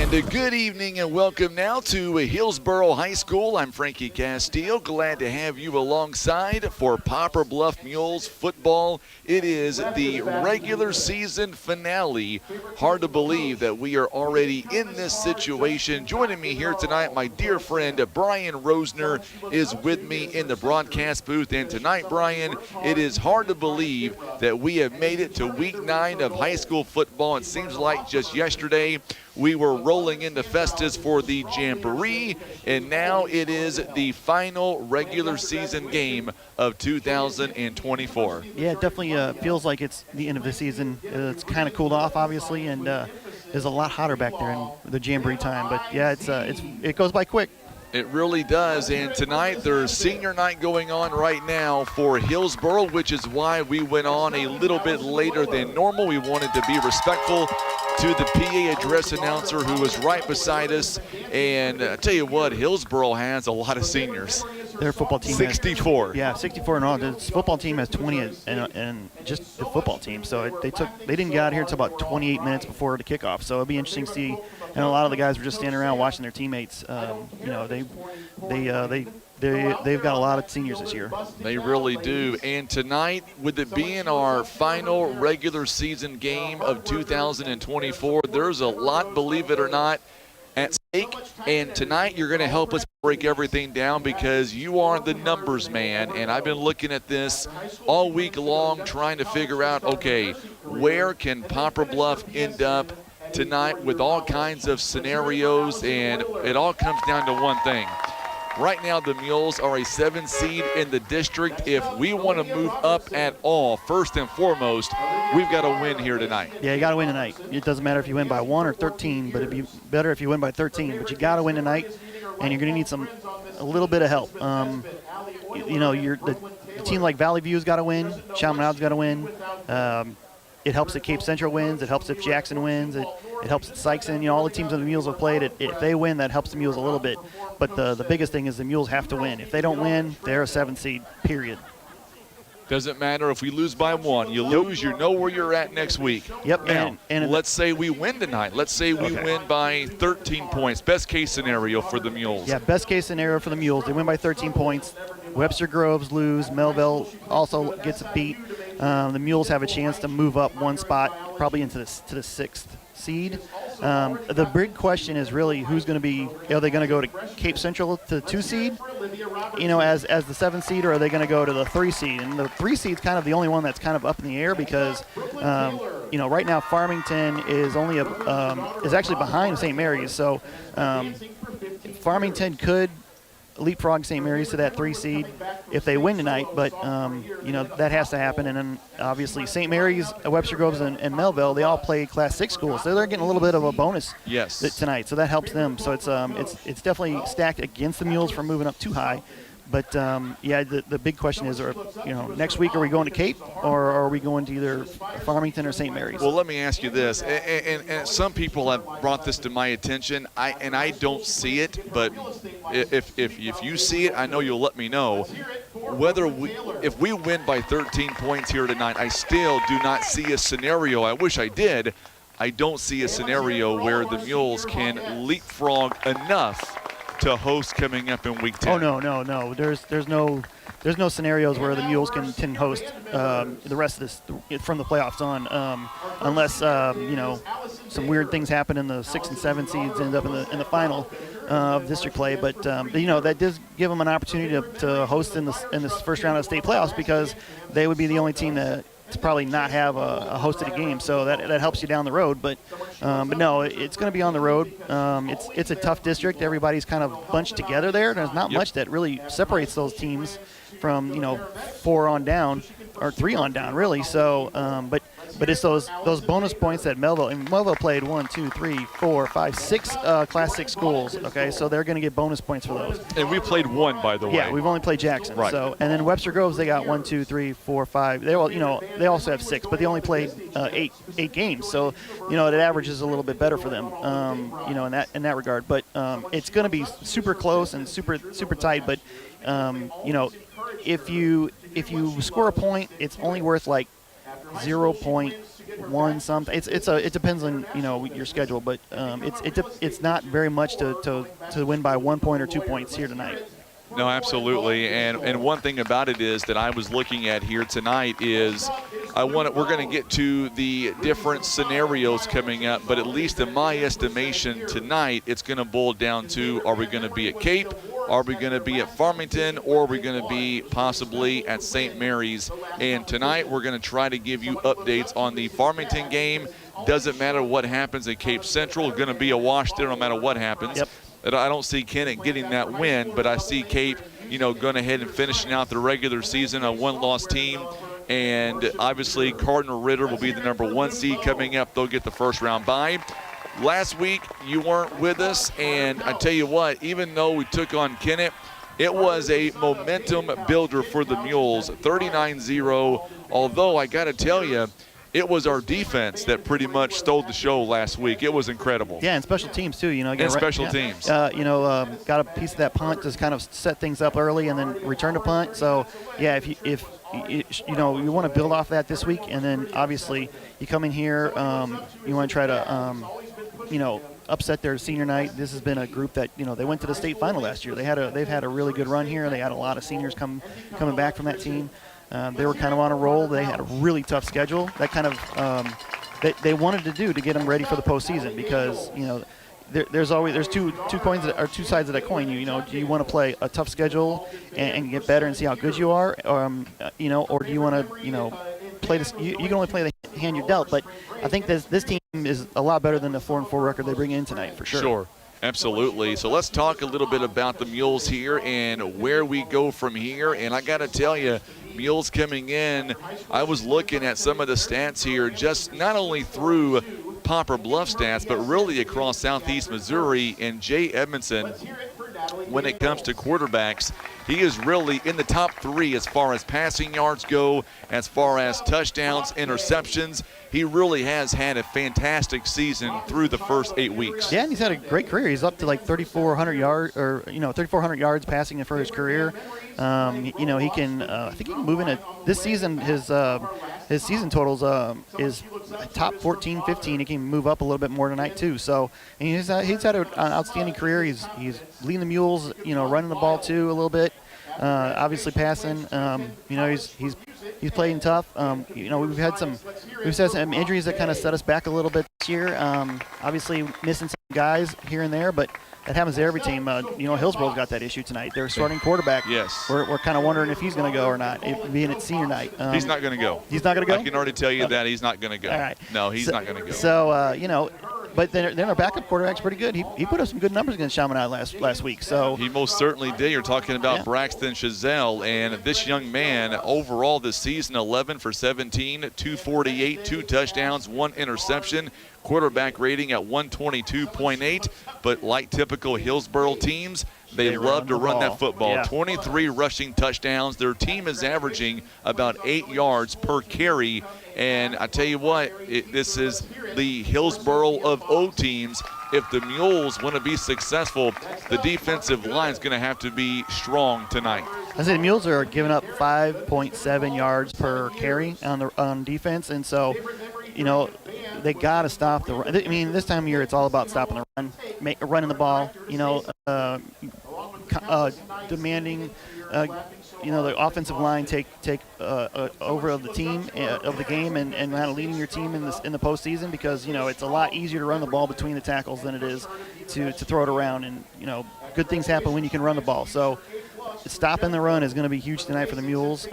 And a good evening and welcome now to Hillsboro High School. I'm Frankie Castillo. Glad to have you alongside for Poplar Bluff Mules football. It is the regular season finale. Hard to believe that we are already in this situation. Joining me here tonight, my dear friend Brian Rosner is with me in the broadcast booth. And tonight, Brian, it is hard to believe that we have made it to week 9 of high school football. It seems like just yesterday we were rolling into Festus for the Jamboree, and now it is the final regular season game of 2024. Yeah, it definitely feels like it's the end of the season. It's kind of cooled off, obviously, and there's a lot hotter back there in the Jamboree time. But yeah, it goes by quick. It really does, and tonight there's senior night going on right now for Hillsboro, which is why we went on a little bit later than normal. We wanted to be respectful to the PA address announcer who was right beside us. And I tell you what, Hillsboro has a lot of seniors. Their football team 64. 64 in all. This football team has 20 and just the football team. So they didn't get out here until about 28 minutes before the kickoff. So it'll be interesting to see. And a lot of the guys were just standing around watching their teammates. They've got a lot of seniors this year. They really do. And tonight, with it being our final regular season game of 2024, there's a lot, believe it or not, at stake. And tonight you're going to help us break everything down because you are the numbers man. And I've been looking at this all week long trying to figure out, okay, where can Poplar Bluff end up tonight with all kinds of scenarios, and it all comes down to one thing. Right now, the Mules are a 7 seed in the district. If we want to move up at all, first and foremost, we've got to win here tonight. Yeah, you got to win tonight. It doesn't matter if you win by 1 or 13, but it'd be better if you win by 13. But you got to win tonight, and you're going to need a little bit of help. The team like Valley View's got to win. Chaminade's got to win. It helps if Cape Central wins. It helps if Jackson wins. It helps if Sykeston. All the teams on the Mules have played. If they win, that helps the Mules a little bit. But the biggest thing is the Mules have to win. If they don't win, they're a 7 seed, period. Doesn't matter if we lose by 1. You lose, you know where you're at next week. Yep. Now, let's say we win tonight. Let's say we win by 13 points. Best case scenario for the Mules. Yeah, best case scenario for the Mules. They win by 13 points. Webster Groves lose. Melville also gets a beat. The Mules have a chance to move up 1 spot, probably into the 6th seed. The big question is really who's going to be. Are they going to go to Cape Central to 2 seed, as the 7 seed, or are they going to go to the 3 seed? And the 3 seed's kind of the only one that's kind of up in the air because, right now Farmington is only is actually behind St. Mary's. So Farmington could leapfrog St. Mary's to that 3 seed if they win tonight, but that has to happen. And then obviously St. Mary's, Webster Groves, and Melville, they all play Class 6 schools, so they're getting a little bit of a bonus tonight. So that helps them. So it's definitely stacked against the Mules for moving up too high. But the big question is, next week are we going to Cape or are we going to either Farmington or St. Mary's? Well, let me ask you this, and some people have brought this to my attention. I don't see it, but if you see it, I know you'll let me know. If we win by 13 points here tonight, I still do not see a scenario. I wish I did. I don't see a scenario where the Mules can leapfrog enough to host coming up in week 10. Oh no. There's no scenarios where the Mules can host the rest of this from the playoffs on, unless some weird things happen in the 6 and 7 seeds end up in the final of district play. But that does give them an opportunity to host in this first round of state playoffs because they would be the only team to probably not have a hosted game, so that helps you down the road. But no, it's going to be on the road. It's a tough district. Everybody's kind of bunched together there. There's not much that really separates those teams from 4 on down or 3 on down, really. So, but it's those bonus points that Melville played 1, 2, 3, 4, 5, 6 Class 6 schools. Okay, so they're going to get bonus points for those. And we played 1, by the way. Yeah, we've only played Jackson. Right. So, and then Webster Groves, they got 1, 2, 3, 4, 5. They also have 6, but they only played 8 games. So, it averages a little bit better for them. In that regard. But it's going to be super close and super tight. But if you score a point, it's only worth like 0.5 won something. It depends on your schedule, but it's not very much to win by 1 point or 2 points here tonight. No, absolutely. And one thing about it is that I was looking at here tonight is we're going to get to the different scenarios coming up, but at least in my estimation tonight, it's going to boil down to, are we going to be at Cape? Are we going to be at Farmington, or are we going to be possibly at St. Mary's? And tonight we're going to try to give you updates on the Farmington game. Doesn't matter what happens at Cape Central. Going to be a wash there no matter what happens. Yep. I don't see Kennett getting that win, but I see Cape, going ahead and finishing out the regular season, a one-loss team. And obviously Cardinal Ritter will be the number 1 seed coming up. They'll get the first round bye. Last week, you weren't with us, and I tell you what, even though we took on Kennett, it was a momentum builder for the Mules, 39-0. Although I got to tell you, it was our defense that pretty much stole the show last week. It was incredible. Yeah, and special teams too. And special teams. Got a piece of that punt to kind of set things up early, and then return to punt. So yeah, if you want to build off that this week, and then obviously you come in here, you want to try to upset their senior night. This has been a group that they went to the state final last year. They've had a really good run here. They had a lot of seniors coming back from that team. They were kind of on a roll. They had a really tough schedule. That kind of they wanted to do to get them ready for the postseason, because there's two coins or two sides of that coin. Do you want to play a tough schedule and get better and see how good you are, or do you want to play this? You can only play the hand you're dealt. But I think this team is a lot better than the 4-4 record they bring in tonight, for sure. Sure. Absolutely. So let's talk a little bit about the Mules here and where we go from here. And I got to tell you, Mules coming in, I was looking at some of the stats here, just not only through Poplar Bluff stats, but really across Southeast Missouri. And Jay Edmondson, when it comes to quarterbacks, he is really in the top 3 as far as passing yards go, as far as touchdowns, interceptions. He really has had a fantastic season through the first 8 weeks. Yeah, and he's had a great career. He's up to like 3,400 yards, or 3,400 yards passing for his career. He can. I think he can move into this season. His season totals is top 14, 15. He can move up a little bit more tonight too. So, and he's had an outstanding career. He's leading the Mules. Running the ball too a little bit. Obviously passing. He's playing tough. We've had some injuries that kind of set us back a little bit this year. Obviously missing some guys here and there, but that happens to every team. Hillsboro's got that issue tonight. Their starting quarterback. Yes. We're kind of wondering if he's going to go or not, being at senior night. He's not going to go. He's not going to go? I can already tell you that he's not going to go. All right. No, he's not going to go. So, but then our backup quarterback's pretty good. He put up some good numbers against Chaminade last week. So he most certainly did. You're talking about Braxton Chazelle, and this young man overall this season, 11 for 17, 248, 2 touchdowns, 1 interception. Quarterback rating at 122.8, but like typical Hillsboro teams, they love to run that football. Yeah. 23 rushing touchdowns. Their team is averaging about 8 yards per carry. And I tell you what, this is the Hillsboro of O teams. If the Mules want to be successful, the defensive line is going to have to be strong tonight. I say the Mules are giving up 5.7 yards per carry on defense, and so they got to stop the run. I mean, this time of year, it's all about stopping the run, running the ball. Demanding. The offensive line take over of the team of the game, and kind of leading your team in the postseason, because it's a lot easier to run the ball between the tackles than it is to throw it around. And good things happen when you can run the ball. So stopping the run is going to be huge tonight for the Mules.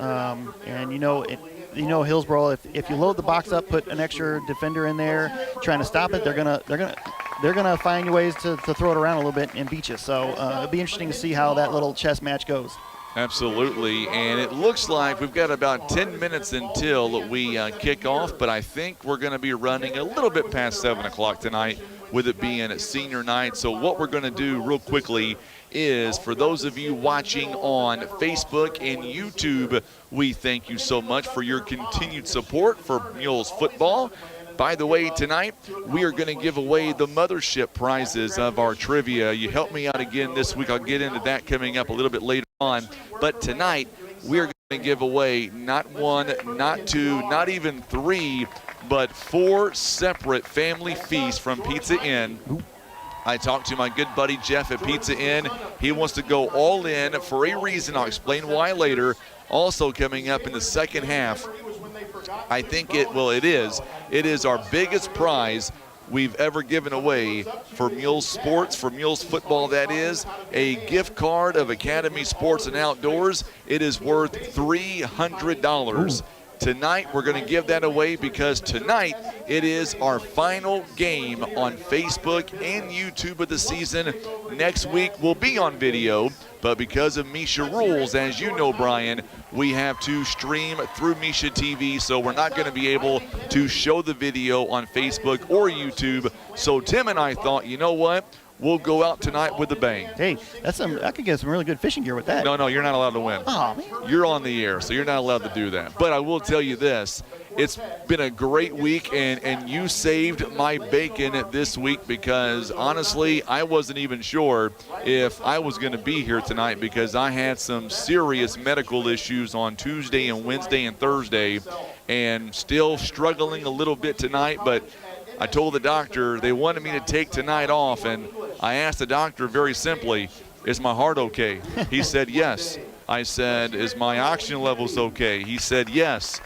Hillsboro, if you load the box up, put an extra defender in there trying to stop it, they're gonna find ways to throw it around a little bit and beat you. So it'll be interesting to see how that little chess match goes. Absolutely, and it looks like we've got about 10 minutes until we kick off, but I think we're going to be running a little bit past 7 o'clock tonight, with it being a senior night. So what we're going to do real quickly is, for those of you watching on Facebook and YouTube, we thank you so much for your continued support for Mules football. By the way, tonight we are going to give away the mothership prizes of our trivia. You helped me out again this week. I'll get into that coming up a little bit later on. But tonight we are going to Give away not one, not two, not even three, but 4 separate family feasts from Pizza Inn. I talked to my good buddy Jeff at Pizza Inn. He wants to go all in for a reason. I'll explain why later. Also coming up in the second half, I think it is our biggest prize we've ever given away for Mules Sports, for Mules Football, that is, a gift card of Academy Sports and Outdoors. It is worth $300. Ooh. Tonight, we're going to give that away because tonight it is our final game on Facebook and YouTube of the season. Next week, we'll be on video, but because of Misha rules, as you know, Brian, we have to stream through Misha TV, so we're not going to be able to show the video on Facebook or YouTube. So Tim and I thought, you know what? We'll go out tonight with a bang. Hey, I could get some really good fishing gear with that. No, you're not allowed to win. Oh, man. You're on the air, so you're not allowed to do that. But I will tell you this. It's been a great week, and you saved my bacon this week because, honestly, I wasn't even sure if I was going to be here tonight because I had some serious medical issues on Tuesday and Wednesday and Thursday and still struggling a little bit tonight. But I told the doctor they wanted me to take tonight off, and I asked the doctor very simply, is my heart okay? He said yes. I said, is my oxygen levels okay? He said yes.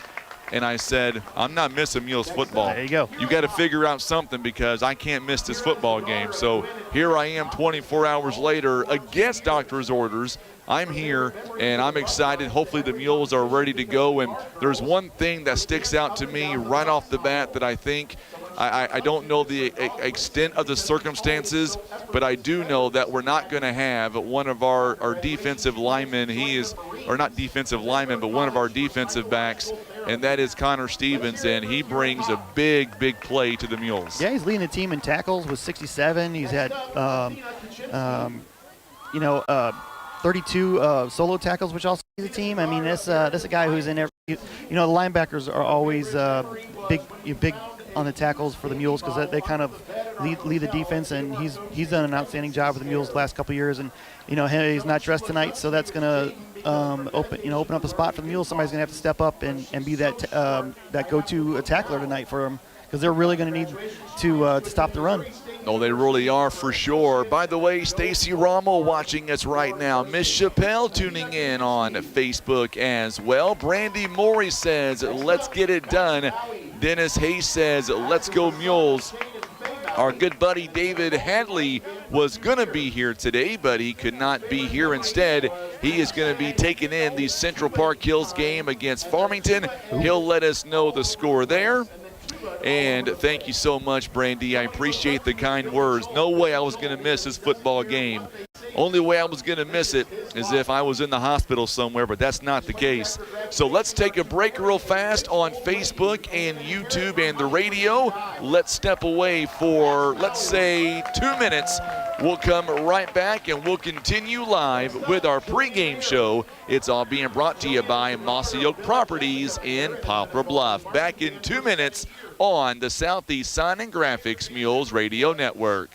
And I said, I'm not missing Mules football. There you go. You got to figure out something because I can't miss this football game. So here I am 24 hours later against doctor's orders. I'm here, and I'm excited. Hopefully the Mules are ready to go. And there's one thing that sticks out to me right off the bat that I think I don't know the extent of the circumstances, but I do know that we're not going to have one of our defensive linemen. Or not defensive lineman, but one of our defensive backs, and that is Connor Stevens, and he brings a big play to the Mules. Yeah, he's leading the team in tackles with 67. He's had, 32 solo tackles, which also leads the team. I mean, that's a guy who's in every. The linebackers are always big on the tackles for the Mules because they kind of lead the defense, and he's done an outstanding job with the Mules the last couple of years. And he's not dressed tonight, so that's gonna open up a spot for the Mules. Somebody's gonna have to step up and be that go-to tackler tonight for them because they're really gonna need to stop the run. Oh, they really are for sure. By the way, Stacy Rommel watching us right now. Miss Chappelle tuning in on Facebook as well. Brandy Morey says, let's get it done. Dennis Hayes says, let's go Mules. Our good buddy David Hadley was going to be here today, but he could not be here. Instead, he is going to be taking in the Central Park Hills game against Farmington. He'll let us know the score there. And thank you so much, Brandy. I appreciate the kind words. No way I was going to miss this football game. Only way I was going to miss it is if I was in the hospital somewhere, but that's not the case. So let's take a break real fast on Facebook and YouTube and the radio. Let's step away for, let's say, 2 minutes. We'll come right back and we'll continue live with our pregame show. It's all being brought to you by Mossy Oak Properties in Poplar Bluff. Back in 2 minutes on the Southeast Sign and Graphics Mules Radio Network.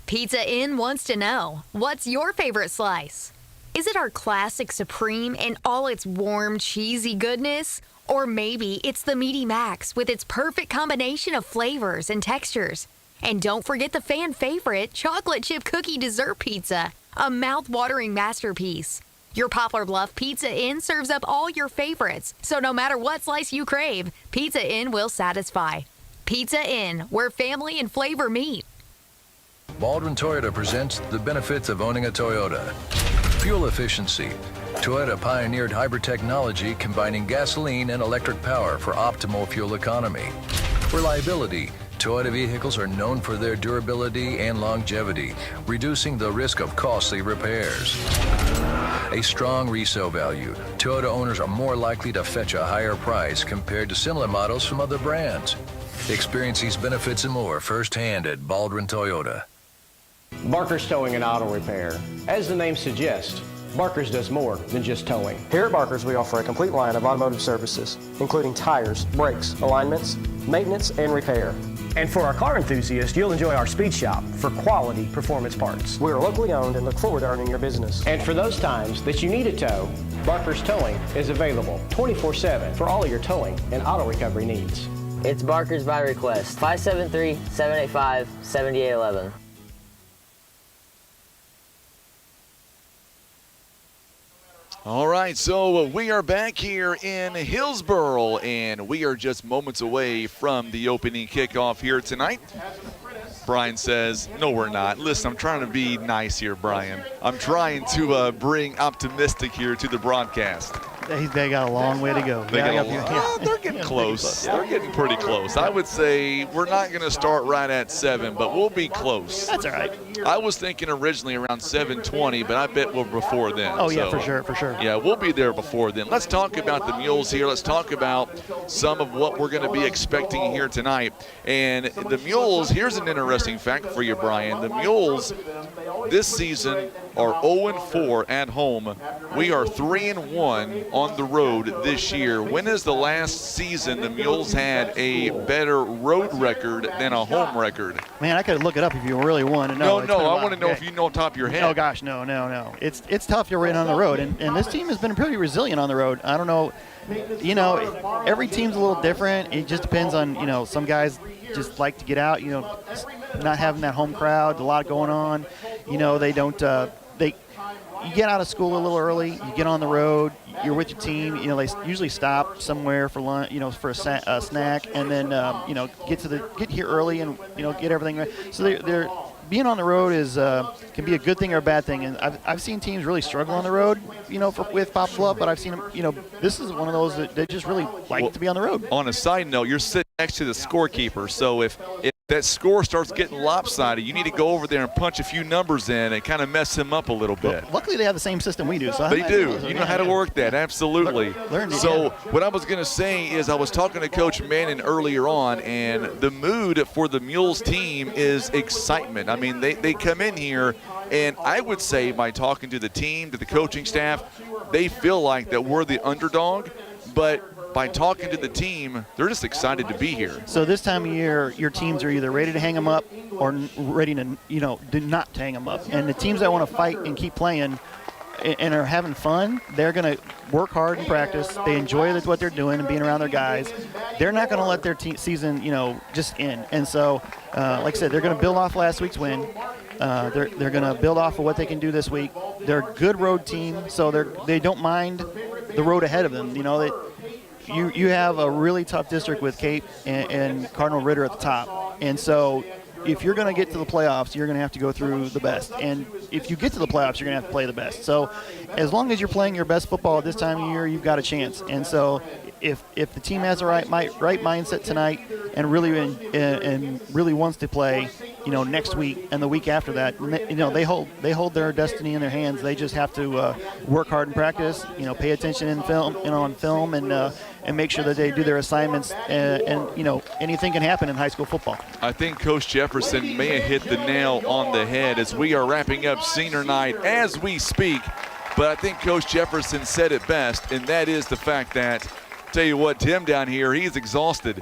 Pizza Inn wants to know, what's your favorite slice? Is it our classic Supreme in all its warm, cheesy goodness? Or maybe it's the Meaty Max with its perfect combination of flavors and textures. And don't forget the fan favorite chocolate chip cookie dessert pizza, a mouth-watering masterpiece. Your Poplar Bluff Pizza Inn serves up all your favorites, so no matter what slice you crave, Pizza Inn will satisfy. Pizza Inn, where family and flavor meet. Baldwin Toyota presents the benefits of owning a Toyota. Fuel efficiency. Toyota pioneered hybrid technology combining gasoline and electric power for optimal fuel economy. Reliability. Toyota vehicles are known for their durability and longevity, reducing the risk of costly repairs. a strong resale value. Toyota owners are more likely to fetch a higher price compared to similar models from other brands. Experience these benefits and more firsthand at Baldwin Toyota. Barker's Towing and Auto Repair. As the name suggests, Barker's does more than just towing. Here at Barker's, we offer a complete line of automotive services, including tires, brakes, alignments, maintenance, and repair. And for our car enthusiasts, you'll enjoy our speed shop for quality performance parts. We are locally owned and look forward to earning your business. And for those times that you need a tow, Barker's Towing is available 24/7 for all of your towing and auto recovery needs. It's Barker's by request, 573-785-7811. All right, so we are back here in Hillsboro, and we are just moments away from the opening kickoff here tonight. Brian says, no, we're not. Listen, I'm trying to be nice here, Brian. I'm trying to bring optimistic here to the broadcast. They got a long way to go. They're getting close. They're getting pretty close. I would say we're not going to start right at 7, but we'll be close. That's all right. I was thinking originally around 7:20, but I bet we're before then. Oh, yeah, for sure, for sure. Yeah, we'll be there before then. Let's talk about the Mules here. Let's talk about some of what we're going to be expecting here tonight. And the Mules, here's an interesting fact for you, Brian. The Mules this season are 0-4 at home. We are 3-1 on the road this year. When is the last season the Mules had a better road record than a home record? Man, I could look it up if you really want to know. No, I want to know if you know top of your head. Oh, gosh, no. It's tough to win on the road, and this team has been pretty resilient on the road. I don't know. You know, every team's a little different. It just depends on, some guys just like to get out, not having that home crowd, a lot going on. They don't you get out of school a little early, you get on the road, you're with your team, they usually stop somewhere for lunch, for a snack, and then, get here early and, get everything right. So they're being on the road is can be a good thing or a bad thing, and I've seen teams really struggle on the road, with Poplar Bluff, but I've seen them, this is one of those that they just really like to be on the road. On a side note, you're sitting next to the scorekeeper, so if that score starts getting lopsided, you need to go over there and punch a few numbers in and kind of mess him up a little bit. Well, luckily, they have the same system we do. So they do. You know how to work that, absolutely. So what I was going to say is I was talking to Coach Manning earlier on, and the mood for the Mules team is excitement. I mean, they come in here, and I would say by talking to the team, to the coaching staff, they feel like that we're the underdog, but by talking to the team, they're just excited to be here. So this time of year, your teams are either ready to hang them up or ready to, do not hang them up. And the teams that want to fight and keep playing and are having fun, they're going to work hard in practice. They enjoy what they're doing and being around their guys. They're not going to let their season, just end. And so, like I said, they're going to build off last week's win. They're going to build off of what they can do this week. They're a good road team, so they don't mind the road ahead of them. You have a really tough district with Cape and Cardinal Ritter at the top. And so if you're going to get to the playoffs, you're going to have to go through the best. And if you get to the playoffs, you're going to have to play the best. So as long as you're playing your best football at this time of year, you've got a chance. And so if the team has the right mindset tonight and really wants to play, next week and the week after that, they hold their destiny in their hands. They just have to work hard in practice, pay attention on film and make sure that they do their assignments. And anything can happen in high school football. I think Coach Jefferson may have hit the nail on the head as we are wrapping up senior night as we speak. But I think Coach Jefferson said it best, and that is the fact that, tell you what, Tim down here, he's exhausted.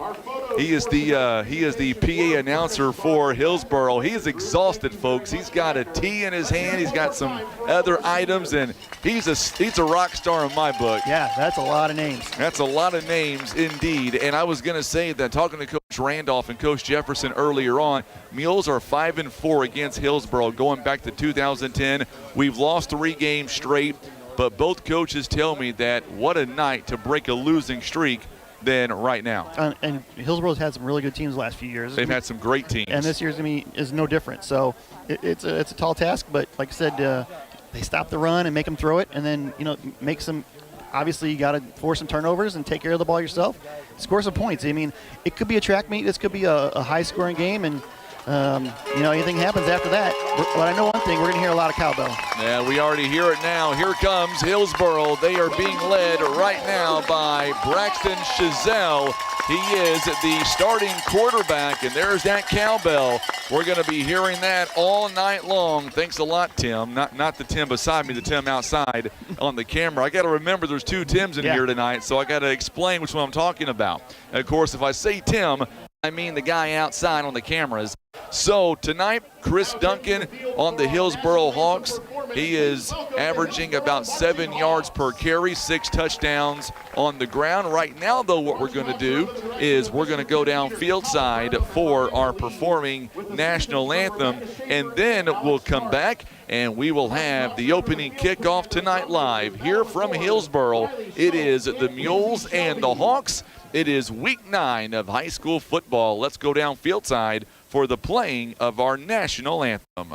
He is the PA announcer for Hillsboro. He is exhausted, folks. He's got a tea in his hand. He's got some other items, and he's a rock star in my book. Yeah, that's a lot of names. That's a lot of names indeed. And I was going to say that talking to Coach Randolph and Coach Jefferson earlier on, Mules are 5-4 against Hillsboro going back to 2010. We've lost 3 games straight. But both coaches tell me that what a night to break a losing streak than right now. And Hillsboro's had some really good teams the last few years. They've had some great teams. And this year's is no different. So it's a tall task, but like I said, they stop the run and make them throw it, and then make some. Obviously, you got to force some turnovers and take care of the ball yourself. Score some points. I mean, it could be a track meet. This could be a high-scoring game, and anything happens after that. But I know one thing, we're going to hear a lot of cowbell. Yeah, we already hear it now. Here comes Hillsboro. They are being led right now by Braxton Chazelle. He is the starting quarterback, and there's that cowbell. We're going to be hearing that all night long. Thanks a lot, Tim. Not the Tim beside me, the Tim outside on the camera. I got to remember there's two Tims in here tonight, so I got to explain which one I'm talking about. And of course, if I say Tim, I mean the guy outside on the cameras. So tonight, Chris Duncan on the Hillsboro Hawks. He is averaging about 7 yards per carry, 6 touchdowns on the ground. Right now, though, what we're going to do is we're going to go down field side for our performing national anthem, and then we'll come back and we will have the opening kickoff tonight live here from Hillsboro. It is the Mules and the Hawks. It is week 9 of high school football. Let's go down field side for the playing of our national anthem.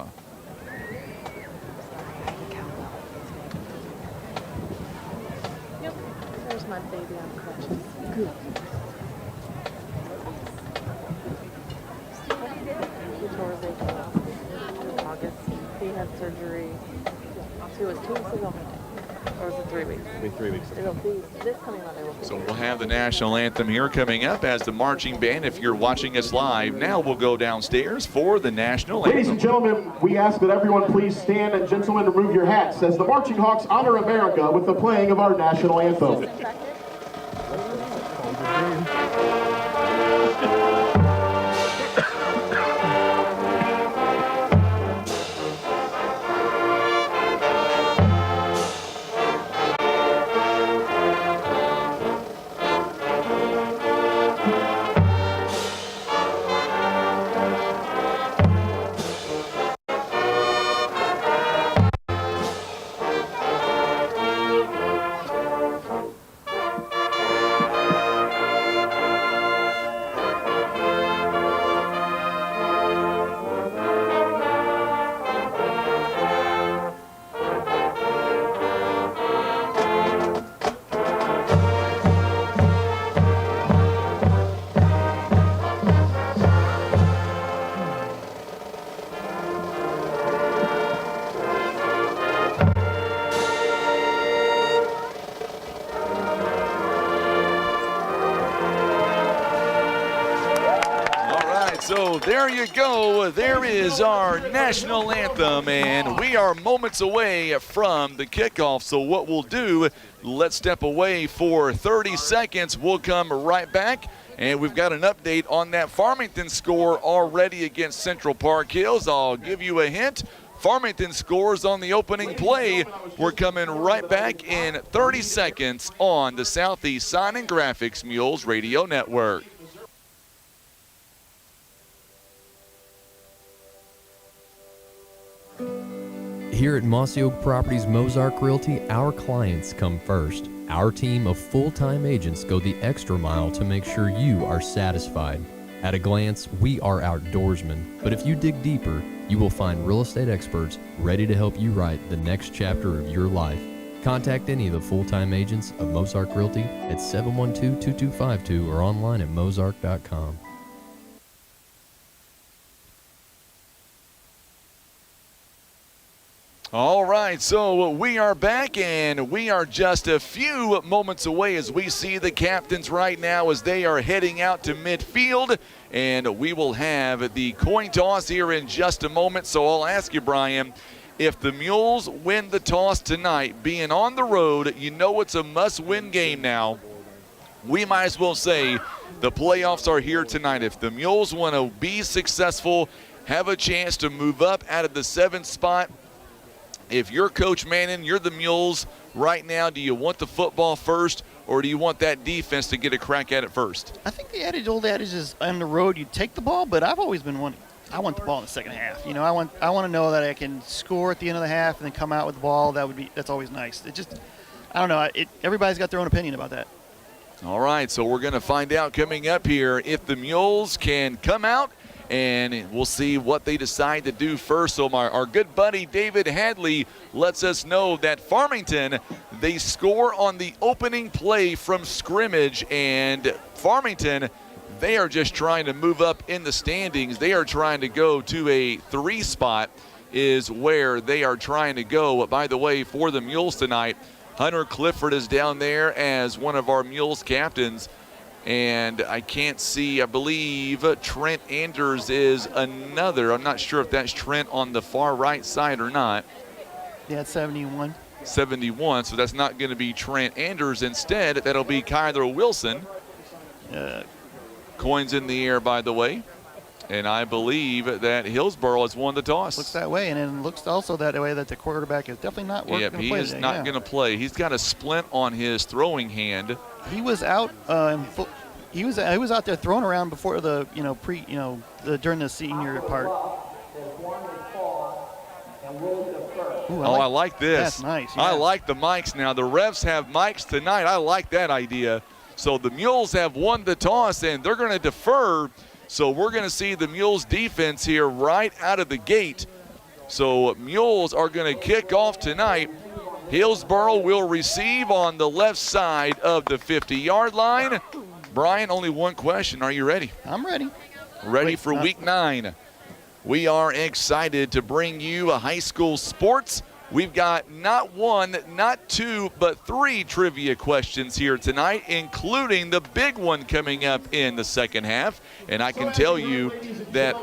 Yep, there's my baby on crutches. Good. He tore his ACL in August. He had surgery. It was 2 weeks ago. Or was it 3 weeks? It'll be 3 weeks. It'll be this coming Monday. So we'll have the national anthem here coming up as the marching band. If you're watching us live, now we'll go downstairs for the national anthem. Ladies and gentlemen, we ask that everyone please stand, and gentlemen, remove your hats as the Marching Hawks honor America with the playing of our national anthem. So there you go. There is our national anthem, and we are moments away from the kickoff. So what we'll do, let's step away for 30 seconds. We'll come right back, and we've got an update on that Farmington score already against Central Park Hills. I'll give you a hint. Farmington scores on the opening play. We're coming right back in 30 seconds on the Southeast Sign and Graphics Mules Radio Network. Here at Mossy Oak Properties Mozark Realty, our clients come first. Our team of full-time agents go the extra mile to make sure you are satisfied. At a glance, we are outdoorsmen, but if you dig deeper, you will find real estate experts ready to help you write the next chapter of your life. Contact any of the full-time agents of Mozark Realty at 712-2252 or online at mozark.com. All right, so we are back, and we are just a few moments away as we see the captains right now as they are heading out to midfield, and we will have the coin toss here in just a moment. So I'll ask you, Brian, if the Mules win the toss tonight, being on the road, you know it's a must-win game now. We might as well say the playoffs are here tonight. If the Mules want to be successful, have a chance to move up out of the 7th spot, if you're Coach Manning, you're the Mules right now, do you want the football first, or do you want that defense to get a crack at it first? I think the old adage is on the road you take the ball, but I've always been wanting. I want the ball in the second half. You know, I want to know that I can score at the end of the half and then come out with the ball. That's always nice. It just, I don't know. Everybody's got their own opinion about that. All right, so we're going to find out coming up here if the Mules can come out, and we'll see what they decide to do first. So our good buddy David Hadley lets us know that Farmington, they score on the opening play from scrimmage, and Farmington They are just trying to move up in the standings. They are trying to go to a 3 spot is where they are trying to go. By the way, for the Mules tonight, Hunter Clifford is down there as one of our Mules captains. And I can't see, I believe Trent Anders is another. I'm not sure if that's Trent on the far right side or not. Yeah, it's 71. 71, so that's not going to be Trent Anders. Instead, that'll be Kyler Wilson. Coins in the air, by the way. And I believe that Hillsboro has won the toss. Looks that way, and it looks also that way that the quarterback is definitely not working. Yeah, he is not going to play. He's got a splint on his throwing hand. He was out. He was out there throwing around before the during the senior part. Ooh, I like this. That's nice. Yeah. I like the mics now. The Revs have mics tonight. I like that idea. So the Mules have won the toss, and they're going to defer. So we're going to see the Mules defense here right out of the gate. So Mules are going to kick off tonight. Hillsboro will receive on the left side of the 50-yard line. Brian, only one question. Are you ready? I'm ready. Ready for week 9. We are excited to bring you a high school sports. We've got not 1, not 2, but 3 trivia questions here tonight, including the big one coming up in the second half. And I can tell you that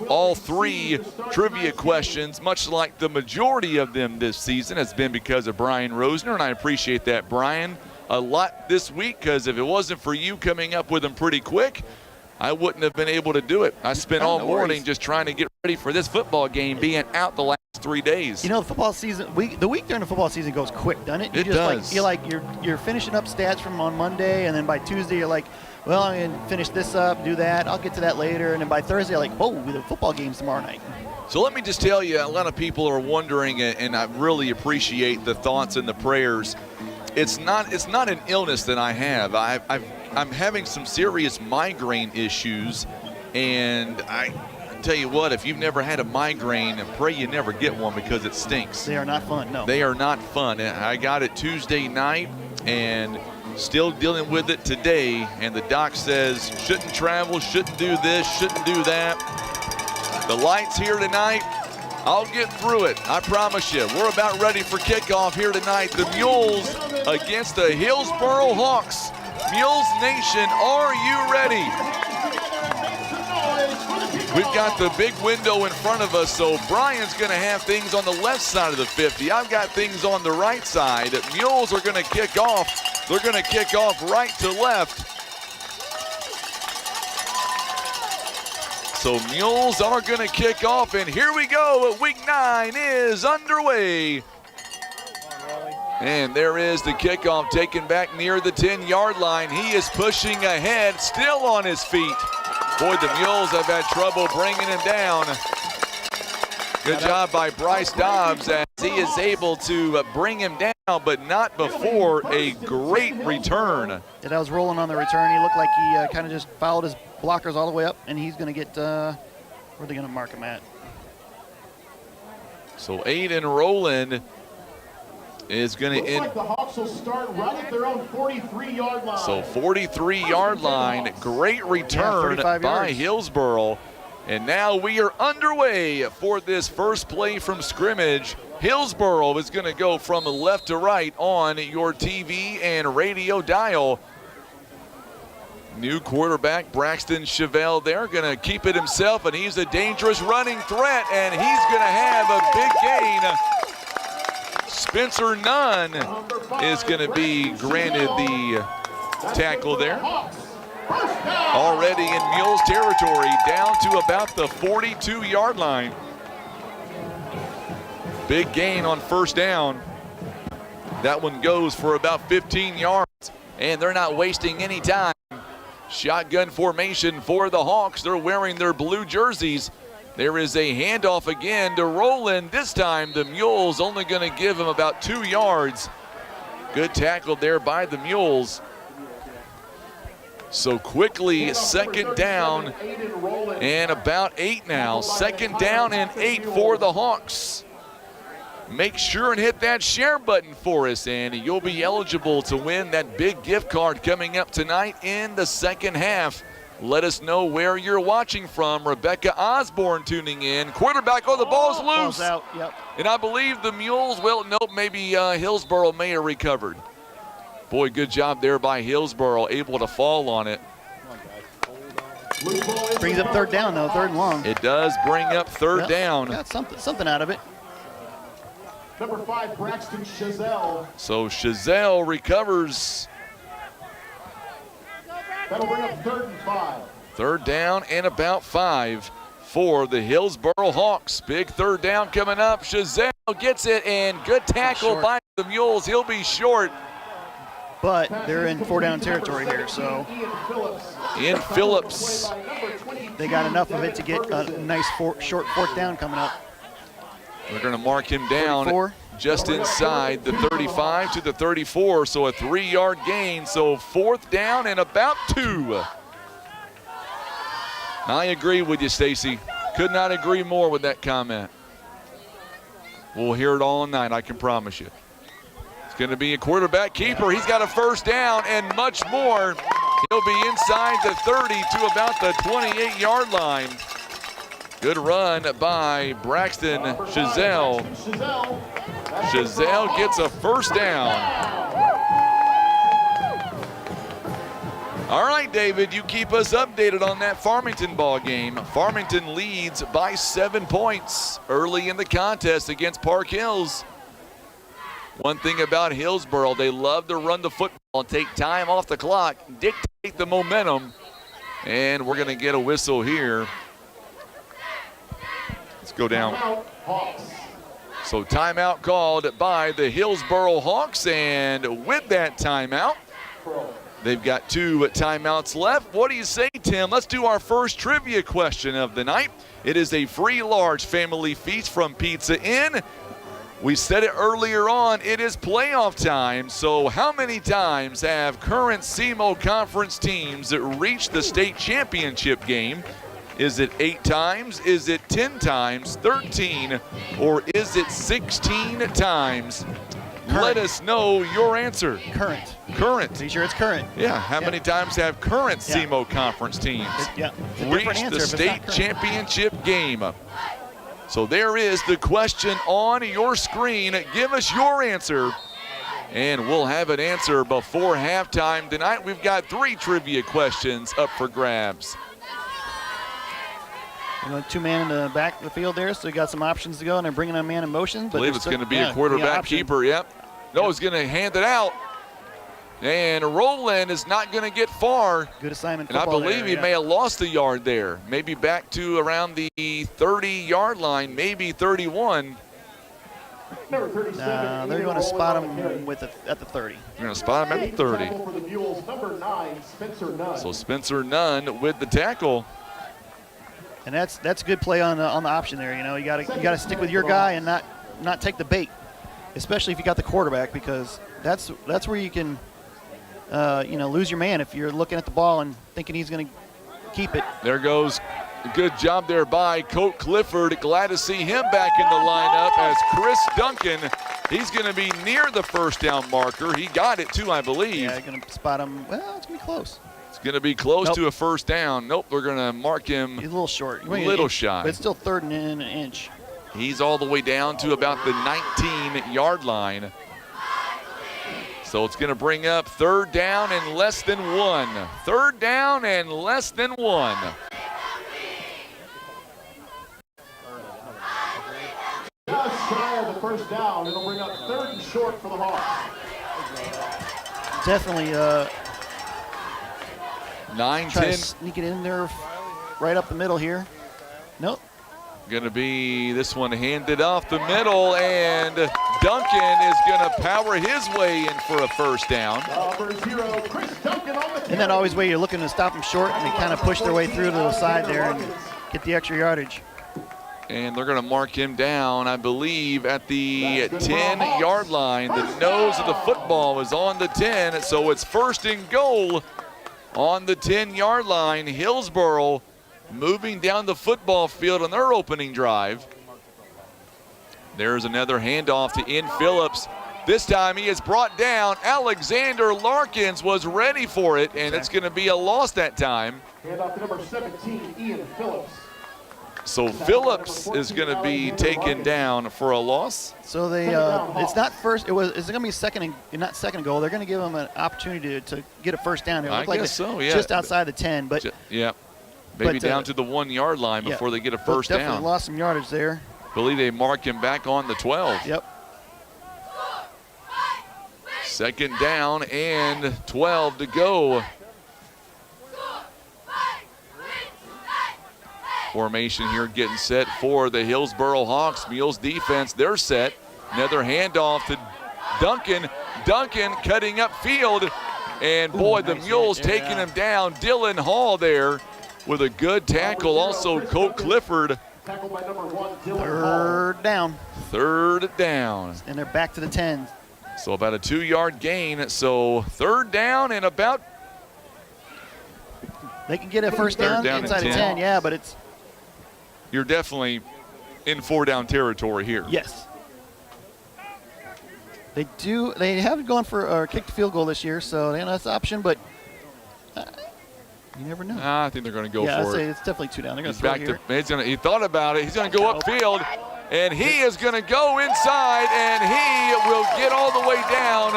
all 3 trivia questions, much like the majority of them this season, has been because of Brian Rosner, and I appreciate that, Brian, a lot this week, because if it wasn't for you coming up with them pretty quick, I wouldn't have been able to do it. I spent all morning just trying to get ready for this football game, being out the last 3 days. You know, the football season, the week during the football season goes quick, doesn't it? It does. You're finishing up stats from on Monday, and then by Tuesday you're like, well, I'm going to finish this up, do that. I'll get to that later. And then by Thursday, you're like, whoa, the football game's tomorrow night. So let me just tell you, a lot of people are wondering, and I really appreciate the thoughts and the prayers. It's not an illness that I have. I'm having some serious migraine issues, and I tell you what, if you've never had a migraine, pray you never get one because it stinks. They are not fun, no. They are not fun. I got it Tuesday night and still dealing with it today, and the doc says shouldn't travel, shouldn't do this, shouldn't do that. The lights here tonight, I'll get through it, I promise you. We're about ready for kickoff here tonight. The Mules against the Hillsboro Hawks. Mules Nation, are you ready? We've got the big window in front of us, so Brian's going to have things on the left side of the 50. I've got things on the right side. Mules are going to kick off. They're going to kick off right to left. So Mules are going to kick off, and here we go. Week 9 is underway. And there is the kickoff taken back near the 10-yard line. He is pushing ahead, still on his feet. Boy, the Mules have had trouble bringing him down. Good job by Bryce Dobbs as he is able to bring him down, but not before a great return. Yeah, that was rolling on the return. He looked like he kind of just followed his blockers all the way up, and he's going to get, where are they going to mark him at? So Aiden Rowland is going to end. Like the Hawks will start right at their own 43-yard line. So 43-yard line, great return by Hillsboro. And now we are underway for this first play from scrimmage. Hillsboro is going to go from left to right on your TV and radio dial. New quarterback Braxton Chevelle there, going to keep it himself, and he's a dangerous running threat, and he's going to have a big gain. Spencer Nunn is going to be granted the tackle there. Already in Mules territory, down to about the 42-yard line. Big gain on first down. That one goes for about 15 yards, and they're not wasting any time. Shotgun formation for the Hawks. They're wearing their blue jerseys. There is a handoff again to Rowland. This time the Mules only going to give him about 2 yards. Good tackle there by the Mules. So quickly, second down and about 8 now. Second down and 8 for the Hawks. make sure and hit that share button for us, and you'll be eligible to win that big gift card coming up tonight in the second half. Let us know where you're watching from. Rebecca Osborne tuning in. Quarterback, the ball's loose. Ball's out, yep. And I believe the Mules, nope, maybe Hillsboro may have recovered. Boy, good job there by Hillsboro, able to fall on it. Brings up third down, though, third and long. It does bring up third down. Got something out of it. Number 5, Braxton Chazelle. So Chazelle recovers. That'll bring up 3rd and 5. Third down and about 5 for the Hillsboro Hawks. Big third down coming up. Chazelle gets it, and good tackle by the Mules. He'll be short. But they're in 4-down territory here, so. In Phillips. They got enough of it to get a nice short 4th down coming up. They're going to mark him down 34. Just inside the 35 to the 34, so a 3-yard gain. So 4th down and about 2. I agree with you, Stacy. Could not agree more with that comment. We'll hear it all night, I can promise you. It's going to be a quarterback keeper. He's got a 1st down and much more. He'll be inside the 30 to about the 28-yard line. Good run by Braxton Chazelle. Chazelle gets a 1st down. All right, David, you keep us updated on that Farmington ball game. Farmington leads by 7 points early in the contest against Park Hills. One thing about Hillsboro, they love to run the football and take time off the clock, dictate the momentum, and we're going to get a whistle here. Let's go down. So timeout called by the Hillsboro Hawks, and with that timeout, they've got 2 timeouts left. What do you say, Tim? Let's do our first trivia question of the night. It is a free large family feast from Pizza Inn. We said it earlier on, it is playoff time. So how many times have current SEMO conference teams reached the state championship game? Is it 8 times? Is it 10 times? 13? Or is it 16 times? Current. Let us know your answer. Current. Current. Be sure it's current. Yeah, how many times have current SEMO conference teams reached the state championship game? So there is the question on your screen. Give us your answer, and we'll have an answer before halftime tonight. We've got 3 trivia questions up for grabs. 2-man in the back of the field there, so you got some options to go, and they're bringing a man in motion. I believe it's going to be a quarterback keeper, yep. No, he's going to hand it out. And Roland is not going to get far. Good assignment. And I believe he may have lost a yard there. Maybe back to around the 30-yard line, maybe 31. They're going to spot him at the 30. They're going to spot him at the 30. So Spencer Nunn with the tackle. And that's a good play on the option there. You got to stick with your guy and not take the bait, especially if you got the quarterback, because that's where you can lose your man if you're looking at the ball and thinking he's going to keep it. There goes. Good job there by Colt Clifford. Glad to see him back in the lineup as Chris Duncan. He's going to be near the 1st down marker. He got it too, I believe. Yeah, going to spot him. Well, it's going to be close. It's going to be close to a 1st down. Nope, we're going to mark him. He's a little short. A little shy. But it's still 3rd and an inch. He's all the way down to about the 19-yard line. So it's going to bring up 3rd down and less than 1. 3rd down and less than 1. Just shy of the 1st down. It'll bring up 3rd and short for the Hawks. Definitely 9-10. Sneak it in there right up the middle here. Nope. Going to be this one handed off the middle, and Duncan is going to power his way in for a 1st down. Isn't that always the way you're looking to stop them short, and they kind of push their way through to the side there and get the extra yardage? And they're going to mark him down, I believe, at the 10-yard line. The nose of the football is on the 10, so it's 1st and goal on the 10-yard line. Hillsboro moving down the football field on their opening drive. There's another handoff to Ian Phillips. This time he is brought down. Alexander Larkins was ready for it, and it's going to be a loss that time. Handoff to number 17, Ian Phillips. So Phillips is going to be taken down for a loss. So they, it's not first. It's going to be second and not second goal. They're going to give them an opportunity to get a first down. It I looked like guess so, yeah. Just outside the 10, but yeah, maybe but, down to the 1 yard line before they get a first definitely down. Lost some yardage there. Believe they mark him back on the 12. Yep. Second down and 12 to go. Formation here getting set for the Hillsboro Hawks. Mules defense, they're set. Another handoff to Duncan. Duncan cutting upfield. And boy, the Mules taking him down. Dylan Hall there with a good tackle. Also, Colt Clifford. Tackled by number 1, Dylan Third down. Third down. And they're back to the 10. So about a 2 yard gain. So third down and about. They can get a first down inside the 10, yeah, but it's. You're definitely in 4 down territory here. Yes. They haven't gone for kick the field goal this year, so that's an option, but you never know. I think they're going to go for it. Yeah, it's definitely 2 down. They're going to throw here. He thought about it. He's going to go upfield, and he is going to go inside, and he will get all the way down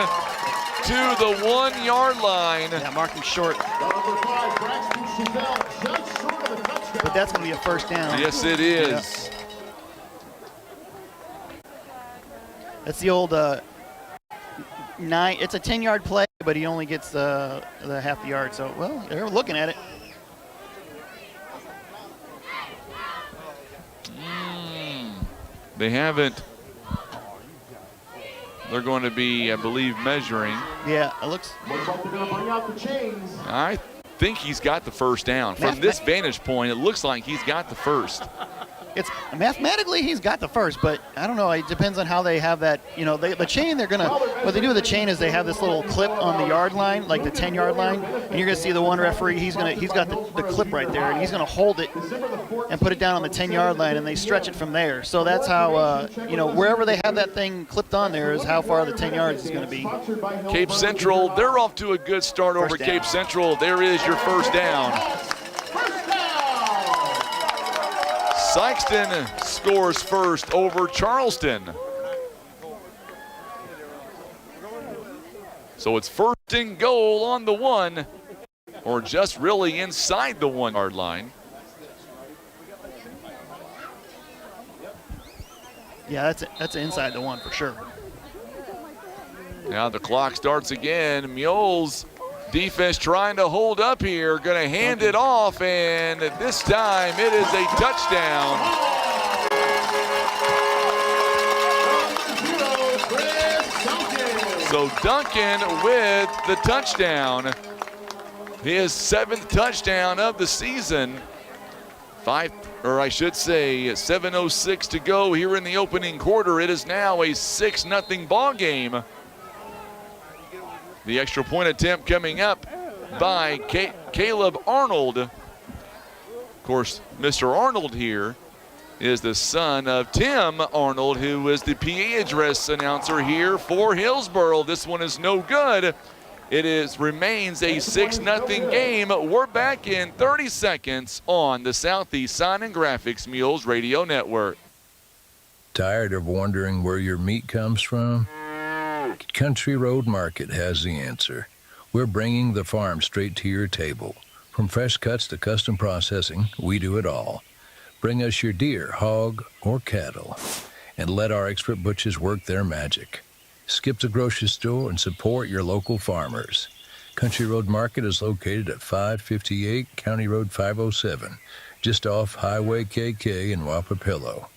to the 1 yard line. Yeah, marking short. Number 5, Braxton Chazelle, just short of the touchdown. But that's going to be a first down. Yes, it is. Yeah. That's the old 9. It's a 10-yard play, but he only gets the half the yard. So, well, they're looking at it. They haven't. They're going to be, I believe, measuring. Yeah, it looks. Looks like they're going to bring out the chains. I think he's got the first down. From this vantage point, it looks like he's got the first. It's mathematically he's got the first, but I don't know. It depends on how they have that. The chain. They're gonna. What they do with the chain is they have this little clip on the yard line, like the 10-yard line, and you're gonna see the one referee. He's got the clip right there, and he's gonna hold it and put it down on the 10-yard line, and they stretch it from there. So that's how wherever they have that thing clipped on there is how far the 10 yards is gonna be. Cape Central, they're off to a good start over Cape Central. There is your first down. Sykeston scores first over Charleston. So it's first and goal on the 1, or just really inside the 1 yard line. Yeah, that's inside the 1 for sure. Now the clock starts again. Mules defense trying to hold up here, going to hand it off, and this time it is a touchdown. So Duncan with the touchdown, his 7th touchdown of the season. 7:06 to go here in the opening quarter. It is now a 6-0 ball game. The extra point attempt coming up by Caleb Arnold. Of course, Mr. Arnold here is the son of Tim Arnold, who is the PA address announcer here for Hillsboro. This one is no good. It remains a 6-0 game. We're back in 30 seconds on the Southeast Sign and Graphics Mules Radio Network. Tired of wondering where your meat comes from? Country Road Market has the answer. We're bringing the farm straight to your table. From fresh cuts to custom processing, we do it all. Bring us your deer, hog, or cattle, and let our expert butchers work their magic. Skip the grocery store and support your local farmers. Country Road Market is located at 558 County Road 507, just off Highway KK in Wapapillo.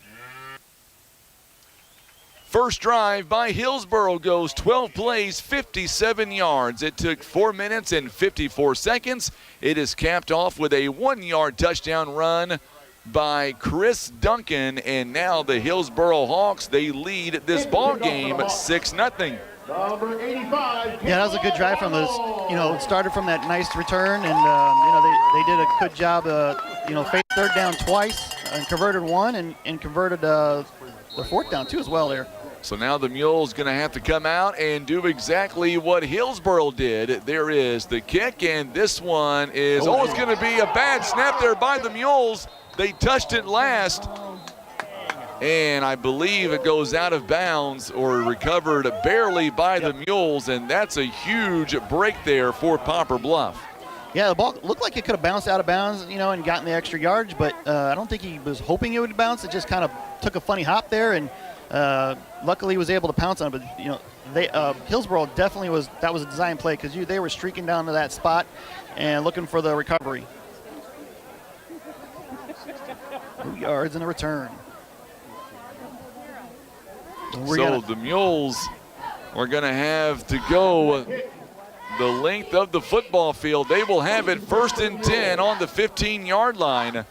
First drive by Hillsboro goes 12 plays, 57 yards. It took 4 minutes and 54 seconds. It is capped off with a 1-yard touchdown run by Chris Duncan, and now the Hillsboro Hawks, they lead this ball game 6-0. Number 85. Yeah, that was a good drive from those. It started from that nice return, and they did a good job. Faced third down twice and converted one, and converted the fourth down too as well there. So now the Mules going to have to come out and do exactly what Hillsboro did. There is the kick, and this one is, it's going to be a bad snap there by the Mules. They touched it last, and I believe it goes out of bounds or recovered barely by the Mules, and that's a huge break there for Poplar Bluff. Yeah, the ball looked like it could have bounced out of bounds, and gotten the extra yards, but I don't think he was hoping it would bounce. It just kind of took a funny hop there, and luckily he was able to pounce on it. But Hillsboro definitely that was a design play, because they were streaking down to that spot and looking for the recovery. 2 yards and a return. So the Mules are going to have to go the length of the football field. They will have it 1st and 10 on the 15-yard line.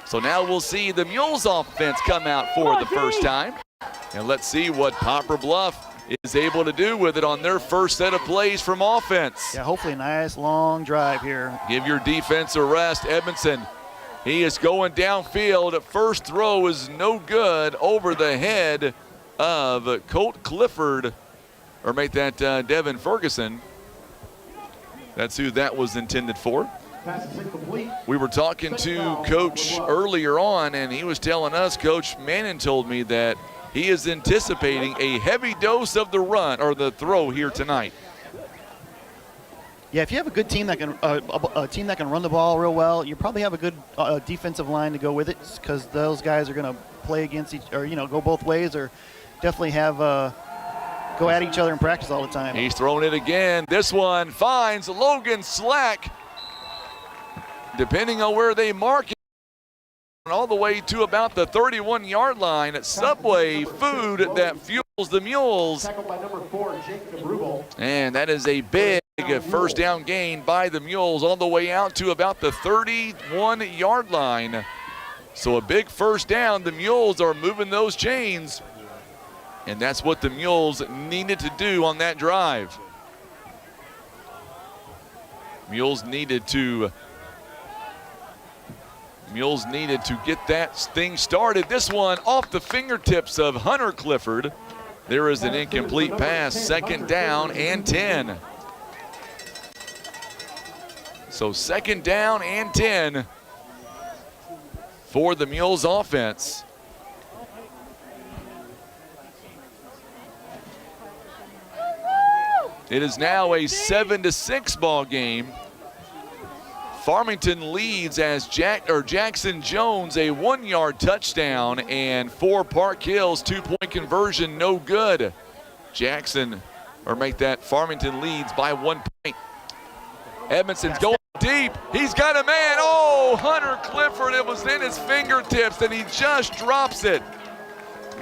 So now we'll see the Mules offense come out for the first time. And let's see what Poplar Bluff is able to do with it on their first set of plays from offense. Yeah, hopefully a nice long drive here. Give your defense a rest. Edmondson, he is going downfield. First throw is no good over the head of Colt Clifford, or make that Devin Ferguson. That's who that was intended for. We were talking to Coach earlier on, and he was telling us, Coach Manning told me that he is anticipating a heavy dose of the run or the throw here tonight. Yeah, if you have a good team that can a team that can run the ball real well, you probably have a good defensive line to go with it, because those guys are going to play against each, or go both ways, or definitely have go at each other in practice all the time. He's throwing it again. This one finds Logan Slack. Depending on where they mark it, all the way to about the 31-yard line. Subway food that fuels the Mules. And that is a big first down gain by the Mules, all the way out to about the 31-yard line. So a big first down. The Mules are moving those chains, and that's what the Mules needed to do on that drive. Mules needed to get that thing started. This one off the fingertips of Hunter Clifford. There is an incomplete pass, 2nd down and 10. So 2nd down and 10 for the Mules offense. It is now a 7-6 ball game. Farmington leads as Jackson Jones a 1-yard touchdown, and for Park Hills 2-point conversion no good. Farmington leads by 1 point. Edmondson's going deep. He's got a man. Oh, Hunter Clifford, it was in his fingertips and he just drops it.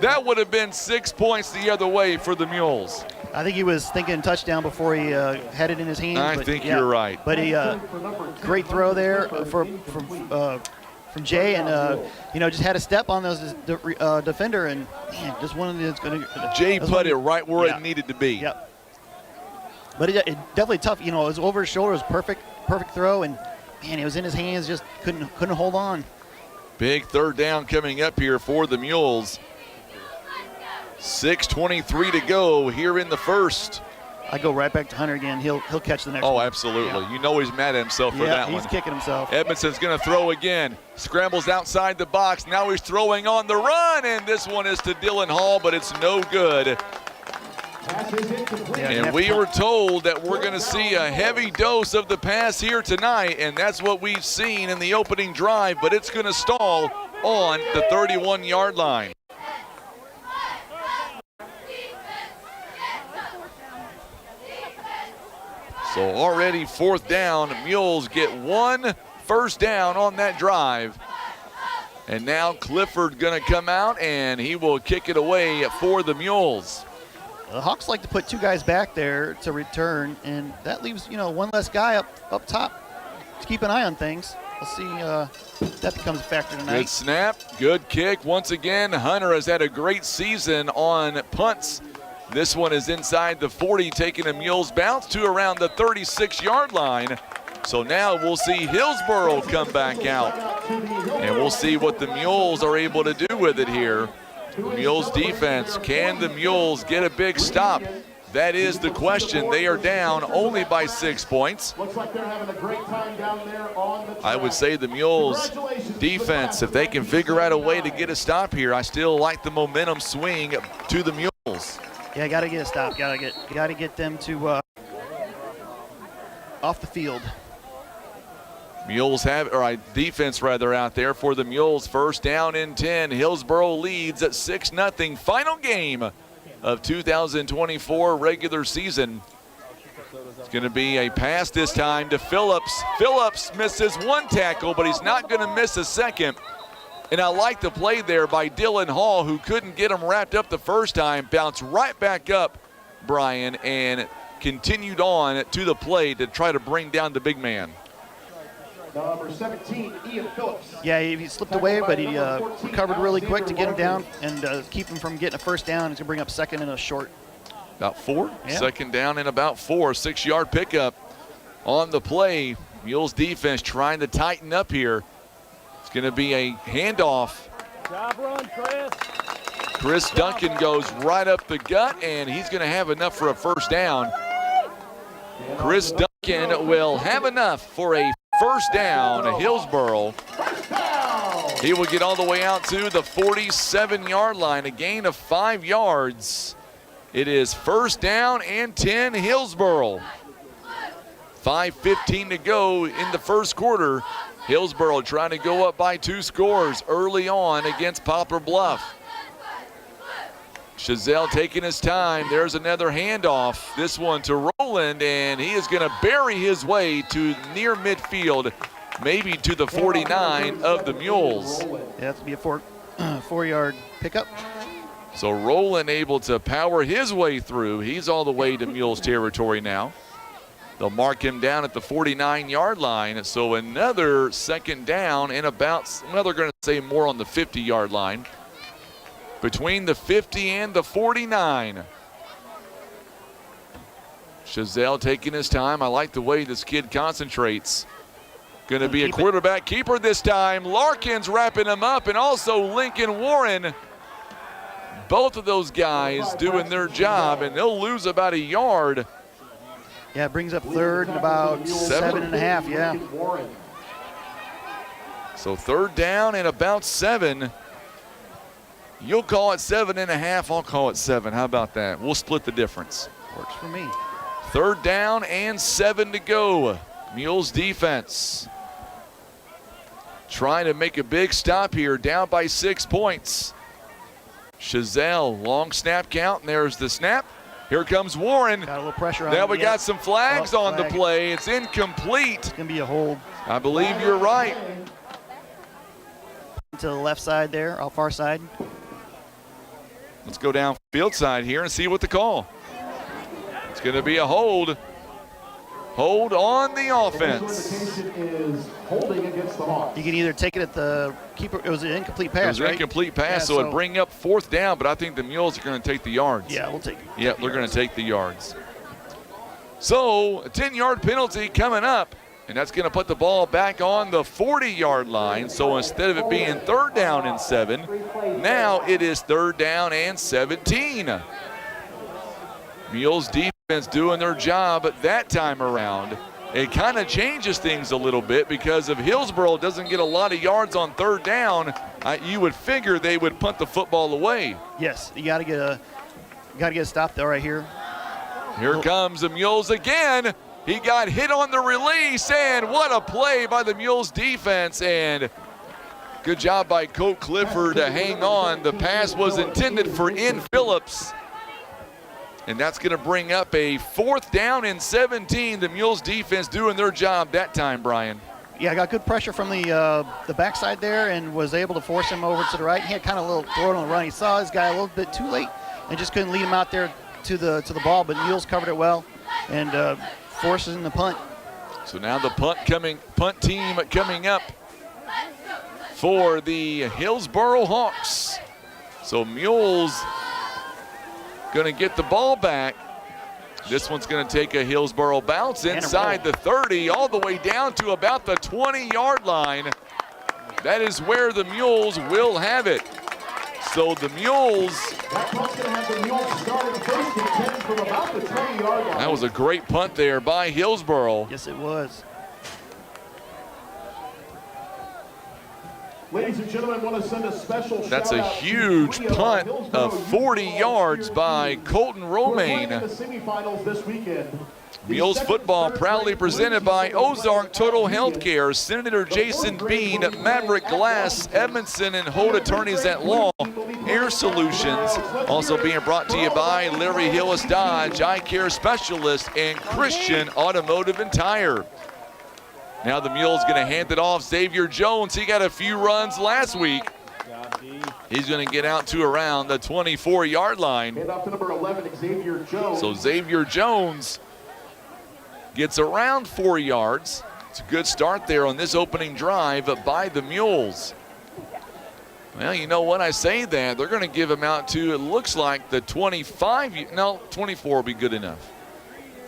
That would have been 6 points the other way for the Mules. I think he was thinking touchdown before he had it in his hands. I think you're right. But he great throw there from Jay, and just had a step on those defender, and man, just one of those going to. Jay put it right where it needed to be. Yep. But it definitely tough. It was over his shoulder. It was perfect throw, and man, it was in his hands. Just couldn't hold on. Big 3rd down coming up here for the Mules. 6:23 to go here in the first. I go right back to Hunter again. He'll catch the next one. Oh, absolutely. Yeah. You know he's mad at himself for that one. Yeah, he's kicking himself. Edmondson's going to throw again. Scrambles outside the box. Now he's throwing on the run, and this one is to Dylan Hall, but it's no good. And we were told that we're going to see a heavy dose of the pass here tonight, and that's what we've seen in the opening drive, but it's going to stall on the 31-yard line. So already 4th down. Mules get 1 first down on that drive. And now Clifford going to come out, and he will kick it away for the Mules. The Hawks like to put 2 guys back there to return, and that leaves, one less guy up top to keep an eye on things. We'll see if that becomes a factor tonight. Good snap, good kick. Once again, Hunter has had a great season on punts. This one is inside the 40, taking a Mules bounce to around the 36-yard line. So now we'll see Hillsboro come back out, and we'll see what the Mules are able to do with it here. Mules defense, can the Mules get a big stop? That is the question. They are down only by 6 points. Looks like they're having a great time down there on the track. I would say the Mules defense, if they can figure out a way to get a stop here, I still like the momentum swing to the Mules. Yeah, got to get a stop. Got to get them to off the field. Mules have, or defense rather, out there for the Mules. First down and 10. Hillsboro leads at 6-0. Final game of 2024 regular season. It's going to be a pass this time to Phillips. Phillips misses one tackle, but he's not going to miss a second. And I like the play there by Dylan Hall, who couldn't get him wrapped up the first time. Bounced right back up, Brian, and continued on to the play to try to bring down the big man. Number 17, Ian Phillips. Yeah, he slipped away, but he recovered really quick to get him down and keep him from getting a first down. He's going to bring up second and a short. About 4? Yeah. Second down and about 4. 6-yard pickup on the play. Mules defense trying to tighten up here. It's going to be a handoff. Job run, Chris. Chris Duncan goes right up the gut, and he's going to have enough for a first down. Chris Duncan will have enough for a first down. Hillsboro. He will get all the way out to the 47-yard line, a gain of 5 yards. It is first down and 10 Hillsboro. 5:15 to go in the first quarter. Hillsboro trying to go up by 2 scores early on against Poplar Bluff. Chazelle taking his time. There's another handoff. This one to Rowland, and he is going to bury his way to near midfield, maybe to the 49 of the Mules. Yeah, that's going to be a 4-yard pickup. So Rowland able to power his way through. He's all the way to Mules territory now. They'll mark him down at the 49-yard line. So another second down and about, well, they're going to say more on the 50-yard line. Between the 50 and the 49. Chazelle taking his time. I like the way this kid concentrates. Going to be a quarterback keeper this time. Larkin's wrapping him up, and also Lincoln Warren. Both of those guys doing their job, and they'll lose about a yard. Yeah, it brings up third and about 7.5, yeah. So third down and about 7. You'll call it 7.5. I'll call it 7. How about that? We'll split the difference. Works for me. Third down and 7 to go. Mules defense trying to make a big stop here, down by 6 points. Chazelle, long snap count, and there's the snap. Here comes Warren. Got a little pressure on now him. we got some flags on flag. the play. It's incomplete. It's going to be a hold. I believe you're right. To the left side there, off far side. Let's go down field side here and see what the call. It's going to be a hold. Hold on the offense. Is holding against the Hawks. You can either take it at the keeper. It was an incomplete pass, It was an right? incomplete pass, Yeah, so it'd bring up fourth down, but I think the Mules are going to take the yards. Yeah, we'll take it. Yeah, they're going to take the yards. So a 10-yard penalty coming up, and that's going to put the ball back on the 40-yard line. So instead of it being third down and 7, now it is third down and 17. Mules defense doing their job that time around. It kind of changes things a little bit because if Hillsboro doesn't get a lot of yards on third down, you would figure they would punt the football away. Yes, you got to get a stop there right here. Here comes the Mules again. He got hit on the release, and what a play by the Mules defense, and good job by Colt Clifford to hang on. The pass was intended for Ian Phillips, and that's going to bring up a fourth down and 17. The Mules defense doing their job that time, Brian. Yeah, I got good pressure from the backside there and was able to force him over to the right. He had kind of a little throw on the run. He saw his guy a little bit too late and just couldn't lead him out there to the ball, but Mules covered it well and forces in the punt. So now the punt team coming up for the Hillsboro Hawks. So Mules going to get the ball back. This one's going to take a Hillsboro bounce inside the 30, all the way down to about the 20-yard line. That is where the Mules will have it. So the Mules, That punt's going to have the Mules starting first and 10 from about the 20-yard line. that was a great punt there by Hillsboro. Yes, it was. Ladies and gentlemen, I want to send a special That's a shout-out to huge three of punt our Hillsboro of 40 youth yards volunteers by team Colton who are playing in Romaine. the semifinals this weekend. The Mules second, football third proudly grade presented boys by who are Ozark playing Total at Healthcare, Senator Jason Bean, Maverick Glass, Edmondson, and Holt Attorneys at Law, Air Solutions. Also being brought to you by Larry Hillis Dodge, Eye Care Specialist, and Christian Automotive and Tire. Now the Mules going to hand it off. Xavier Jones, he got a few runs last week. He's going to get out to around the 24-yard line. Hand off to number 11, Xavier Jones. So Xavier Jones gets around 4 yards. It's a good start there on this opening drive by the Mules. Well, you know what? I say that. They're going to give him out to, it looks like, the 25. No, 24 will be good enough.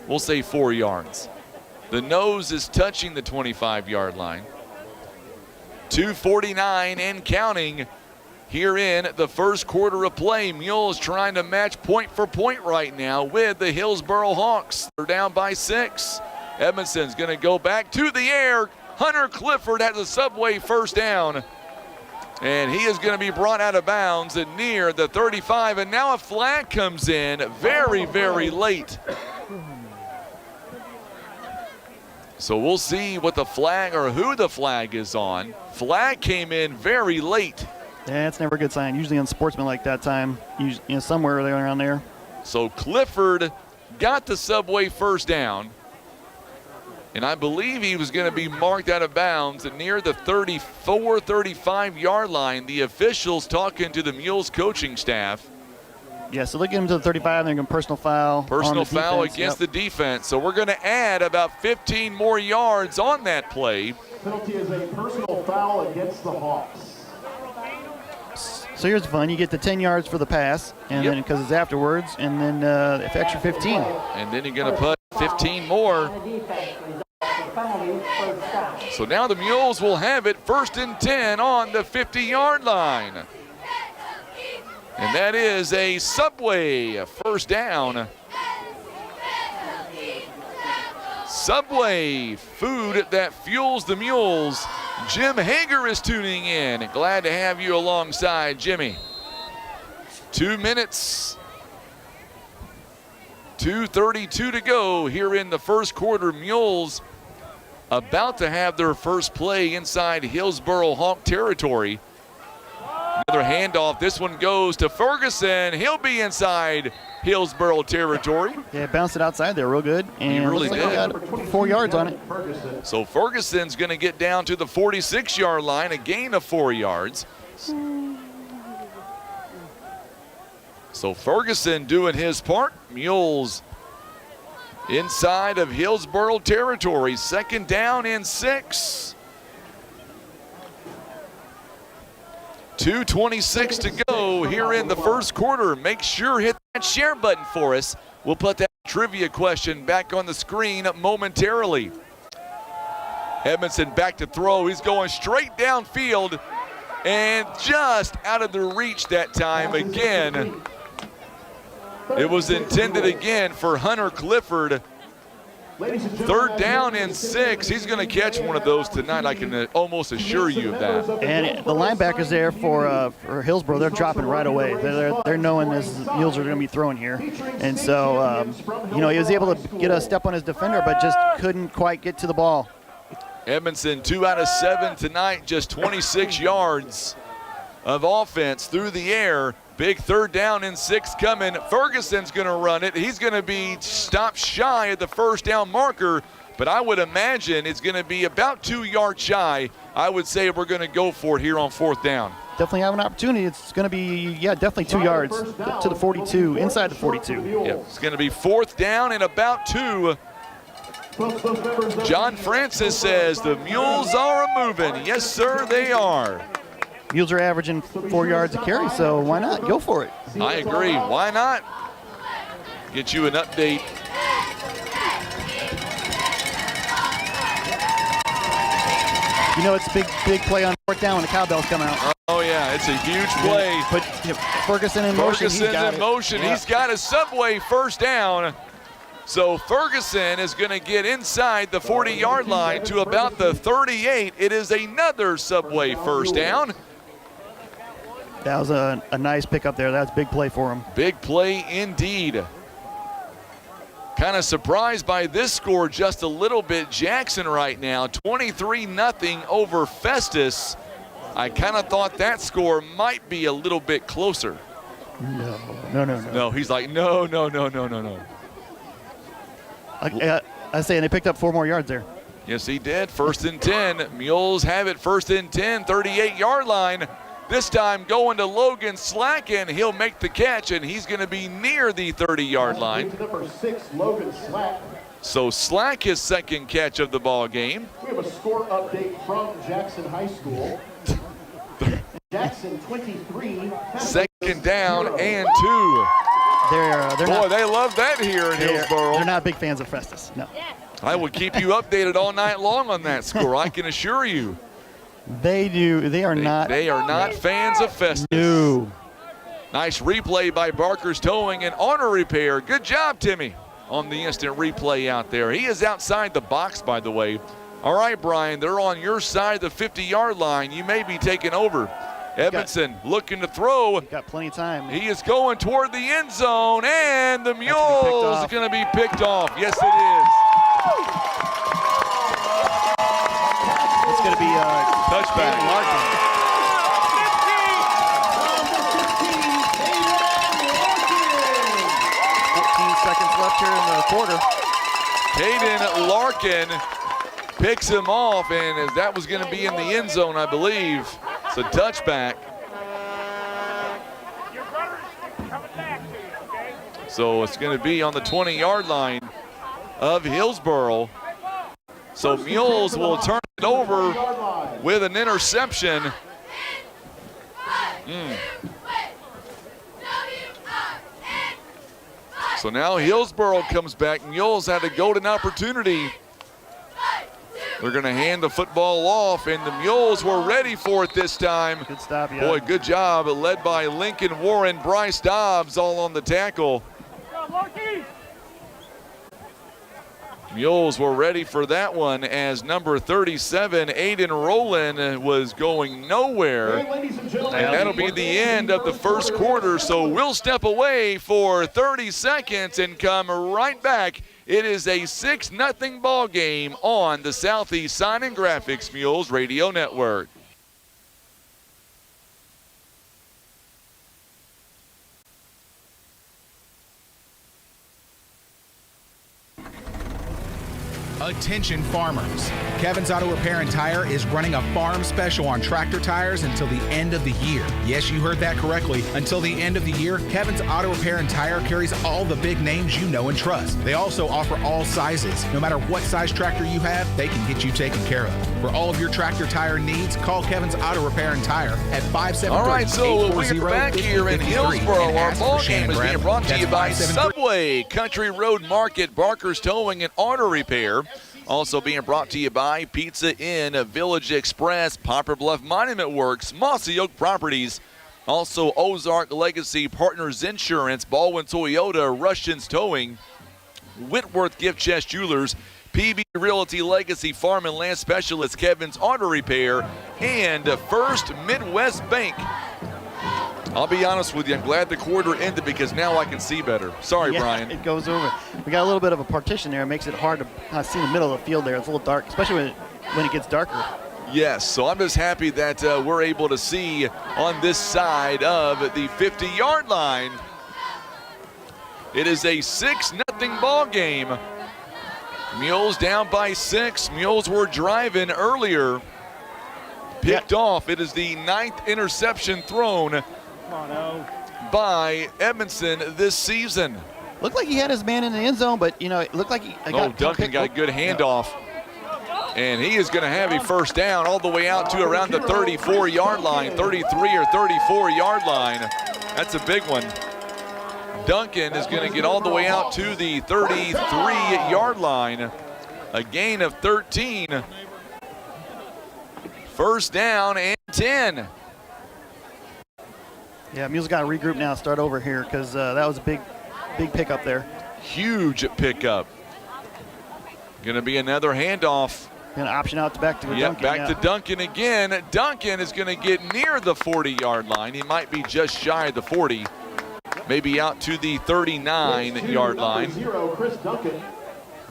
We'll say 4 yards. The nose is touching the 25-yard line. 2:49 and counting here in the first quarter of play. Mules trying to match point for point right now with the Hillsboro Hawks. They're down by 6. Edmondson's going to go back to the air. Hunter Clifford has a Subway first down. And he is going to be brought out of bounds at near the 35. And now a flag comes in very, very late. So we'll see what the flag or who the flag is on. Flag came in very late. Yeah, it's never a good sign. Usually unsportsmanlike that time. Usually, you know, somewhere around there. So Clifford got the Subway first down. And I believe he was going to be marked out of bounds at near the 34, 35-yard line. The officials talking to the Mules coaching staff. Yeah, so they get him to the 35, they're going to personal foul. Personal on the foul defense. against the defense. So we're going to add about 15 more yards on that play. Penalty is a personal foul against the Hawks. So here's the fun. You get the 10 yards for the pass, and then because it's afterwards, and then extra 15. And then you're going to put 15 more. So now the Mules will have it first and 10 on the 50-yard line. And that is a Subway first down. Subway, food that fuels the Mules. Jim Hager is tuning in. Glad to have you alongside, Jimmy. 2 minutes. 2:32 to go here in the first quarter. Mules about to have their first play inside Hillsboro Hawk territory. Another handoff. This one goes to Ferguson. He'll be inside Hillsboro territory. Yeah, bounced it outside there real good. And He really looks like did. he got 4 yards on it. So Ferguson's going to get down to the 46-yard line, a gain of 4 yards. So Ferguson doing his part. Mules inside of Hillsboro territory. Second down and 6. 2:26 to go here in the first quarter. Make sure hit that share button for us. We'll put that trivia question back on the screen momentarily. Edmondson back to throw. He's going straight downfield and just out of the reach that time again. It was intended again for Hunter Clifford. Third down and 6. He's going to catch one of those tonight. I can almost assure you of that. And the linebackers there for Hillsboro, they're dropping right away. They're knowing this Mules are going to be throwing here. And so, you know, he was able to get a step on his defender, but just couldn't quite get to the ball. Edmondson 2 out of 7 tonight, just 26 yards of offense through the air. Big third down and 6 coming. Ferguson's going to run it. He's going to be stopped shy of the first down marker, but I would imagine it's going to be about 2 yards shy. I would say we're going to go for it here on fourth down. Definitely have an opportunity. It's going to be, yeah, definitely 2 yards to the 42, inside the 42. Yep. It's going to be fourth down and about 2. John Francis says the Mules are moving. Yes, sir, they are. Mules are averaging 4 yards a carry, so why not? Go for it. I agree. Why not? Get you an update. You know it's a big play on fourth down when the cowbells come out. Oh, yeah, it's a huge play. Put Ferguson in motion. Ferguson's in motion. He's got a Subway first down. So Ferguson is going to get inside the 40-yard line to about the 38. It is another Subway first down. That was a nice pickup there. That's a big play for him. Big play indeed. Kind of surprised by this score just a little bit. Jackson right now, 23-0 over Festus. I kind of thought that score might be a little bit closer. No. No, he's like, no. I say, and they picked up 4 more yards there. Yes, he did. First and 10. Mules have it first and 10, 38-yard line. This time going to Logan Slacken. He'll make the catch, and he's going to be near the 30-yard line. Number 6, Logan Slack. So Slack, his second catch of the ball game. We have a score update from Jackson High School. Jackson 23. Second down and 2. Boy, they love that here in Hillsboro. They're not big fans of Festus, no. I will keep you updated all night long on that score, I can assure you. They do. They are not fans of Festus. No. Nice replay by Barker's Towing and Auto Repair. Good job, Timmy, on the instant replay out there. He is outside the box, by the way. All right, Brian, they're on your side, the 50-yard line. You may be taking over. Edmondson looking to throw. Got plenty of time. He is going toward the end zone, and the Mules are going to be picked off. Yes, it is. It's going to be a touchback. 14 seconds left here in the quarter. Caden Larkin picks him off, and that was going to be in the end zone, I believe. It's a touchback. So it's going to be on the 20-yard line of Hillsboro. So Mules will turn it over with an interception. So now Hillsboro comes back. Mules had a golden opportunity. They're going to hand the football off, and the Mules were ready for it this time. Good stop, yeah. Boy, good job. Led by Lincoln Warren, Bryce Dobbs all on the tackle. Mules were ready for that one as number 37, Aiden Rowland, was going nowhere. And that'll be the end of the first quarter. So we'll step away for 30 seconds and come right back. It is a 6-0 ball game on the Southeast Sign and Graphics Mules Radio Network. Attention farmers. Kevin's Auto Repair and Tire is running a farm special on tractor tires until the end of the year. Yes, you heard that correctly. Until the end of the year, Kevin's Auto Repair and Tire carries all the big names you know and trust. They also offer all sizes. No matter what size tractor you have, they can get you taken care of. For all of your tractor tire needs, call Kevin's Auto Repair and Tire at 573-840-5353. All right, so we're back here in Hillsboro. Our ball game is being brought to you by Subway, Country Road Market, Barker's Towing and Auto Repair. Also being brought to you by Pizza Inn, Village Express, Poplar Bluff Monument Works, Mossy Oak Properties. Also Ozark Legacy Partners Insurance, Baldwin Toyota, Russians Towing, Whitworth Gift Chest Jewelers, PB Realty Legacy Farm and Land Specialist, Kevin's Auto Repair, and First Midwest Bank. I'll be honest with you, I'm glad the quarter ended because now I can see better. Sorry, Brian. It goes over. We got a little bit of a partition there. It makes it hard to see the middle of the field there. It's a little dark, especially when it gets darker. Yes, so I'm just happy that we're able to see on this side of the 50-yard line. It is a 6-0 ball game. Mules down by 6. Mules were driving earlier. Picked off. It is the 9th interception thrown by Edmondson this season. Looked like he had his man in the end zone, but, it looked like he Duncan got a good handoff. And he is going to have a first down all the way out to around the 34-yard line, 33 or 34-yard line. That's a big one. Duncan is going to get all the way out to the 33-yard line. A gain of 13. First down and 10. Yeah, Mules got to regroup now, start over here, because that was a big pickup there. Huge pickup. Going to be another handoff. Going to option out back to Duncan. Back to Duncan again. Duncan is going to get near the 40-yard line. He might be just shy of the 40, maybe out to the 39-yard line. Chris Duncan.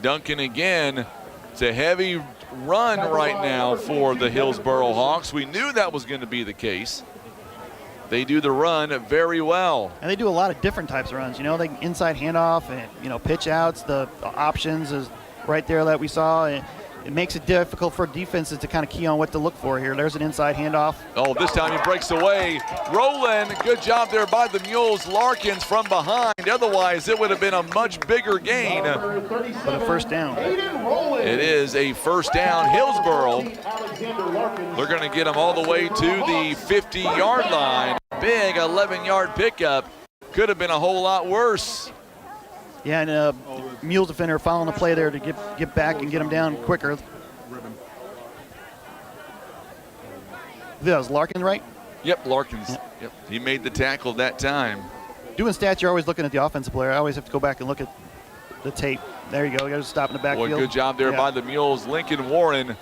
Duncan again. It's a heavy run right now for the Hillsboro Hawks. We knew that was going to be the case. They do the run very well. And they do a lot of different types of runs. You know, they inside handoff and, you know, pitch outs. The options is right there that we saw. And it makes it difficult for defenses to kind of key on what to look for here. There's an inside handoff. Oh, this time he breaks away. Roland, good job there by the Mules. Larkins from behind. Otherwise, it would have been a much bigger gain. But a first down. It is a first down. Hillsboro, they're going to get them all the way to the 50-yard line. Big 11-yard pickup. Could have been a whole lot worse. Yeah, and Mules defender following the play there to get back and get them down quicker. That was Larkin, right? Yep, Larkins. Yep, he made the tackle that time. Doing stats, you're always looking at the offensive player. I always have to go back and look at the tape. There you go. You got to stop in the backfield. Boy, good job there by the Mules. Lincoln Warren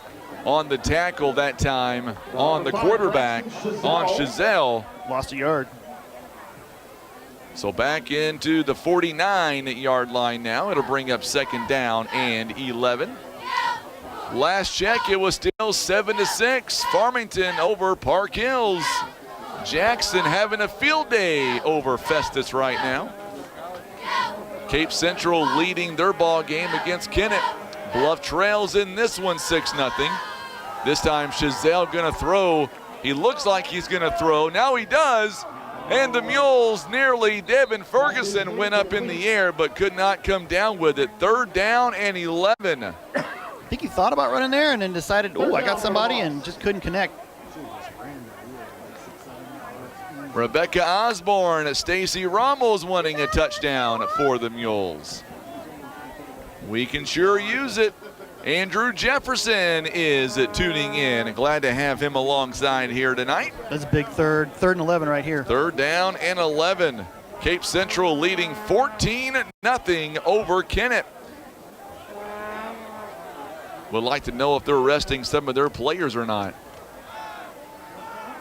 on the tackle that time on the quarterback, on Chazelle. Lost a yard. So back into the 49-yard line now. It'll bring up second down and 11. Last check, it was still 7-6. Farmington over Park Hills. Jackson having a field day over Festus right now. Cape Central leading their ball game against Kennett. Bluff Trails in this one 6-0. This time Chazelle gonna throw. He looks like he's gonna throw. Now he does. And the Mules nearly, Devin Ferguson went up in the air but could not come down with it. Third down and 11. I think he thought about running there and then decided, oh, I got somebody, and just couldn't connect. Rebecca Osborne, Stacy Ramos wanting a touchdown for the Mules. We can sure use it. Andrew Jefferson is tuning in. Glad to have him alongside here tonight. That's a big third and 11 right here. Third down and 11. Cape Central leading 14-0 over Kennett. Would like to know if they're resting some of their players or not.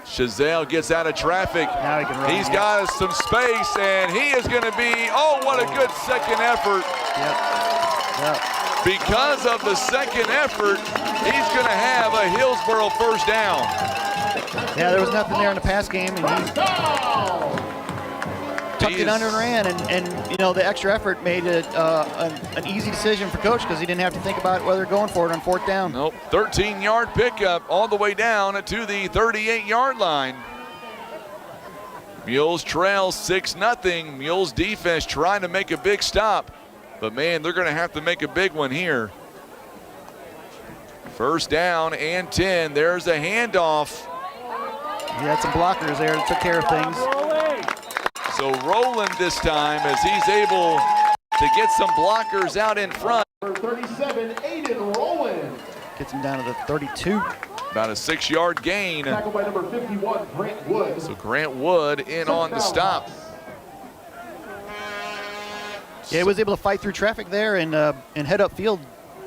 Chazelle gets out of traffic. Now he can run. He's got some space, and he is going to be, oh, what a good second effort. Yep. Because of the second effort, he's going to have a Hillsboro first down. Yeah, there was nothing there in the pass game, and he tucked it under and ran, and you know, the extra effort made it an easy decision for coach because he didn't have to think about whether going for it on fourth down. Nope, 13-yard pickup all the way down to the 38-yard line. Mules trail 6-0. Mules defense trying to make a big stop. But, man, they're going to have to make a big one here. First down and 10. There's a handoff. He had some blockers there that took care of things. So Roland this time, as he's able to get some blockers out in front. Number 37, Aiden Rowland. Gets him down to the 32. About a 6-yard gain. Tackled by number 51, Grant Wood. So Grant Wood in on the stop. Yeah, he was able to fight through traffic there and head upfield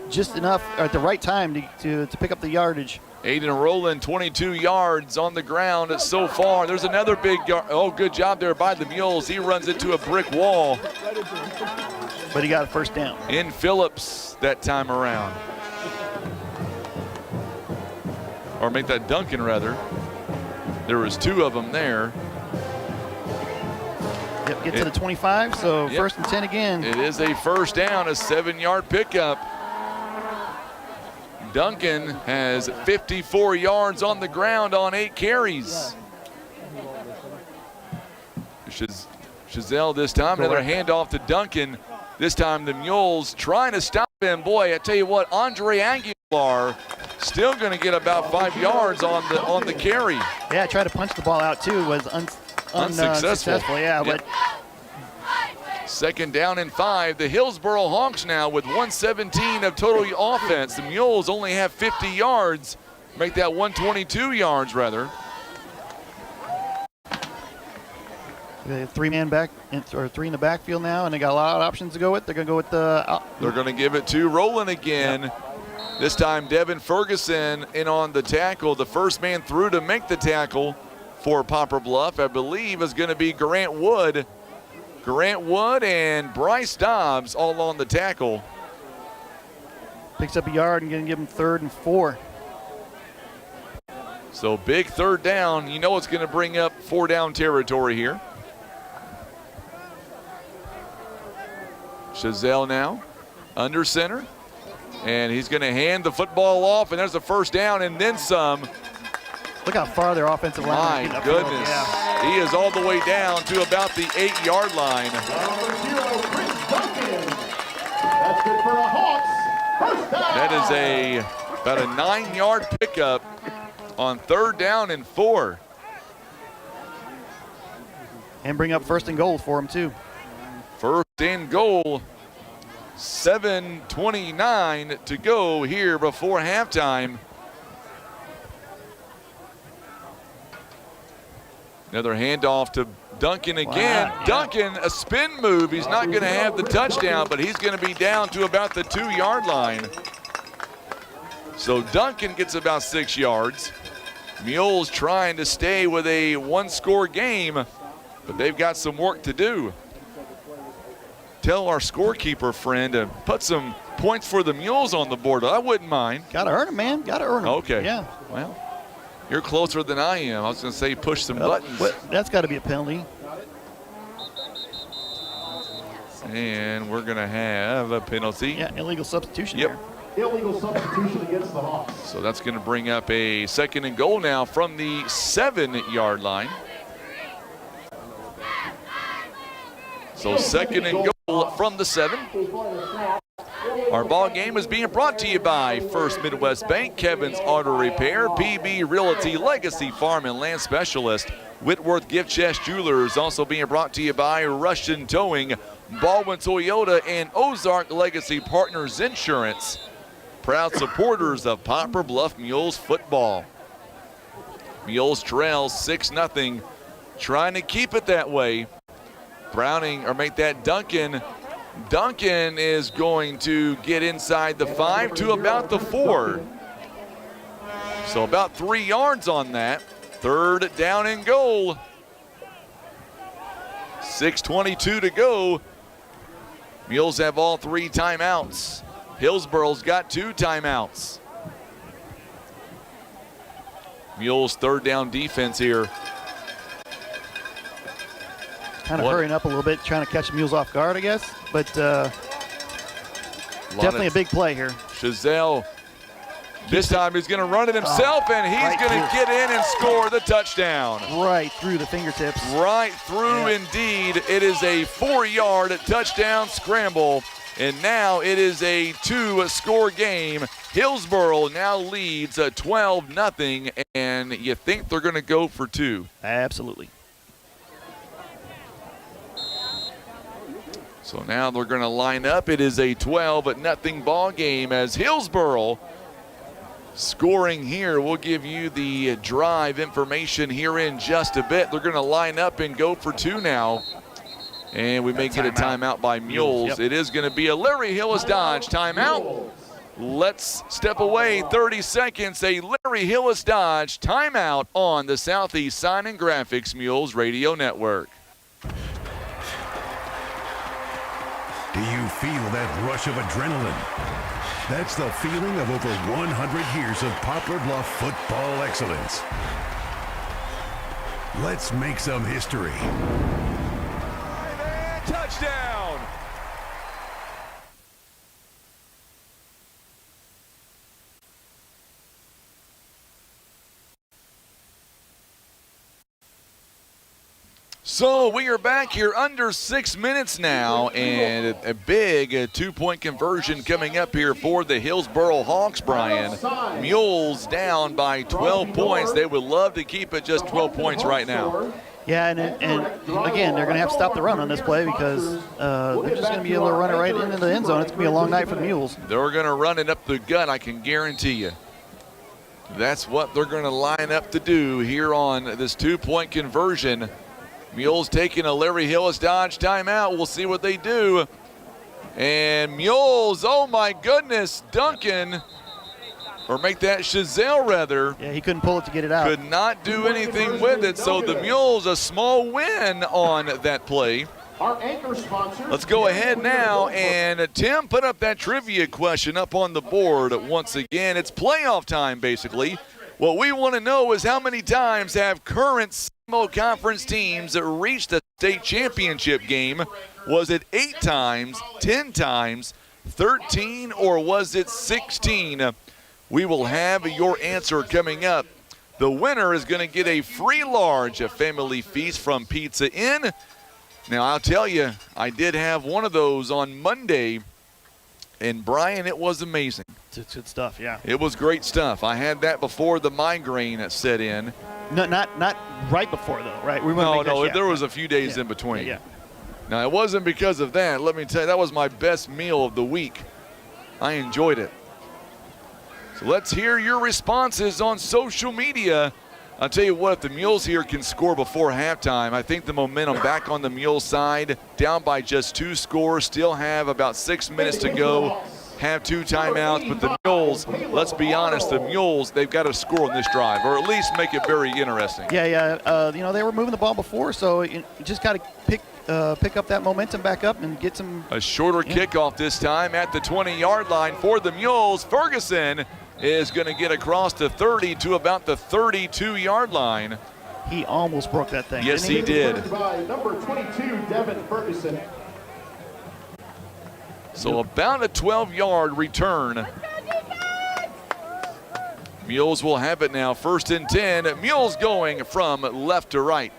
just enough at the right time to pick up the yardage. Aiden Rowland, 22 yards on the ground so far. There's another big yard. Oh, good job there by the Mules. He runs into a brick wall. But he got a first down. In Phillips that time around. Or make that Duncan, rather. There was two of them there. Yep, get to the 25, so yep. First and 10 again. It is a first down, a 7-yard pickup. Duncan has 54 yards on the ground on 8 carries. Chazelle this time, another handoff to Duncan. This time the Mules trying to stop him. Boy, I tell you what, Andre Aguilar still going to get about 5 yards on the carry. Yeah, tried to punch the ball out too, was unsuccessful. Yeah, yep. But second down and 5. The Hillsboro Hawks now with 117 of total offense. The Mules only have 50 yards. Make that 122 yards, rather. Three-man back, or three in the backfield now, and they got a lot of options to go with. They're going to go with the. They're going to give it to Rowland again. Yep. This time, Devin Ferguson in on the tackle. The first man through to make the tackle for Poplar Bluff, I believe, is going to be Grant Wood. Grant Wood and Bryce Dobbs all on the tackle. Picks up a yard and going to give him 3rd and 4. So big 3rd down. You know it's going to bring up 4-down territory here. Chazelle now under center, and he's going to hand the football off, and there's a 1st down and then some. Look how far their offensive line is. My goodness. Yeah. He is all the way down to about the 8-yard line. That's good for the Hawks. 1st down. That is about a 9-yard pickup on 3rd down and 4. And bring up 1st and goal for him, too. 1st and goal. 7:29 to go here before halftime. Another handoff to Duncan again. Wow. Duncan, a spin move. He's not going to have the touchdown, but he's going to be down to about the 2-yard line. So Duncan gets about 6 yards. Mules trying to stay with a 1-score game, but they've got some work to do. Tell our scorekeeper friend to put some points for the Mules on the board. I wouldn't mind. Got to earn them, man. Got to earn them. Okay. Yeah. Well, you're closer than I am. I was going to say push some buttons. That's got to be a penalty. And we're going to have a penalty. Yeah, illegal substitution. Yep. Here. Illegal substitution against the Hawks. So that's going to bring up a 2nd and goal now from the 7-yard line. So 2nd and goal from the 7. Our ball game is being brought to you by First Midwest Bank, Kevin's Auto Repair, PB Realty, Legacy Farm and Land Specialist, Whitworth Gift Chest Jewelers. Also being brought to you by Russian Towing, Baldwin Toyota, and Ozark Legacy Partners Insurance. Proud supporters of Poplar Bluff Mules football. Mules trail 6-0, trying to keep it that way. Browning, or make that Duncan. Duncan is going to get inside the 5 to about the 4. So about 3 yards on that. 3rd down and goal. 6:22 to go. Mules have all 3 timeouts. Hillsboro's got 2 timeouts. Mules 3rd down defense here. Kind of hurrying up a little bit, trying to catch the Mules off guard, I guess. But definitely a big play here. Chazelle, this time he's going to run it himself, and he's going to get in and score the touchdown. Right through the fingertips. Right through, indeed. It is a 4-yard touchdown scramble, and now it is a 2-score game. Hillsboro now leads 12-0, and you think they're going to go for 2. Absolutely. So now they're going to line up. It is a 12-0 ball game as Hillsboro scoring here. We'll give you the drive information here in just a bit. They're going to line up and go for 2 now. And we may get a timeout by Mules. Yep. It is going to be a Larry Hillis Dodge timeout. Let's step away 30 seconds. A Larry Hillis Dodge timeout on the Southeast Sign and Graphics Mules Radio Network. Do you feel that rush of adrenaline? That's the feeling of over 100 years of Poplar Bluff football excellence. Let's make some history. Touchdown! So we are back here under 6 minutes now, and a big 2-point conversion coming up here for the Hillsboro Hawks, Brian. Mules down by 12 points. They would love to keep it just 12 points right now. Yeah, and again, they're going to have to stop the run on this play because they're just going to be able to run it right into the end zone. It's going to be a long night for the Mules. They're going to run it up the gut, I can guarantee you. That's what they're going to line up to do here on this 2-point conversion. Mules taking a Larry Hillis Dodge timeout. We'll see what they do. And Mules, oh my goodness, Duncan, or make that Chazelle rather. Yeah, he couldn't pull it to get it out. Could not do anything with it, so the Mules a small win on that play. Our anchor sponsor. Let's go ahead now, and Tim put up that trivia question up on the board once again. It's playoff time, basically. What we want to know is how many times have current CMO conference teams reached the state championship game? Was it 8 times, 10 times, 13, or was it 16? We will have your answer coming up. The winner is going to get a free large, a family feast from Pizza Inn. Now, I'll tell you, I did have one of those on Monday, and Brian, it was amazing. It's good stuff, yeah. It was great stuff. I had that before the migraine set in. No, not right before, though, right? There was a few days in between. Yeah. Now, it wasn't because of that. Let me tell you, that was my best meal of the week. I enjoyed it. So let's hear your responses on social media. I'll tell you what, if the Mules here can score before halftime, I think the momentum back on the Mules side, down by just 2 scores, still have about 6 minutes to go, have 2 timeouts, but the Mules, let's be honest, the Mules, they've got to score on this drive, or at least make it very interesting. Yeah. They were moving the ball before, so you just got to pick up that momentum back up and get some. A shorter kickoff this time at the 20-yard line for the Mules. Ferguson is going to get across the 30 to about the 32-yard line. He almost broke that thing. Yes, he did. By number 22, Devin Ferguson. So about a 12-yard return. Mules will have it now, 1st and 10. Mules going from left to right.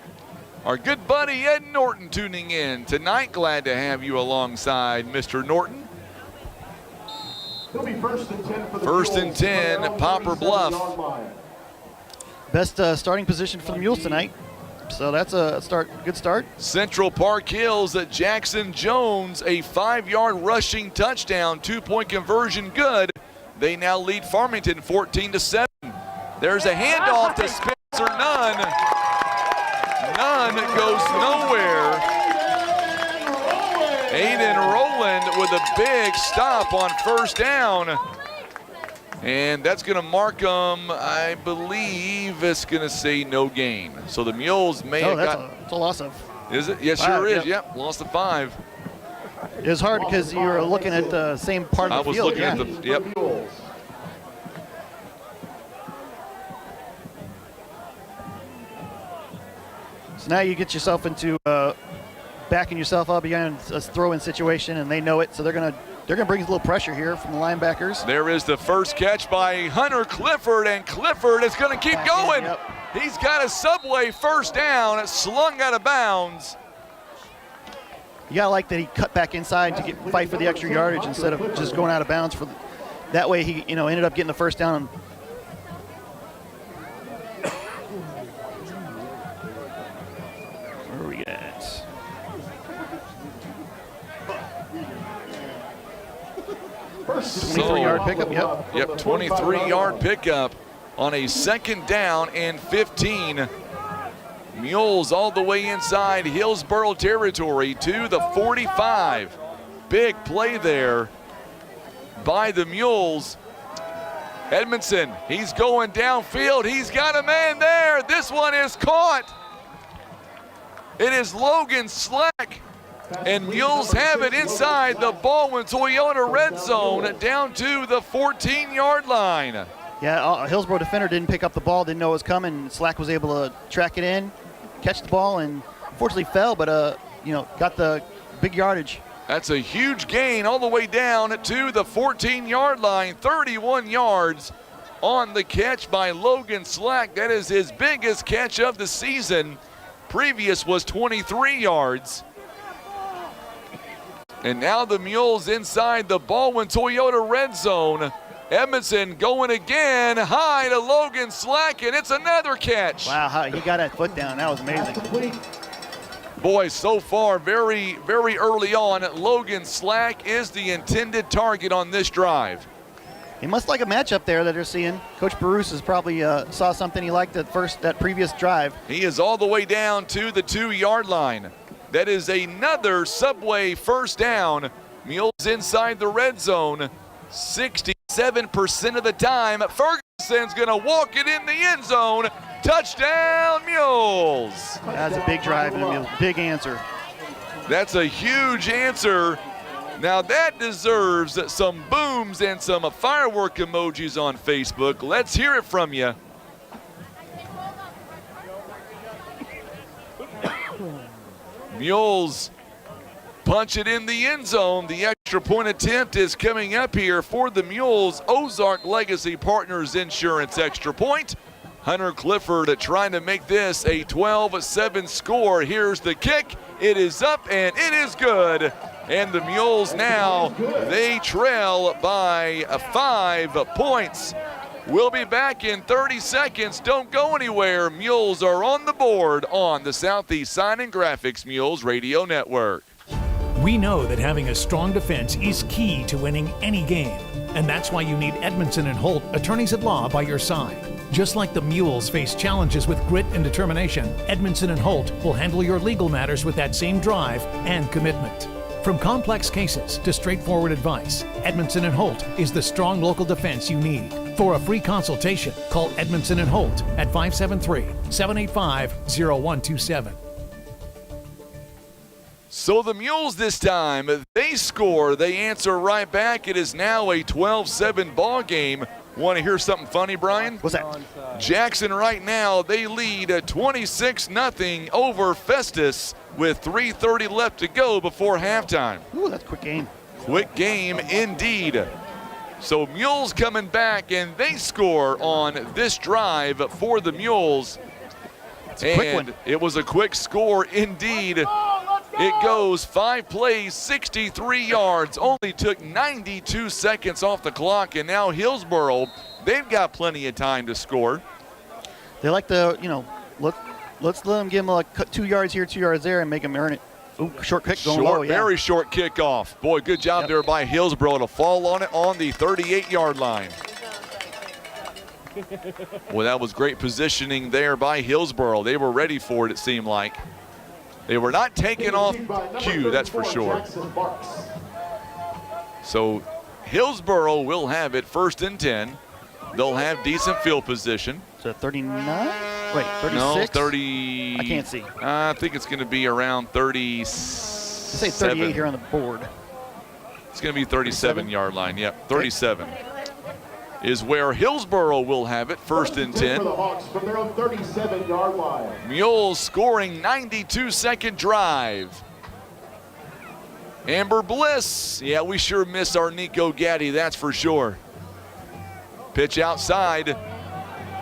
Our good buddy Ed Norton tuning in tonight. Glad to have you alongside, Mr. Norton. He'll be 1st and 10 for the 1st and 10, Poplar Bluff. Best starting position for the Mules tonight. So that's a good start. Central Park Hills at Jackson Jones, a 5-yard rushing touchdown, 2-point conversion good. They now lead Farmington 14-7. There's a handoff to Spencer Nunn. Nunn goes nowhere. Aiden Rowland with a big stop on 1st down. And that's going to mark them, I believe it's going to say no gain. So the Mules may have got. It's a loss of. Is it? Yes, sure is. Yep, lost of 5. It was hard because you were looking at the same part of the field. I was looking at the, yep. So now you get yourself into backing yourself up behind a throw-in situation, and they know it, so they're gonna bring a little pressure here from the linebackers. There is the first catch by Hunter Clifford, and Clifford is going to keep going. Yep. He's got a Subway 1st down, slung out of bounds. You gotta like that he cut back inside to fight for the extra yardage instead of just going out of bounds. That way he ended up getting the 1st down. Where are we at? So, 23-yard pickup, Yep, 23-yard pickup on a 2nd down and 15. Mules all the way inside Hillsboro territory to the 45. Big play there by the Mules. Edmondson, he's going downfield. He's got a man there. This one is caught. It is Logan Slack. And Mules have it inside the Baldwin Toyota red zone down to the 14-yard line. Yeah, Hillsboro defender didn't pick up the ball, didn't know it was coming. Slack was able to track it in, catch the ball, and unfortunately fell, but got the big yardage. That's a huge gain all the way down to the 14-yard line, 31 yards on the catch by Logan Slack. That is his biggest catch of the season. Previous was 23 yards. And now the Mules inside the Baldwin Toyota red zone. Edmondson going again, high to Logan Slack, and it's another catch. Wow, he got that foot down. That was amazing. Boy, so far, very, very early on, Logan Slack is the intended target on this drive. He must like a matchup there that they're seeing. Coach Bruce has probably saw something he liked at that previous drive. He is all the way down to the 2-yard line. That is another Subway first down. Mules inside the red zone 67% of the time. Ferguson's going to walk it in the end zone. Touchdown, Mules. That's a big drive, and a big answer. That's a huge answer. Now that deserves some booms and some firework emojis on Facebook. Let's hear it from you. Mules punch it in the end zone. The extra point attempt is coming up here for the Mules. Ozark Legacy Partners Insurance extra point. Hunter Clifford trying to make this a 12-7 score. Here's the kick. It is up and it is good. And the Mules now, they trail by 5 points. We'll be back in 30 seconds. Don't go anywhere. Mules are on the board on the Southeast Sign and Graphics Mules Radio Network. We know that having a strong defense is key to winning any game. And that's why you need Edmondson and Holt, attorneys at law, by your side. Just like the Mules face challenges with grit and determination, Edmondson and Holt will handle your legal matters with that same drive and commitment. From complex cases to straightforward advice, Edmondson and Holt is the strong local defense you need. For a free consultation, call Edmondson and Holt at 573-785-0127. So the Mules this time, they score, they answer right back. It is now a 12-7 ball game. Want to hear something funny, Brian? What's that? Jackson right now, they lead 26-0 over Festus with 3:30 left to go before halftime. Ooh, that's a quick game. Quick game indeed. So Mules coming back, and they score on this drive for the Mules. It's a quick one. It was a quick score indeed. It goes 5 plays, 63 yards, only took 92 seconds off the clock, and now Hillsboro, they've got plenty of time to score. They like to, let's let them give them like 2 yards here, 2 yards there, and make them earn it. Ooh, short kick going low, yeah. Very short kickoff. Boy, good job there by Hillsboro to fall on it on the 38-yard line. Well, that was great positioning there by Hillsboro. They were ready for it, it seemed like. They were not taken off cue, that's for sure. So Hillsboro will have it 1st and 10. They'll have decent field position. So 39? Wait, 36? No, 30. I can't see. I think it's going to be around 30. Say 38 here on the board. It's going to be 37-yard line. Yep, 37 is where Hillsboro will have it, 1st and 10. For the Hawks from their own 37-yard line. Mules scoring 92-second drive. Amber Bliss. Yeah, we sure miss our Nico Gaddy, that's for sure. Pitch outside.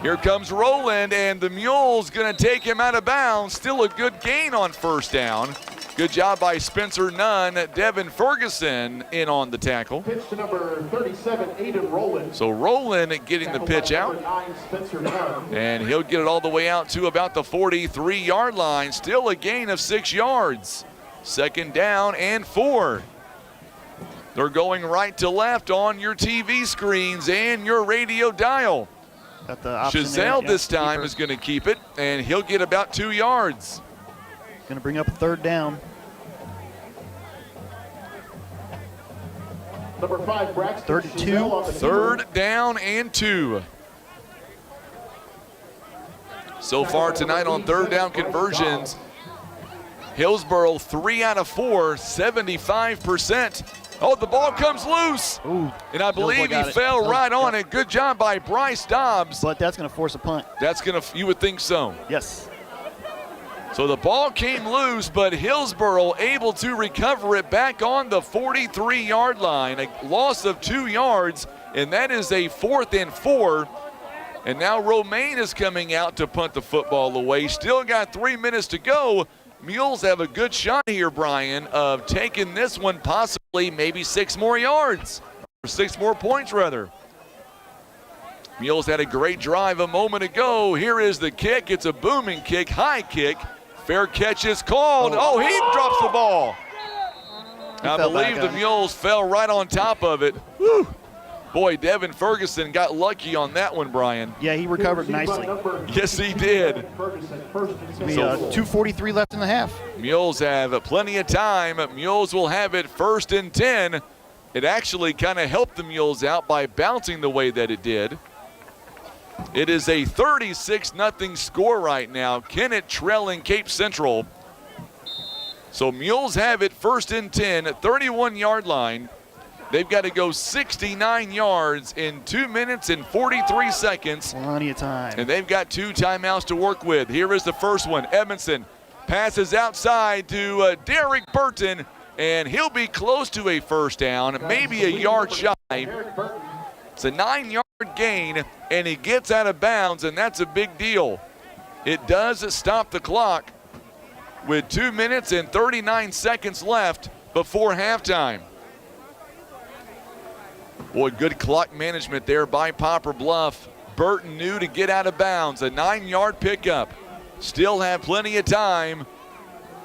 Here comes Rowland, and the Mules going to take him out of bounds. Still a good gain on 1st down. Good job by Spencer Nunn. Devin Ferguson in on the tackle. Pitch to number 37, Aiden Rowland. So Rowland getting the pitch out. 9, Spencer Nunn. And he'll get it all the way out to about the 43-yard line. Still a gain of 6 yards. 2nd down and 4. They're going right to left on your TV screens and your radio dial. Got the option Chazelle there. this time is going to keep it, and he'll get about 2 yards. Going to bring up a 3rd down. Number 5, Braxton. 3rd and 2. 3rd down and 2. So far tonight on 3rd down conversions, Hillsboro 3 out of 4, 75%. Oh, the ball comes loose. Ooh, and I believe he fell right on it. Good job by Bryce Dobbs. But that's going to force a punt. That's going to, you would think so. Yes. So the ball came loose, but Hillsboro able to recover it back on the 43-yard line. A loss of 2 yards, and that is a 4th and 4. And now Romaine is coming out to punt the football away. Still got 3 minutes to go. Mules have a good shot here, Brian, of taking this one possibly maybe 6 more yards, or 6 more points rather. Mules had a great drive a moment ago. Here is the kick. It's a booming kick, high kick. Fair catch is called. Oh, he drops the ball. I believe the Mules fell right on top of it. Whew. Boy, Devin Ferguson got lucky on that one, Brian. Yeah, he recovered nicely. Yes, he did. So 2:43 left in the half. Mules have plenty of time. Mules will have it 1st and 10. It actually kind of helped the Mules out by bouncing the way that it did. It is a 36-0 score right now. Kennett trailing Cape Central. So Mules have it 1st and 10, 31-yard line. They've got to go 69 yards in 2 minutes and 43 seconds. Plenty of time. And they've got 2 timeouts to work with. Here is the first one. Edmondson passes outside to Derek Burton, and he'll be close to a first down, maybe a yard shy. It's a 9-yard gain, and he gets out of bounds, and that's a big deal. It does stop the clock with 2 minutes and 39 seconds left before halftime. Boy, good clock management there by Poplar Bluff. Burton knew to get out of bounds. A 9-yard pickup. Still have plenty of time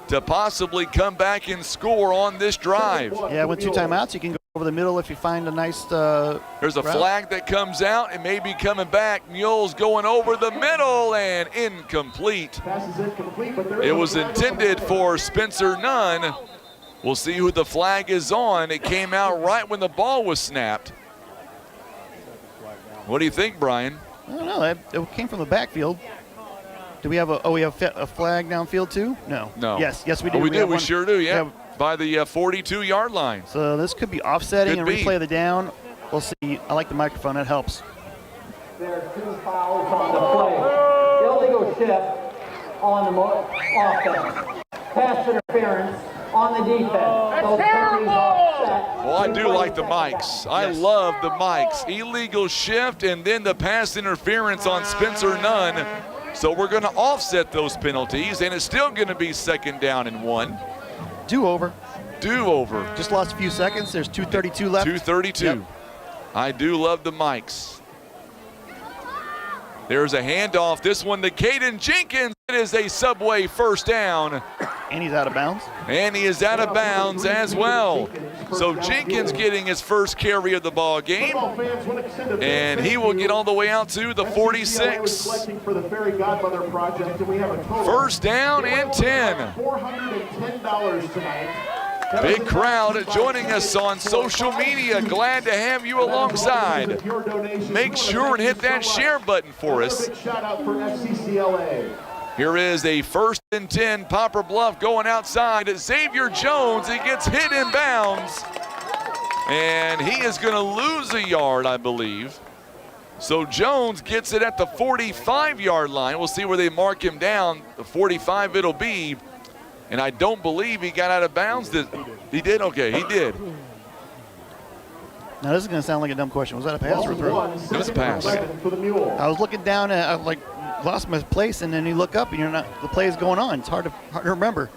to possibly come back and score on this drive. Yeah, with 2 timeouts, you can go over the middle if you find a nice There's a route. flag that comes out and may be coming back. Mules going over the middle and incomplete. It was intended for Spencer Nunn. We'll see who the flag is on. It came out right when the ball was snapped. What do you think, Brian? I don't know. It came from the backfield. Do we have a flag downfield too? No. No. Yes, we do. Oh, we do. We sure do. Yeah. By the 42-yard line. So this could be offsetting and replay the down. We'll see. I like the microphone. That helps. There are 2 fouls on the play. Illegal shift on the offense. Pass interference on the defense. Those penalties offset. Well, I do like the mics. I love the mics. Illegal shift and then the pass interference on Spencer Nunn. So we're going to offset those penalties, and it's still going to be 2nd down and 1. Do-over. Do-over. Just lost a few seconds. There's 2:32 left. 2:32. Yep. I do love the mics. There's a handoff. This one to Caden Jenkins. It is a Subway first down. And he's out of bounds. And he is out of bounds as well. So Jenkins getting his first carry of the ball game. And he will get all the way out to the 46. First down and 10. $410 tonight. Big crowd joining us on social media. Glad to have you alongside. Make sure and hit that share button for us. Here is a 1st and 10. Poplar Bluff going outside. Xavier Jones, he gets hit in bounds. And he is going to lose a yard, I believe. So Jones gets it at the 45-yard line. We'll see where they mark him down. The 45 it'll be. And I don't believe he got out of bounds. He did? Okay, he did. Now this is going to sound like a dumb question. Was that a pass or a throw? It was a pass. I was looking down and I lost my place, and then you look up and the play is going on. It's hard to remember.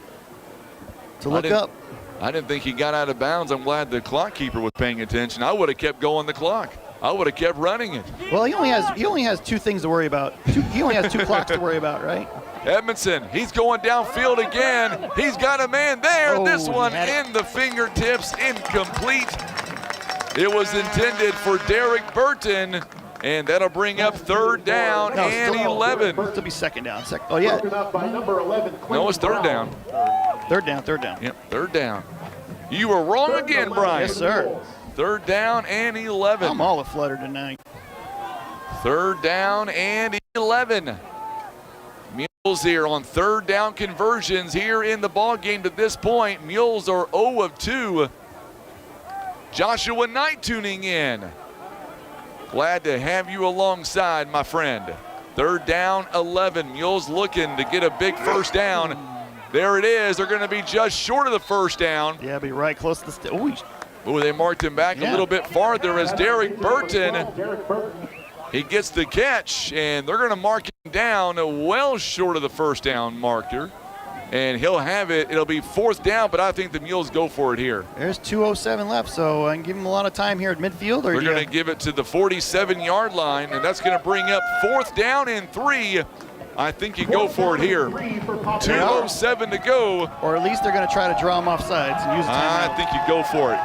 To look up. I didn't think he got out of bounds. I'm glad the clock keeper was paying attention. I would have kept going the clock. I would have kept running it. Well, he only has 2 things to worry about. He only has 2 clocks to worry about, right? Edmondson, he's going downfield again. He's got a man there. Oh, this one in the fingertips, incomplete. It was intended for Derek Burton, and that'll bring up 3rd down and 11. It'll be 2nd down. Oh, yeah. No, it's 3rd down. 3rd down, 3rd down. Yep, 3rd down. You were wrong again, Brian. Yes, sir. 3rd down and 11. I'm all aflutter tonight. 3rd down and 11. Mules here on 3rd down conversions here in the ball game to this point. Mules are 0 of 2. Joshua Knight tuning in. Glad to have you alongside, my friend. 3rd down, 11. Mules looking to get a big first down. There it is. They're going to be just short of the first down. Yeah, be right close to the Ooh, they marked him back a little bit farther as Derek Burton. He gets the catch, and they're going to mark him down well short of the first down marker. And he'll have it. It'll be 4th down, but I think the Mules go for it here. There's 2:07 left, so I can give him a lot of time here at midfield. They're going to give it to the 47-yard line, and that's going to bring up 4th down and 3. I think you go for it here. 2:07 to go. Or at least they're going to try to draw him off sides and use the timeout. I think you go for it.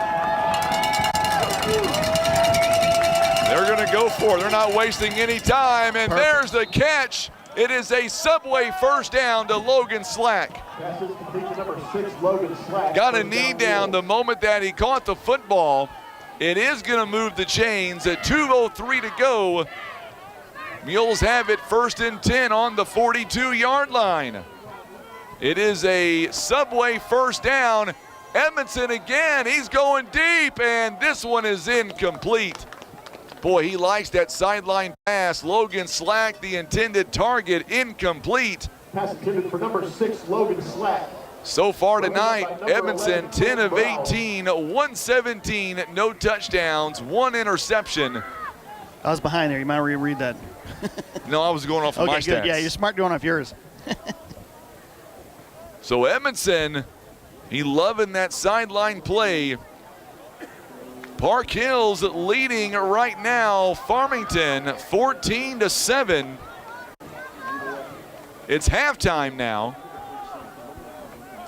go for it. They're not wasting any time, and there's the catch. It is a Subway first down to Logan Slack. Passes complete to number 6, Logan Slack. Got a knee down the moment that he caught the football. It is going to move the chains at 2:03 to go. Mules have it 1st and 10 on the 42-yard line. It is a Subway first down. Edmondson again, he's going deep, and this one is incomplete. Boy, he likes that sideline pass. Logan Slack, the intended target, incomplete. Pass intended for number 6, Logan Slack. So far tonight, Edmondson 10 of 18, 117, no touchdowns, 1 interception. I was behind there. You might reread that. No, I was going off of my Okay, good. stats. Yeah, you're smart going off yours. So Edmondson, he loving that sideline play. Park Hills leading right now, Farmington 14-7. It's halftime now.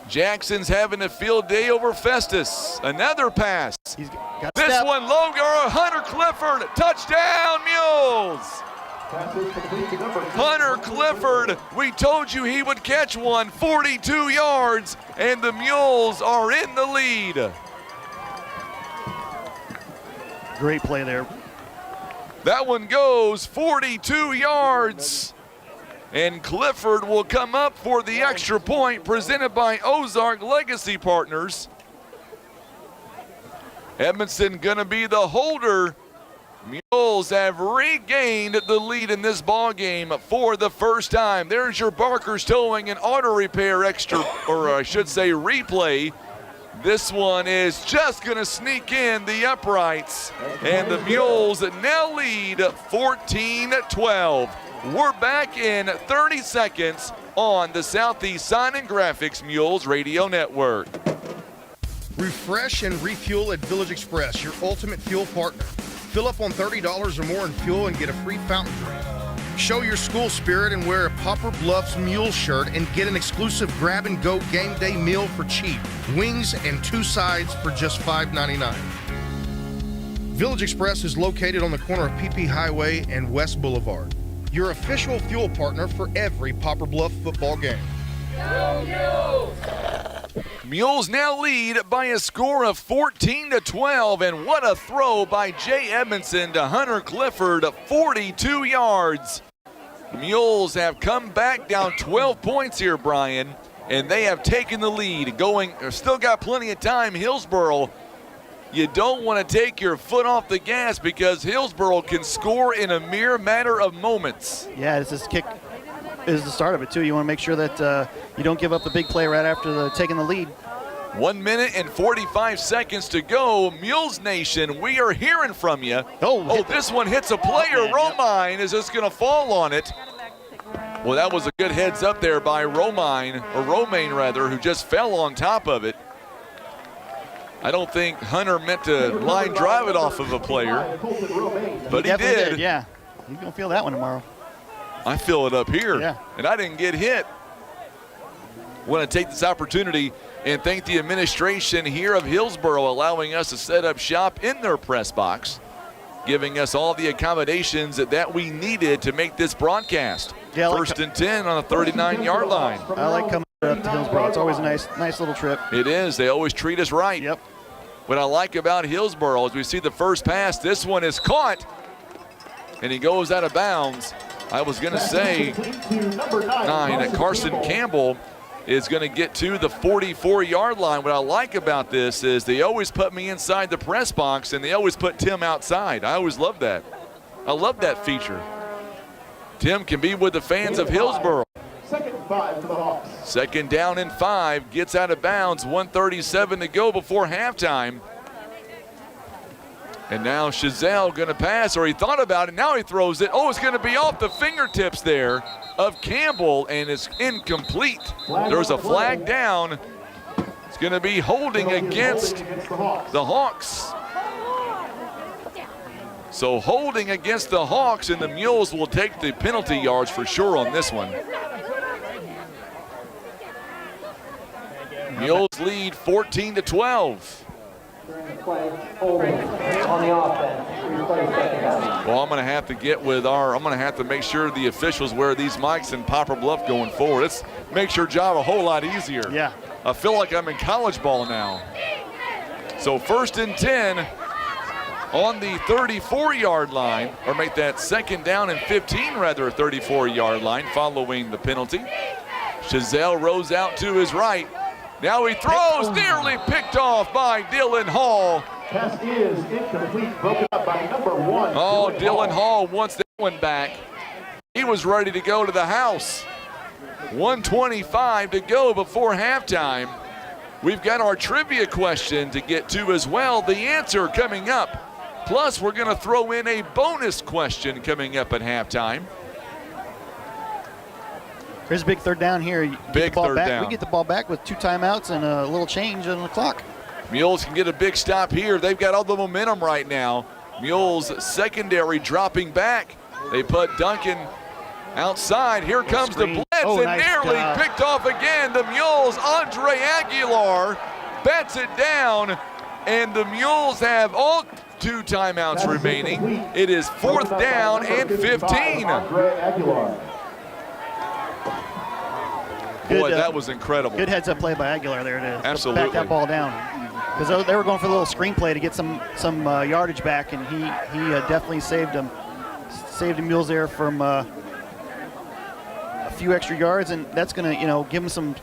Jackson's having a field day over Festus. Another pass. This one, Hunter Clifford, touchdown Mules. Hunter Clifford, we told you he would catch one, 42 yards, and the Mules are in the lead. Great play there. That one goes 42 yards. And Clifford will come up for the extra point presented by Ozark Legacy Partners. Edmondson gonna be the holder. Mules have regained the lead in this ball game for the first time. There's your Barker's Towing and Auto Repair extra, or I should say replay. This one is just gonna sneak in the uprights, and the Mules now lead 14-12. We're back in 30 seconds on the Southeast Sign and Graphics Mules Radio Network. Refresh and refuel at Village Express, your ultimate fuel partner. Fill up on $30 or more in fuel and get a free fountain drink. Show your school spirit and wear a Poplar Bluffs Mule shirt and get an exclusive grab-and-go game day meal for cheap. Wings and 2 sides for just $5.99. Village Express is located on the corner of PP Highway and West Boulevard. Your official fuel partner for every Poplar Bluff football game. Mules now lead by a score of 14-12, and what a throw by Jay Edmondson to Hunter Clifford, 42 yards. Mules have come back down 12 points here, Brian, and they have taken the lead. Still got plenty of time. Hillsboro, you don't want to take your foot off the gas because Hillsboro can score in a mere matter of moments. Yeah, this kick is the start of it, too. You want to make sure that you don't give up the big play right after taking the lead. 1 minute and 45 seconds to go. Mules Nation, we are hearing from you. Oh, this one hits a player. Romine is just going to fall on it. Well, that was a good heads up there by Romaine, who just fell on top of it. I don't think Hunter meant to line drive it off of a player, but he did. Yeah, he's going to feel that one tomorrow. I feel it up here, and I didn't get hit. Want to take this opportunity and thank the administration here of Hillsboro allowing us to set up shop in their press box, giving us all the accommodations that we needed to make this broadcast. Yeah, 1st and 10 on the 39-yard line. I like coming up to Hillsboro. It's always a nice little trip. It is. They always treat us right. Yep. What I like about Hillsboro is we see the first pass. This one is caught, and he goes out of bounds. I was going to say 9. Carson Campbell is going to get to the 44-yard line. What I like about this is they always put me inside the press box, and they always put Tim outside. I always love that. I love that feature. Tim can be with the fans of Hillsboro. 2nd and 5 for the Hawks. 2nd down and 5, gets out of bounds, 1:37 to go before halftime. And now Chazelle going to pass, or he thought about it, now he throws it. Oh, it's going to be off the fingertips there of Campbell, and it's incomplete. There's a flag down. It's going to be holding against the Hawks. So holding against the Hawks, and the Mules will take the penalty yards for sure on this one. Mules lead 14-12. during the play, holding on the offense. Replay second down. Well, I'm going to have to get with I'm going to have to make sure the officials wear these mics in Poplar Bluff going forward. Let's make your job a whole lot easier. Yeah. I feel like I'm in college ball now. So 1st and 10 on the 34-yard line, or make that 2nd down and 15, rather, 34-yard line following the penalty. Chazelle rolls out to his right. Now he throws, nearly picked off by Dylan Hall. Pass is incomplete, broken up by number 1. Oh, Dylan Hall wants that one back. He was ready to go to the house. 1:25 to go before halftime. We've got our trivia question to get to as well. The answer coming up. Plus, we're going to throw in a bonus question coming up at halftime. There's a big 3rd down here. Big 3rd back. down. We get the ball back with 2 timeouts and a little change on the clock. Mules can get a big stop here. They've got all the momentum right now. Mules secondary dropping back. They put Duncan outside. Here comes the blitz, and nice nearly job. picked off again. The Mules, Andre Aguilar bats it down, and the Mules have all 2 timeouts remaining. It is 4th down and 15. Boy, that was incredible. Good heads-up play by Aguilar there to Absolutely. back that ball down. Because they were going for a little screenplay to get some yardage back, and he definitely saved them. Saved the Mules there from a few extra yards, and that's going to give them some.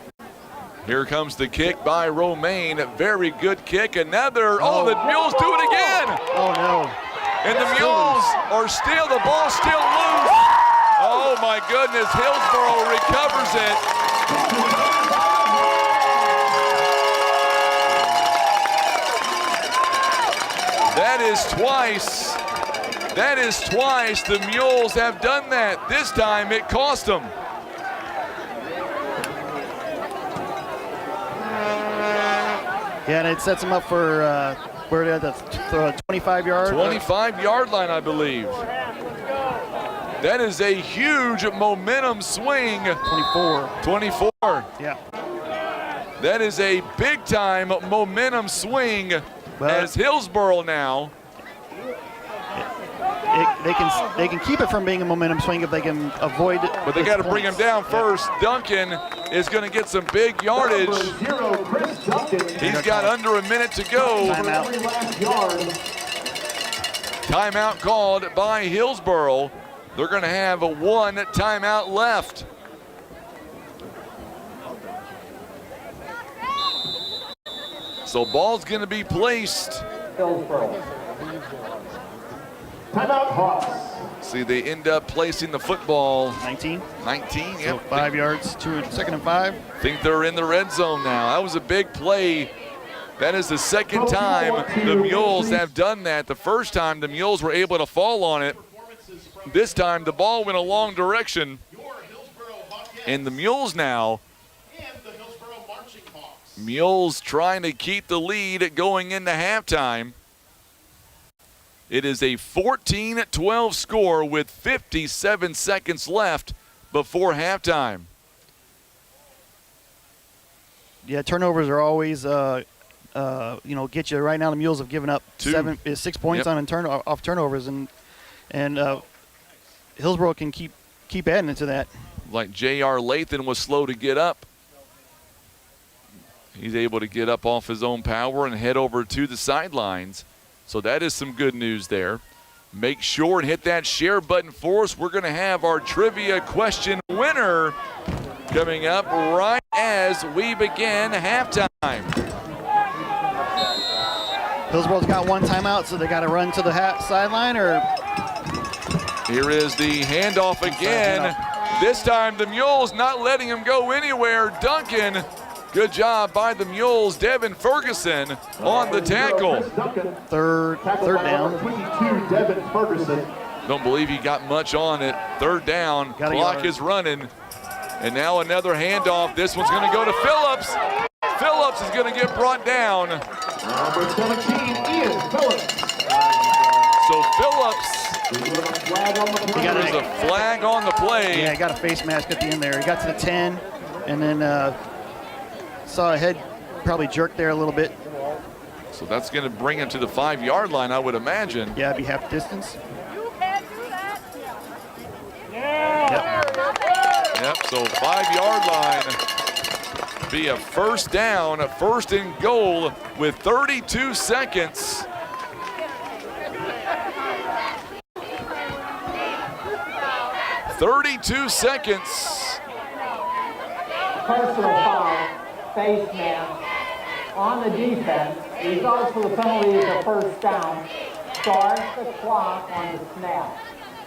Here comes the kick by Romaine. Very good kick. Another. Oh, the Mules do it again. Oh, no. And the Mules are still, the ball's still loose. Oh, my goodness. Hillsboro recovers it. That is twice the Mules have done that. This time it cost them. Yeah, and it sets them up for where they're at the 25-yard. 25-yard line, I believe. That is a huge momentum swing. 24. Yeah. That is a big-time momentum swing as Hillsboro now. They can keep it from being a momentum swing if they can avoid it. But they got to bring him down first. Duncan is going to get some big yardage. He's got under a minute to go. Timeout called by Hillsboro. They're going to have 1 timeout left. So ball's going to be placed. Hillsboro. Timeout Hawks. See, they end up placing the football. 19, yep. So 5 yards, 2nd and 5. Think they're in the red zone now. That was a big play. That is the 2nd time the Mules have done that. The first time the Mules were able to fall on it. This time the ball went a long direction. And the Mules now, Mules trying to keep the lead going into halftime. It is a 14-12 score with 57 seconds left before halftime. Yeah, turnovers are always, get you. Right now the Mules have given up 6 points on off turnovers, and Hillsboro can keep adding into that. Like J.R. Lathan was slow to get up. He's able to get up off his own power and head over to the sidelines. So that is some good news there. Make sure and hit that share button for us. We're going to have our trivia question winner coming up right as we begin halftime. Hillsboro's got 1 timeout, so they got to run to the sideline, or here is the handoff again. This time the Mules not letting him go anywhere. Duncan, good job by the Mules. Devin Ferguson on the tackle. Third down. 22, Devin Ferguson. Don't believe he got much on it. 3rd down, clock is running. And now another handoff. This one's going to go to Phillips. Phillips is going to get brought down. Number 17, Ian Phillips. So Phillips, there's a flag on the play. Yeah, he got a face mask at the end there. He got to the 10, and then saw a head probably jerk there a little bit. So that's going to bring him to the 5-yard line, I would imagine. Yeah, it'd be half distance. You can do that. Yep, so 5-yard line. Be a first down, a first and goal with 32 seconds. Personal foul, face man on the defense. Results for the penalty is a first down. Start the clock on the snap.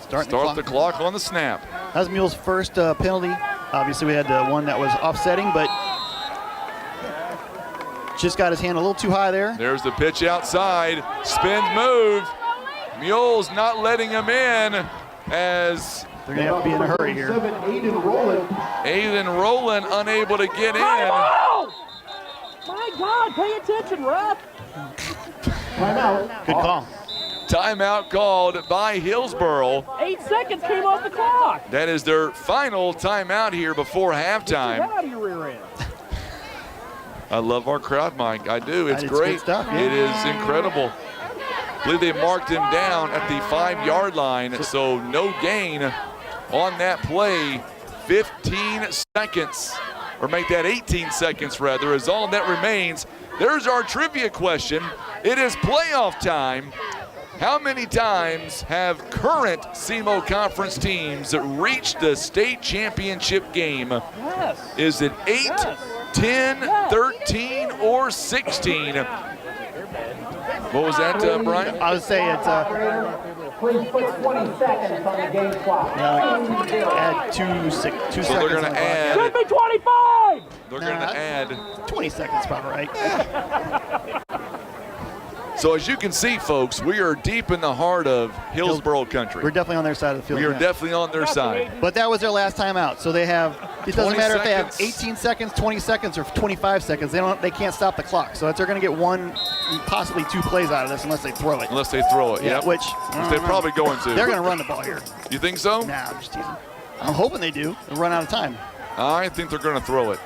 Start the clock on the snap. That was Mules' first penalty. Obviously, we had one that was offsetting, but just got his hand a little too high there. There's the pitch outside. Spins move. Mules not letting him in as they're going to have to be in a hurry here. Aiden Rowland unable to get in. My God, pay attention, ref. Good call. Timeout called by Hillsboro. 8 seconds came off the clock. That is their final timeout here before halftime. Get out of your rear end. I love our crowd, Mike. I do. It's great. Good stuff, yeah. It is incredible. I believe they marked him down at the 5-yard line, so no gain on that play. 15 seconds, or make that 18 seconds rather, is all that remains. There's our trivia question. It is playoff time. How many times have current SEMO Conference teams reached the state championship game? Yes. Is it 8, Yes. 10, 13, or 16? What was that, Brian? I would say it's Please put 20 seconds on the game clock. add 2 So seconds. they're going on to the add. Should be 25. They're going to add. 20 seconds, probably right. So as you can see, folks, we are deep in the heart of Hillsboro country. We're definitely on their side of the field. We are yeah. definitely on their side. But that was their last time out, so they have. It doesn't 20 matter if they have seconds. 18 seconds, 20 seconds, or 25 seconds. They can't stop the clock. So they're going to get 1, possibly 2 plays out of this unless they throw it. Unless they throw it, Yeah, yep. which they're probably going to. They're going to run the ball here. You think so? Nah, I'm just teasing. I'm hoping they do. They'll run out of time. I think they're going to throw it.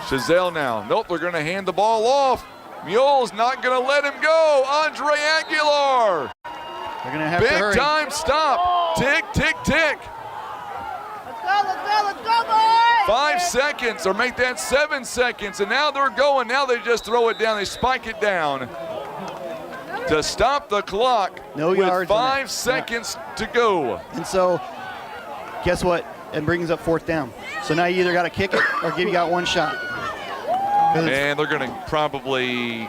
Chazelle now. Nope, they're going to hand the ball off. Mules not going to let him go. Andre Aguilar. They're going to have to hurry. Big time stop. Tick, tick, tick. Let's go, boys. 5 seconds, or make that 7 seconds, and now they're going. Now they just throw it down. They spike it down to stop the clock. No with yards on 5 it. seconds to go. And so, guess what? It brings up 4th down. So now you either got to kick it or you got 1 shot. And they're going to probably,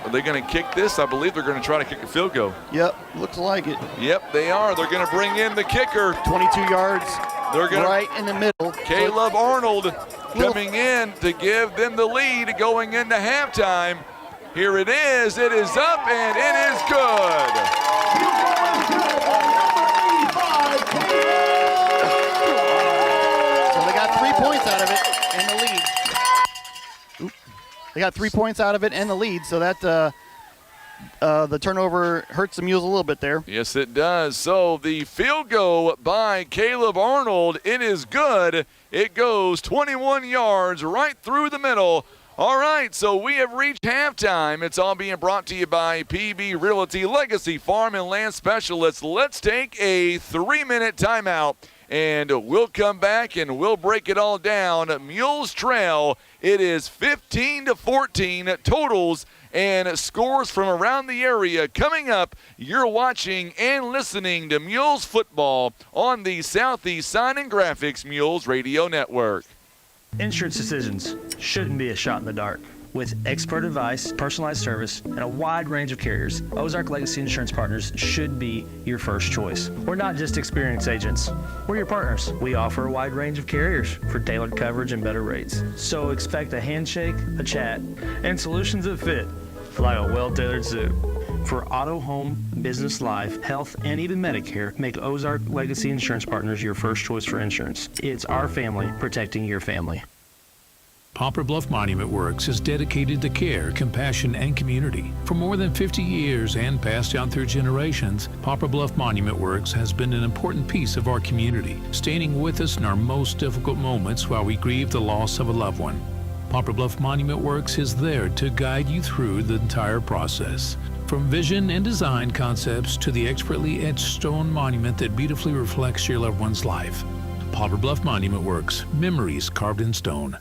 are they going to kick this? I believe they're going to try to kick a field goal. Yep, looks like it. Yep, they are. They're going to bring in the kicker. 22 yards. They're going right in the middle. Caleb Arnold coming in to give them the lead going into halftime. Here it is. It is up and it is good. So they got 3 points out of it and the lead. They got 3 points out of it and the lead, so that the turnover hurts the Mules a little bit there. Yes, it does. So the field goal by Caleb Arnold, it is good. It goes 21 yards right through the middle. All right, so we have reached halftime. It's all being brought to you by PB Realty Legacy Farm and Land Specialists. Let's take a 3-minute timeout, and we'll come back and we'll break it all down. Mules trail. It is 15-14 totals and scores from around the area. Coming up, you're watching and listening to Mules football on the Southeast Sign and Graphics Mules Radio Network. Insurance decisions shouldn't be a shot in the dark. With expert advice, personalized service, and a wide range of carriers, Ozark Legacy Insurance Partners should be your first choice. We're not just experienced agents. We're your partners. We offer a wide range of carriers for tailored coverage and better rates. So expect a handshake, a chat, and solutions that fit like a well-tailored suit. For auto, home, business, life, health, and even Medicare, make Ozark Legacy Insurance Partners your first choice for insurance. It's our family protecting your family. Poplar Bluff Monument Works is dedicated to care, compassion, and community. For more than 50 years and passed down through generations, Poplar Bluff Monument Works has been an important piece of our community, standing with us in our most difficult moments while we grieve the loss of a loved one. Poplar Bluff Monument Works is there to guide you through the entire process. From vision and design concepts to the expertly etched stone monument that beautifully reflects your loved one's life. Poplar Bluff Monument Works, memories carved in stone.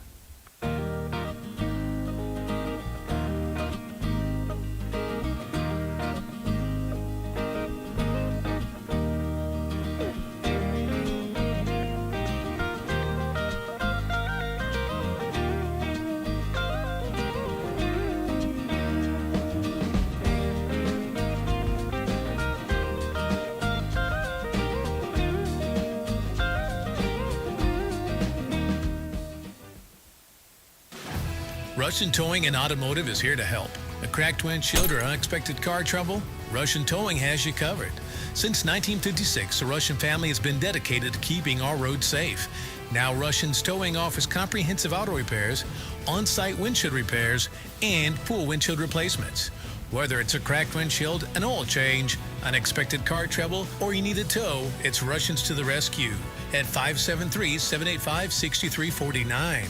Russian Towing and Automotive is here to help. A cracked windshield or unexpected car trouble? Russian Towing has you covered. Since 1956, the Russian family has been dedicated to keeping our roads safe. Now Russian's Towing offers comprehensive auto repairs, on-site windshield repairs, and full windshield replacements. Whether it's a cracked windshield, an oil change, unexpected car trouble, or you need a tow, it's Russians to the rescue at 573-785-6349.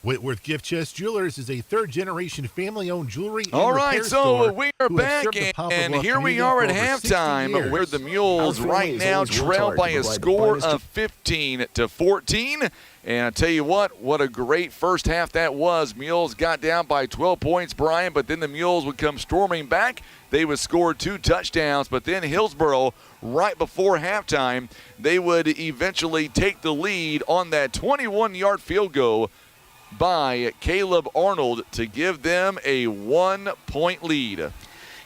Whitworth Gift Chest Jewelers is a third-generation family-owned jewelry and All right, repair so store we are who have back, served the Poplar and Bluff here we community are at for over 60 halftime, years. where the Mules right now trail by a score of 15-14. And I tell you what a great first half that was. Mules got down by 12 points, Brian, but then the Mules would come storming back. They would score 2 touchdowns, but then Hillsboro, right before halftime, they would eventually take the lead on that 21-yard field goal by Caleb Arnold to give them a 1-point lead.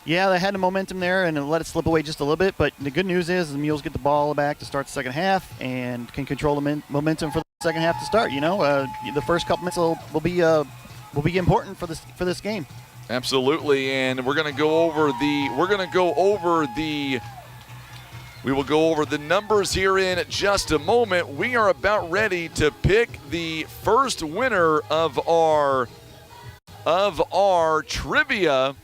Yeah, they had the momentum there and let it slip away just a little bit, but the good news is the Mules get the ball back to start the second half and can control the momentum for the second half to start. The first couple minutes will be important for this game. Absolutely, and we will go over the numbers here in just a moment. We are about ready to pick the first winner of our trivia.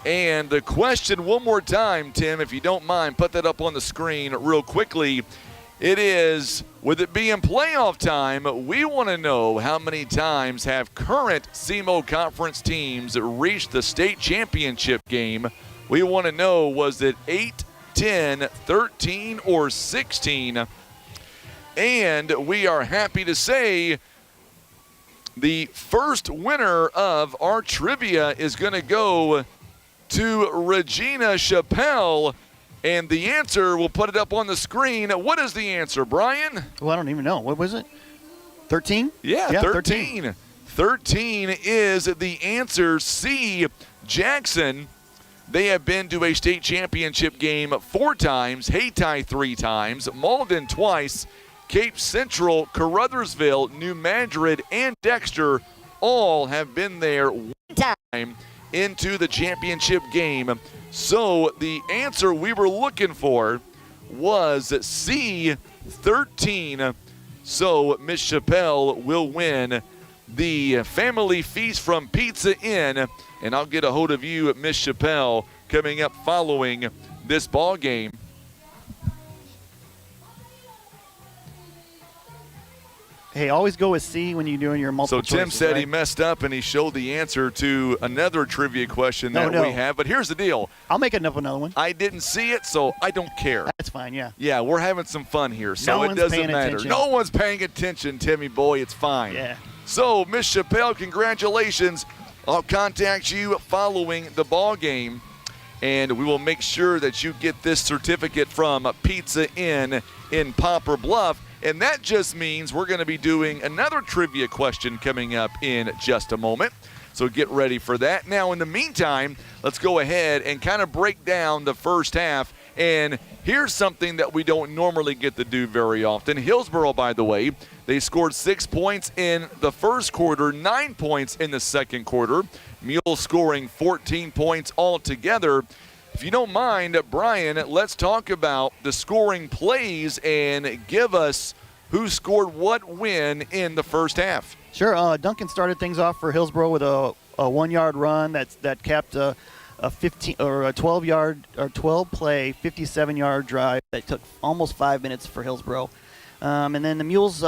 And the question one more time, Tim, if you don't mind, put that up on the screen real quickly. It is, with it being playoff time, we want to know how many times have current SEMO Conference teams reached the state championship game. We want to know, was it 8, 10, 13, or 16? And we are happy to say the first winner of our trivia is going to go to Regina Chappelle, and the answer, we'll put it up on the screen. What is the answer, Brian? Well, I don't even know. What was it? 13? Yeah, 13. 13 is the answer. C, Jackson. They have been to a state championship game 4 times, Hayti 3 times, Malden twice, Cape Central, Caruthersville, New Madrid, and Dexter all have been there 1 time into the championship game. So the answer we were looking for was C, 13. So Miss Chappelle will win the family feast from Pizza Inn, and I'll get a hold of you, Miss Chappelle, coming up following this ball game. Hey, always go with C when you're doing your multiple choices. So Tim said right? he messed up and he showed the answer to another trivia question that we have. But here's the deal. I'll make another one. I didn't see it, so I don't care. That's fine, yeah. Yeah, we're having some fun here, so it doesn't matter. No one's paying attention, Timmy boy. It's fine. Yeah. So, Miss Chappelle, congratulations. I'll contact you following the ball game, and we will make sure that you get this certificate from Pizza Inn in Poplar Bluff. And that just means we're going to be doing another trivia question coming up in just a moment. So get ready for that. Now, in the meantime, let's go ahead and kind of break down the first half. And here's something that we don't normally get to do very often. Hillsboro, by the way, they scored 6 points in the first quarter, 9 points in the second quarter. Mules scoring 14 points altogether. If you don't mind, Brian, let's talk about the scoring plays and give us who scored what win in the first half. Sure. Duncan started things off for Hillsboro with a 1-yard run that capped a 15 or a 12-yard or 12-play 57-yard drive that took almost 5 minutes for Hillsboro. And then the Mules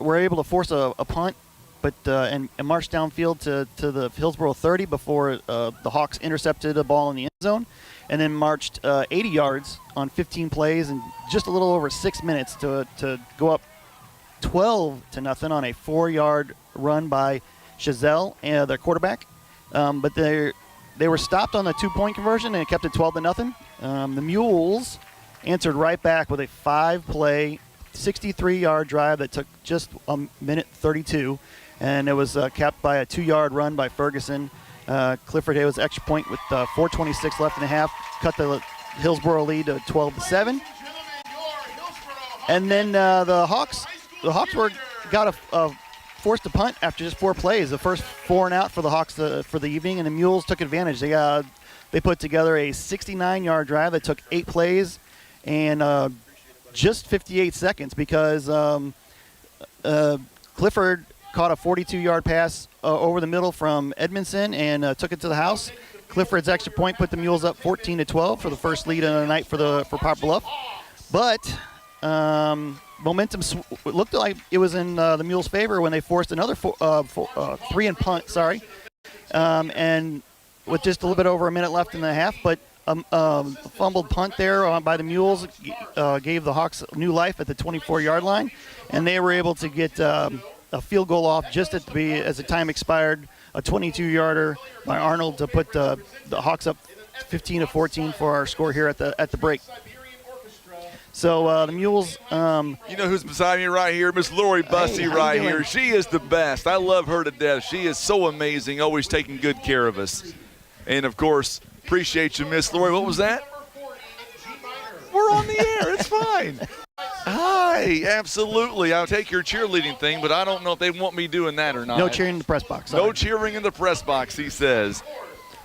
were able to force a punt, but and march downfield to the Hillsboro 30 before the Hawks intercepted a ball in the end zone, and then marched 80 yards on 15 plays in just a little over 6 minutes to go up 12-0 on a 4-yard run by Chazelle, their quarterback. But they were stopped on the 2-point conversion, and it kept it 12-0. The Mules answered right back with a 5-play, 63-yard drive that took just a minute 32, and it was capped by a 2-yard run by Ferguson. Clifford Haywood's extra point with 4:26 left in the half cut the Hillsboro lead to 12-7. And then the Hawks got forced to punt after just 4 plays. The first 4 and out for the Hawks for the evening, and the Mules took advantage. They put together a 69-yard drive that took 8 plays and just 58 seconds because Clifford caught a 42-yard pass over the middle from Edmondson and took it to the house. Clifford's extra point put the Mules up 14-12 for the first lead of the night for Poplar Bluff. But momentum looked like it was in the Mules' favor when they forced another 3 and punt. And with just a little bit over a minute left in the half, but a fumbled punt there by the Mules gave the Hawks new life at the 24-yard line, and they were able to get a field goal off just as the time expired, a 22-yarder by Arnold to put the Hawks up 15-14 for our score here at the break. So the Mules. You know who's beside me right here? Miss Lori Bussey right here. She is the best. I love her to death. She is so amazing, always taking good care of us. And, of course, appreciate you, Miss Lori. What was that? We're on the air. It's fine. Hi, absolutely. I'll take your cheerleading thing, but I don't know if they want me doing that or not. No cheering in the press box. No cheering in the press box, he says.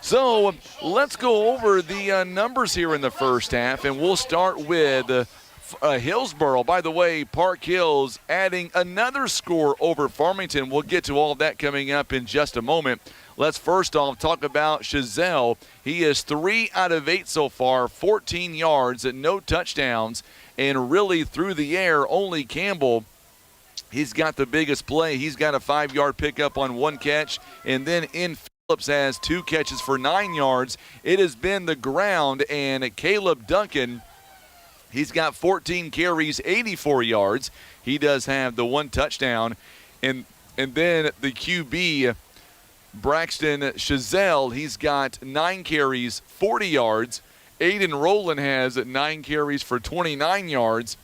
So let's go over the numbers here in the first half, and we'll start with Hillsboro. By the way, Park Hills adding another score over Farmington. We'll get to all of that coming up in just a moment. Let's first off talk about Chazelle. He is 3 out of 8 so far, 14 yards and no touchdowns. And really through the air, only Campbell, he's got the biggest play. He's got a 5-yard pickup on 1 catch. And then Phillips has 2 catches for 9 yards. It has been the ground, and Caleb Duncan, he's got 14 carries, 84 yards. He does have the 1 touchdown. And then the QB, Braxton Chazelle, he's got 9 carries, 40 yards. Aiden Rowland has 9 carries for 29 yards.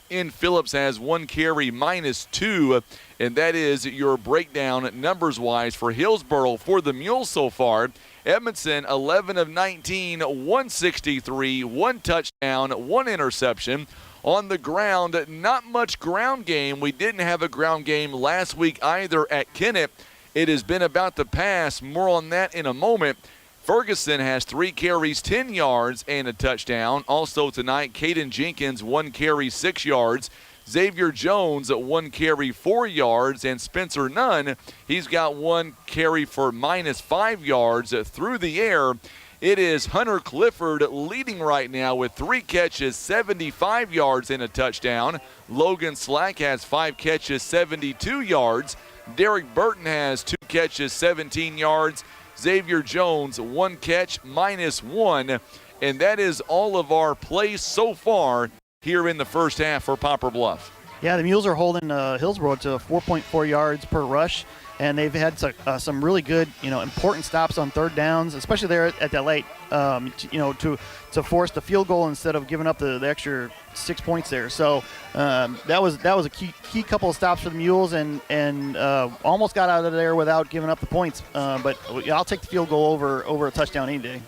Phillips has 1 carry -2, and that is your breakdown numbers-wise for Hillsboro for the Mules so far. Edmondson, 11 of 19, 163, 1 touchdown, 1 interception. On the ground, not much ground game. We didn't have a ground game last week either at Kennett. It has been about the pass. More on that in a moment. Ferguson has 3 carries, 10 yards, and a touchdown. Also tonight, Caden Jenkins, 1 carry, 6 yards. Xavier Jones, 1 carry, 4 yards. And Spencer Nunn, he's got 1 carry for -5 yards through the air. It is Hunter Clifford leading right now with 3 catches, 75 yards, and a touchdown. Logan Slack has 5 catches, 72 yards. Derek Burton has 2 catches, 17 yards. Xavier Jones, 1 catch, -1. And that is all of our plays so far here in the first half for Poplar Bluff. Yeah, the Mules are holding Hillsboro to 4.4 yards per rush, and they've had some really good, important stops on 3rd downs, especially there at that late, to force the field goal instead of giving up the extra 6 points there. So that was a key couple of stops for the Mules, and almost got out of there without giving up the points. But I'll take the field goal over a touchdown any day.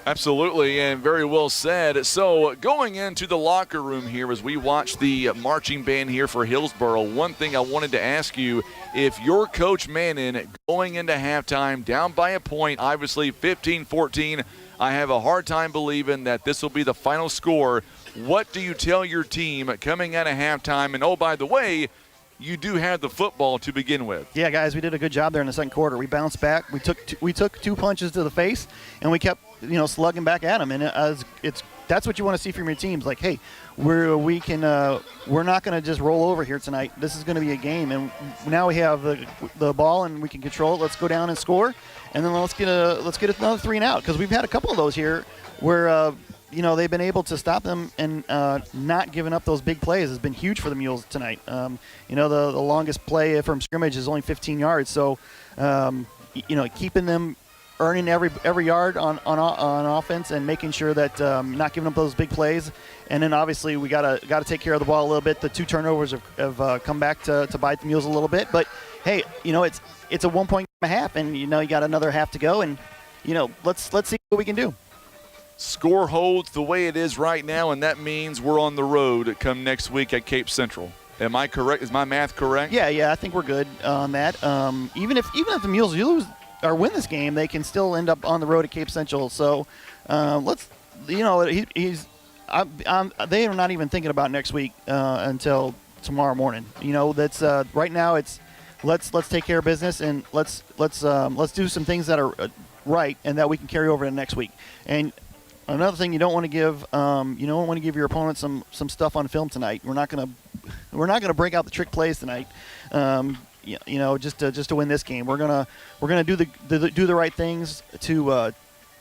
Absolutely, and very well said. So going into the locker room here as we watch the marching band here for Hillsboro, one thing I wanted to ask you, if you're Coach Manning going into halftime down by a point, obviously 15-14, I have a hard time believing that this will be the final score. What do you tell your team coming out of halftime? And, oh, by the way, you do have the football to begin with. Yeah, guys, we did a good job there in the second quarter. We bounced back. We took 2 punches to the face, and we kept slugging back at them. And that's what you want to see from your teams. Like, hey, we're not going to just roll over here tonight. This is going to be a game, and now we have the ball and we can control it. Let's go down and score, and then let's get another 3 and out, because we've had a couple of those here where they've been able to stop them, and not giving up those big plays has been huge for the Mules tonight. The longest play from scrimmage is only 15 yards, so keeping them earning every yard on offense and making sure that not giving up those big plays. And then obviously we gotta take care of the ball a little bit. The 2 turnovers have come back to bite the Mules a little bit, but hey, it's a 1 point and a half, and you got another half to go, and let's see what we can do. Score holds the way it is right now, and that means we're on the road come next week at Cape Central. Am I correct? Is my math correct? Yeah, I think we're good on that. Even if the Mules lose or win this game, they can still end up on the road at Cape Central. So let's, they are not even thinking about next week until tomorrow morning. That's right now. It's let's take care of business, and let's do some things that are right and that we can carry over to next week. And another thing, you don't want to give your opponent some stuff on film tonight. We're not gonna break out the trick plays tonight. Just to win this game. We're gonna do the right things to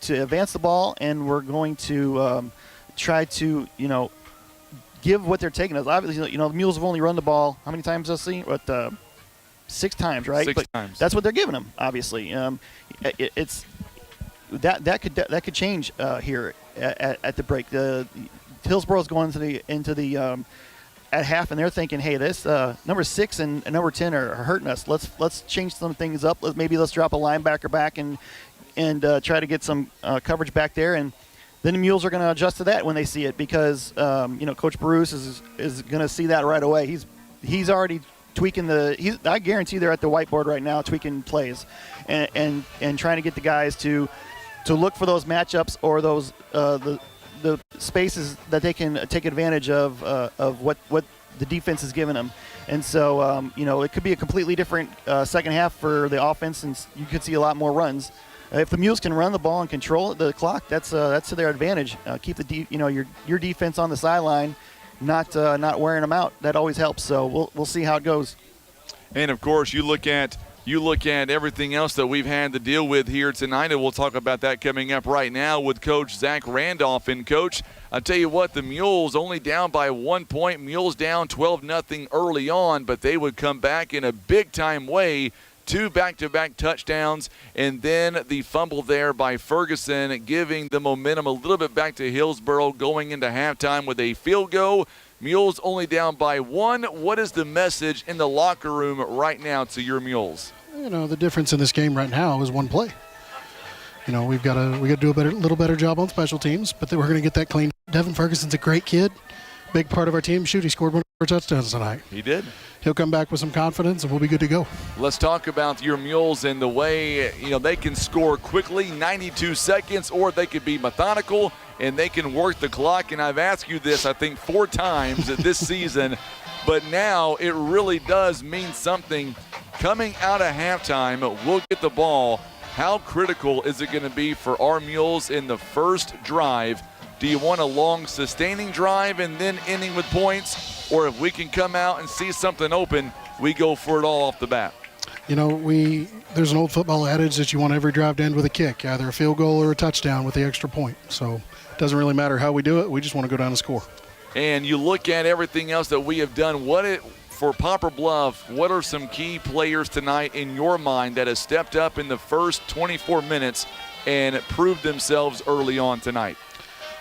advance the ball, and we're going to try to give what they're taking us. Obviously, the Mules have only run the ball how many times this season? 6 times, right? 6 times. That's what they're giving them. Obviously, it's. That could change here at the break. Hillsboro's going into the at half, and they're thinking, hey, this number 6 and number 10 are hurting us. Let's change some things up. Let's drop a linebacker back and try to get some coverage back there, and then the Mules are going to adjust to that when they see it, because Coach Bruce is going to see that right away. He's already tweaking I guarantee they're at the whiteboard right now tweaking plays and trying to get the guys to look for those matchups or those the spaces that they can take advantage of what the defense is giving them. And so it could be a completely different second half for the offense, and you could see a lot more runs. If the Mules can run the ball and control the clock, that's to their advantage. Keep your defense on the sideline, not wearing them out. That always helps. So we'll see how it goes. And of course, you look at everything else that we've had to deal with here tonight, and we'll talk about that coming up right now with Coach Zach Randolph. And Coach, I tell you what, the Mules only down by 1 point. Mules down 12-0 early on, but they would come back in a big-time way. 2 back-to-back touchdowns, and then the fumble there by Ferguson, giving the momentum a little bit back to Hillsboro going into halftime with a field goal. Mules only down by 1. What is the message in the locker room right now to your Mules? The difference in this game right now is 1 play. We got to do a little better job on special teams, but then we're going to get that clean. Devin Ferguson's a great kid, big part of our team. He scored 1 of our touchdowns tonight. He did. He'll come back with some confidence, and we'll be good to go. Let's talk about your Mules and the way they can score quickly, 92 seconds, or they could be methodical and they can work the clock. And I've asked you this, I think, 4 times this season, but now it really does mean something. Coming out of halftime, we'll get the ball. How critical is it going to be for our Mules in the first drive? Do you want a long, sustaining drive and then ending with points? Or if we can come out and see something open, we go for it all off the bat? There's an old football adage that you want every drive to end with a kick, either a field goal or a touchdown with the extra point. So it doesn't really matter how we do it. We just want to go down and score. And you look at everything else that we have done. For Poplar Bluff, what are some key players tonight in your mind that have stepped up in the first 24 minutes and proved themselves early on tonight?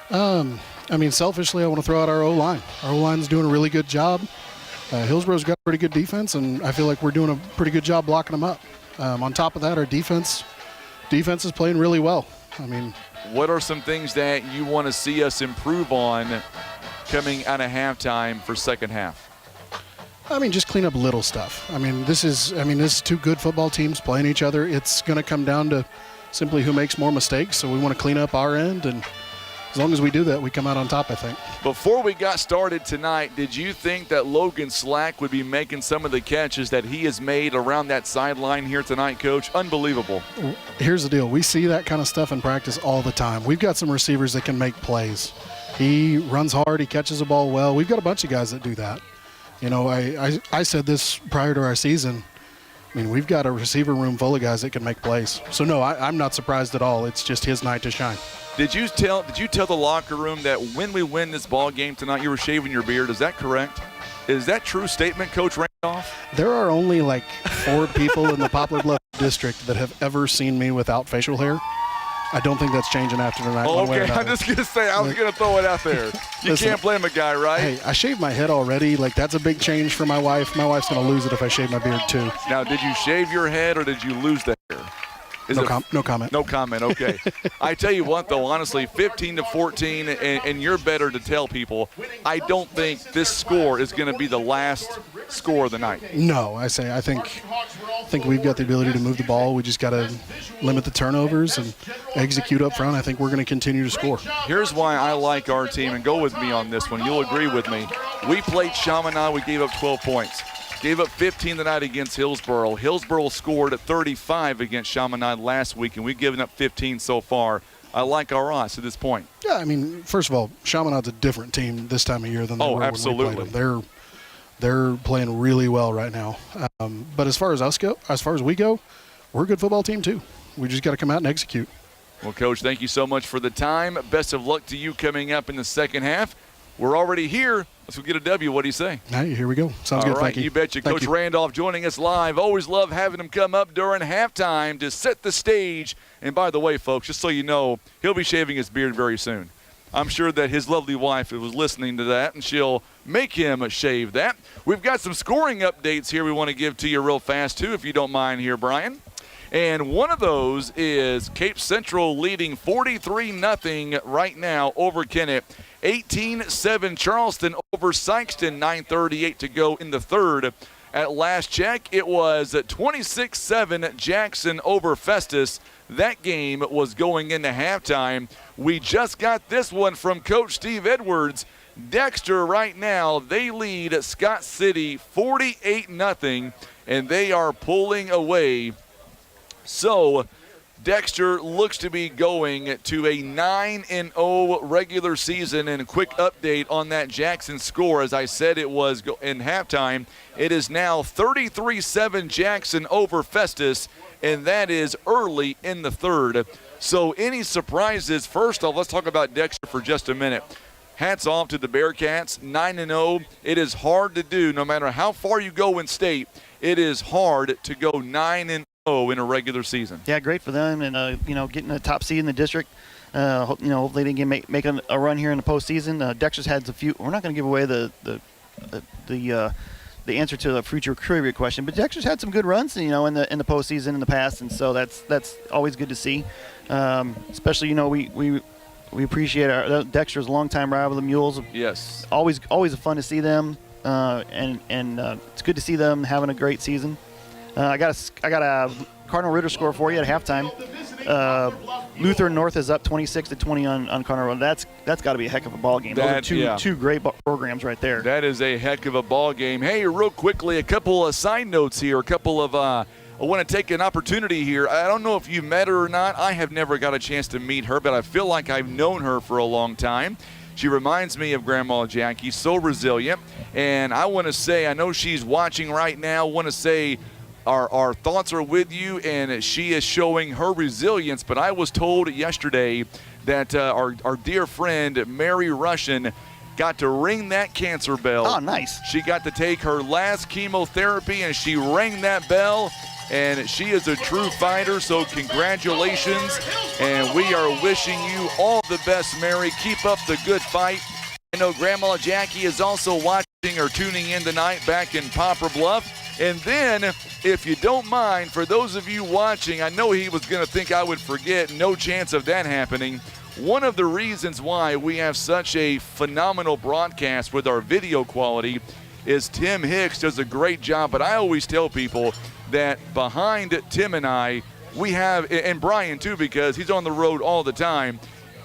Selfishly, I want to throw out our O-line. Our O-line's doing a really good job. Hillsboro's got a pretty good defense, and I feel like we're doing a pretty good job blocking them up. On top of that, our defense is playing really well. What are some things that you want to see us improve on coming out of halftime for second half? Just clean up little stuff. This is 2 good football teams playing each other. It's going to come down to simply who makes more mistakes. So we want to clean up our end and as long as we do that, we come out on top, I think. Before we got started tonight, did you think that Logan Slack would be making some of the catches that he has made around that sideline here tonight, Coach? Unbelievable. Here's the deal. We see that kind of stuff in practice all the time. We've got some receivers that can make plays. He runs hard. He catches the ball well. We've got a bunch of guys that do that. You know, I said this prior to our season. I mean, we've got a receiver room full of guys that can make plays. So, no, I'm not surprised at all. It's just his night to shine. Did you tell the locker room that when we win this ball game tonight, you were shaving your beard? Is that correct? Is that true statement, Coach Randolph? There are only like 4 people in the Poplar Bluff district that have ever seen me without facial hair. I don't think that's changing after tonight. Oh, okay, I'm just going to say, I was going to throw it out there. You Listen, can't blame a guy, right? Hey, I shaved my head already. Like, that's a big change for my wife. My wife's going to lose it if I shave my beard, too. Now, did you shave your head or did you lose the hair? No comment. No comment, okay. I tell you what, though, honestly, 15-14, and you're better to tell people, I don't think this score is going to be the last score of the night. No, I think we've got the ability to move the ball. We just got to limit the turnovers and execute up front. I think we're going to continue to score. Here's why I like our team, and go with me on this one. You'll agree with me. We played Chaminade. We gave up 12 points. Gave up 15 tonight against Hillsboro. Hillsboro scored at 35 against Chaminade last week, and we've given up 15 so far. I like our odds at this point. Yeah, I mean, first of all, Chaminade's a different team this time of year than they were absolutely. when we played them. They're playing really well right now. But as far as we go, we're a good football team too. We just got to come out and execute. Well, Coach, thank you so much for the time. Best of luck to you coming up in the second half. We're already here. Let's go get a W. What do you say? Hey, here we go. Sounds good. All right, you betcha. Coach Randolph joining us live. Always love having him come up during halftime to set the stage. And by the way, folks, just so you know, he'll be shaving his beard very soon. I'm sure that his lovely wife was listening to that, and she'll make him shave that. We've got some scoring updates here we want to give to you real fast, too, if you don't mind here, Brian. And one of those is Cape Central leading 43-0 right now over Kennett. 18-7 Charleston over Sykeston, 9:38 to go in the third. At last check, it was 26-7 Jackson over Festus. That game was going into halftime. We just got this one from Coach Steve Edwards. Dexter right now, they lead Scott City 48-0, and they are pulling away. So Dexter looks to be going to a 9-0 regular season. And a quick update on that Jackson score. As I said, it was in halftime. It is now 33-7 Jackson over Festus, and that is early in the third. So any surprises? First off, let's talk about Dexter for just a minute. Hats off to the Bearcats, 9-0. It is hard to do, no matter how far you go in state. It is hard to go 9-0 in a regular season. Yeah, great for them, and getting a top seed in the district. Hopefully they can make a run here in the postseason. Dexter's had a few. We're not going to give away the answer to the future trivia question, but Dexter's had some good runs, in the postseason in the past, and so that's always good to see. Especially, we appreciate Dexter's a longtime rival of the Mules. Yes. Always fun to see them, and it's good to see them having a great season. I got a Cardinal Ritter score for you at halftime. Lutheran North is up 26-20 on Cardinal Ritter. That's got to be a heck of a ball game. Those are two great programs right there. That is a heck of a ball game. Hey, real quickly, a couple of side notes here. I want to take an opportunity here. I don't know if you met her or not. I have never got a chance to meet her, but I feel like I've known her for a long time. She reminds me of Grandma Jackie, so resilient. And I want to say, I know she's watching right now, want to say, Our thoughts are with you, and she is showing her resilience. But I was told yesterday that our dear friend Mary Russian got to ring that cancer bell. Oh, nice. She got to take her last chemotherapy, and she rang that bell, and she is a true fighter, so congratulations. And we are wishing you all the best, Mary. Keep up the good fight. I know Grandma Jackie is also watching or tuning in tonight back in Poplar Bluff. And then, if you don't mind, for those of you watching, I know he was going to think I would forget. No chance of that happening. One of the reasons why we have such a phenomenal broadcast with our video quality is Tim Hicks does a great job. But I always tell people that behind Tim and I, we have, and Brian too, because he's on the road all the time,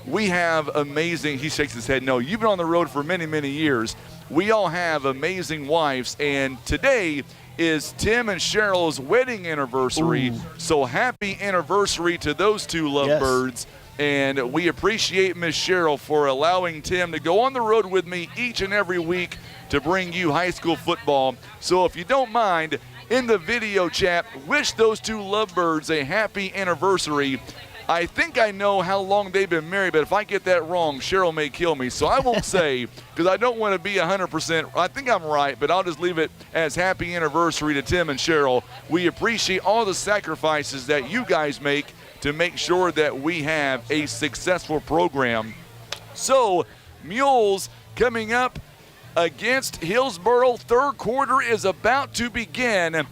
we have amazing, he shakes his head, no, you've been on the road for many, many years. We all have amazing wives, and today is Tim and Cheryl's wedding anniversary. Ooh. So happy anniversary to those two lovebirds. Yes. And we appreciate Miss Cheryl for allowing Tim to go on the road with me each and every week to bring you high school football. So if you don't mind, in the video chat, wish those two lovebirds a happy anniversary. I think I know how long they've been married, but if I get that wrong, Cheryl may kill me. So I won't say, because I don't want to be 100%. I think I'm right, but I'll just leave it as happy anniversary to Tim and Cheryl. We appreciate all the sacrifices that you guys make to make sure that we have a successful program. So, Mules coming up against Hillsboro. Third quarter is about to begin.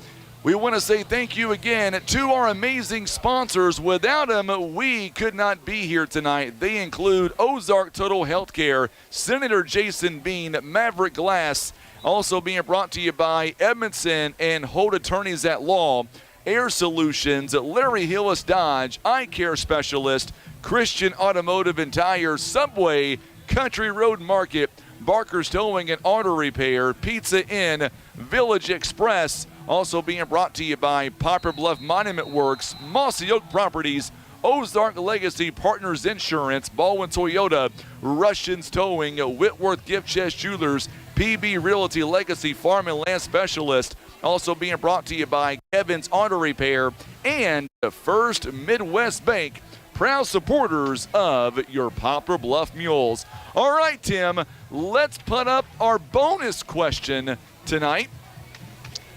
We want to say thank you again to our amazing sponsors. Without them, we could not be here tonight. They include Ozark Total Healthcare, Senator Jason Bean, Maverick Glass, also being brought to you by Edmondson and Holt Attorneys at Law, Air Solutions, Larry Hillis Dodge, Eye Care Specialist, Christian Automotive and Tire, Subway, Country Road Market, Barker's Towing and Auto Repair, Pizza Inn, Village Express, also being brought to you by Poplar Bluff Monument Works, Mossy Oak Properties, Ozark Legacy Partners Insurance, Baldwin Toyota, Russians Towing, Whitworth Gift Chest Jewelers, PB Realty Legacy Farm and Land Specialist, also being brought to you by Kevin's Auto Repair, and the First Midwest Bank, proud supporters of your Poplar Bluff Mules. All right, Tim, let's put up our bonus question tonight.